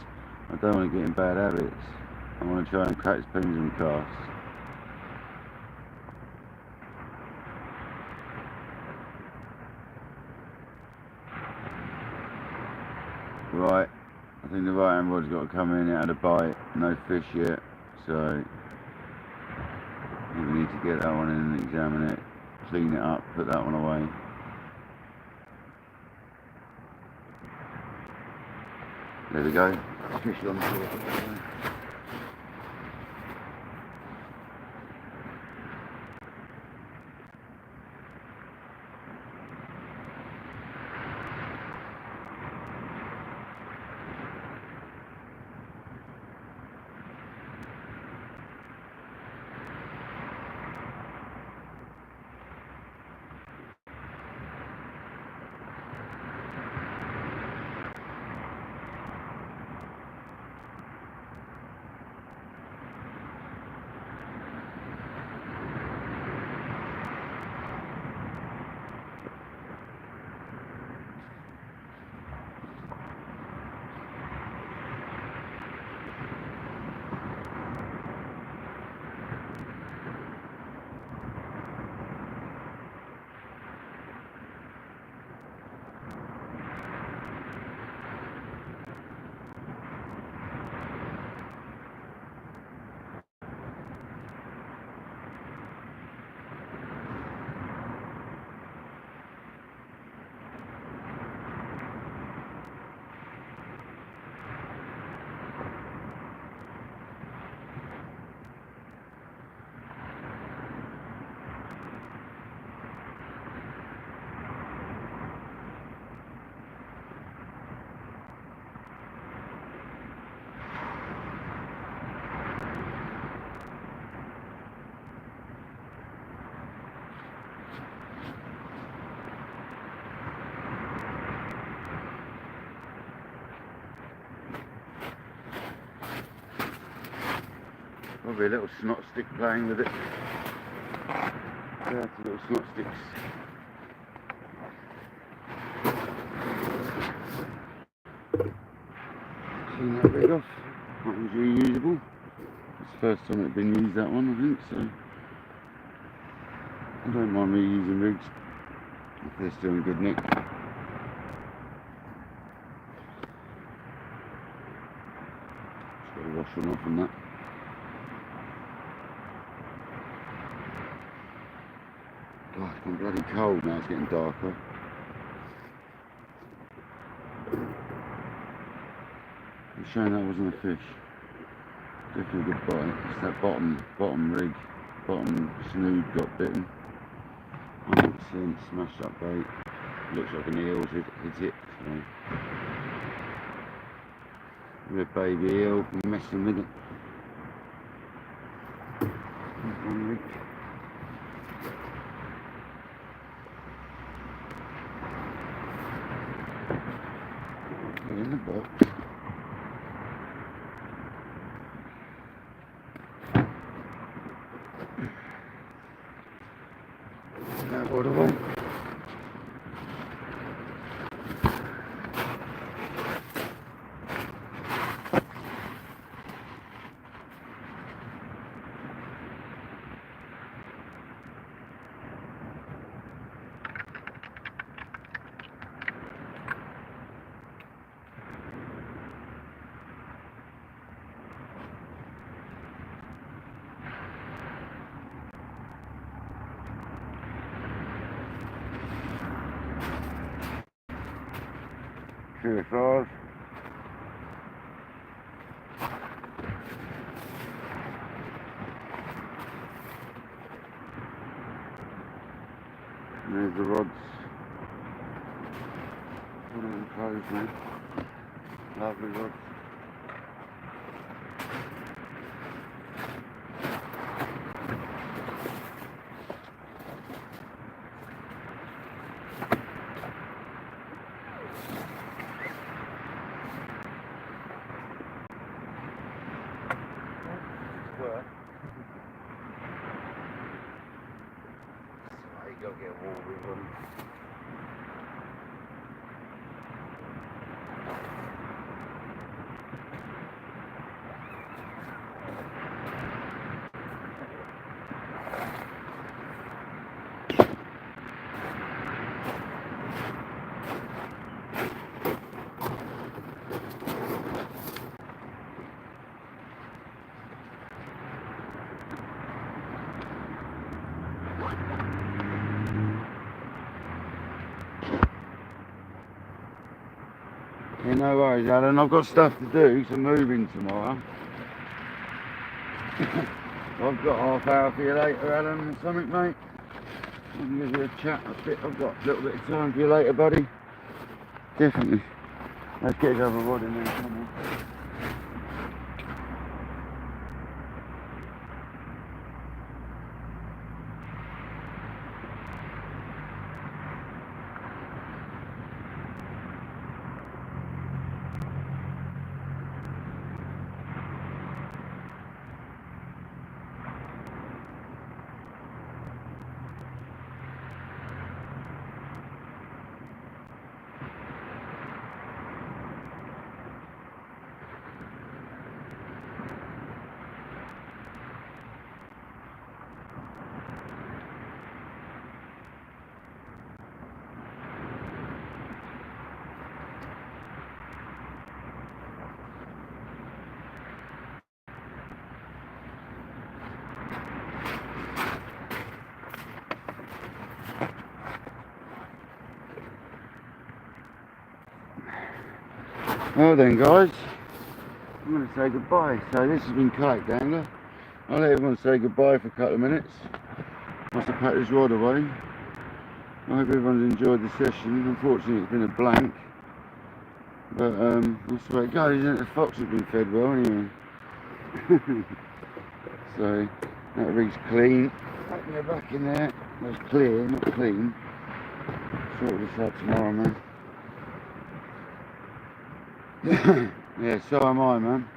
I don't want to get in bad habits. I want to try and catch pendulum casts. Right, I think the right hand rod's got to come in. It had a bite, no fish yet, so we need to get that one in and examine it, clean it up, put that one away. There we go, fish on the floor. Probably a little snot stick playing with it. Yeah, it's a little snot sticks. Clean that rig off. That was reusable. It's the first time it's been used, that one, I think, so I don't mind reusing rigs if they're still in good nick. Just got to wash them off on that. God, it's gone bloody cold now, it's getting darker. I'm showing that wasn't a fish. Definitely a good bite. It's that bottom rig, bottom snood got bitten. 100% smashed up bait. Looks like an eel's hit it. So. With a baby eel, messing with it. 1 week. Put it in the box. That what I want. QSRs. And there's the rods. Put them closed now. Lovely rods. Go get water on. Yeah, no worries, Alan. I've got stuff to do, so moving tomorrow. I've got half hour for you later, Alan, or something, mate. I can give you a chat a bit. I've got a little bit of time for you later, buddy. Definitely. Let's get the other rod in there, come on. Well then, guys, I'm going to say goodbye. So this has been Kayak Dangler. I'll let everyone say goodbye for a couple of minutes. Must have packed this rod away. I hope everyone's enjoyed the session. Unfortunately, it's been a blank. But that's the way it goes, isn't it? The fox has been fed well anyway. So that rig's clean. Back in there. That's clear, not clean. Sort this out tomorrow, man. Yeah, so am I, man.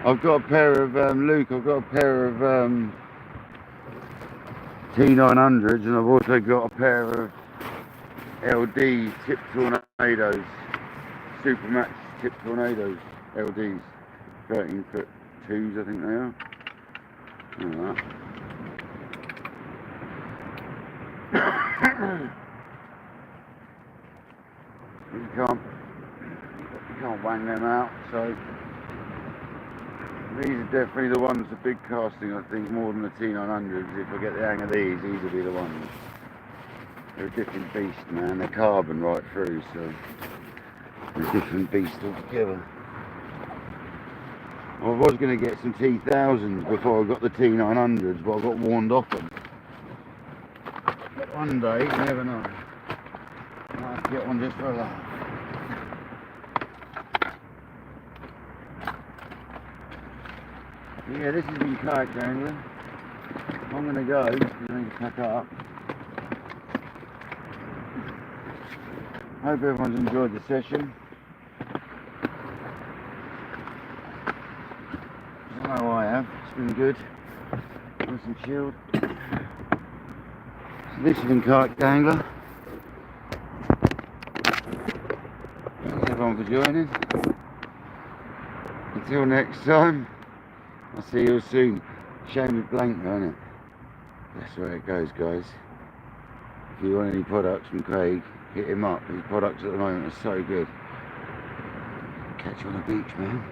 I've got a pair of Luke. I've got a pair of T900s, and I've also got a pair of LD tip tornadoes, Supermax tip tornadoes, LDs, 13-foot 2s, I think they are. Like that. You can't wang them out, so these are definitely the ones, the big casting, I think, more than the T900s. If I get the hang of these will be the ones. They're a different beast, man. They're carbon right through, so they're a different beast altogether. I was going to get some T1000s before I got the T900s, but I got warned off them. But one day, you never know. I might have to get one just for a laugh. Yeah, this has been Kayak Dangler. I'm going to go, because I need to pack up. Hope everyone's enjoyed the session. I know I have, it's been good. Nice and chilled. So this has been Kayak Dangler. Thanks everyone for joining. Until next time, I'll see you all soon. Shame with blank though, isn't it? That's where it goes, guys. If you want any products from Craig, hit him up. His products at the moment are so good. Catch you on the beach, man.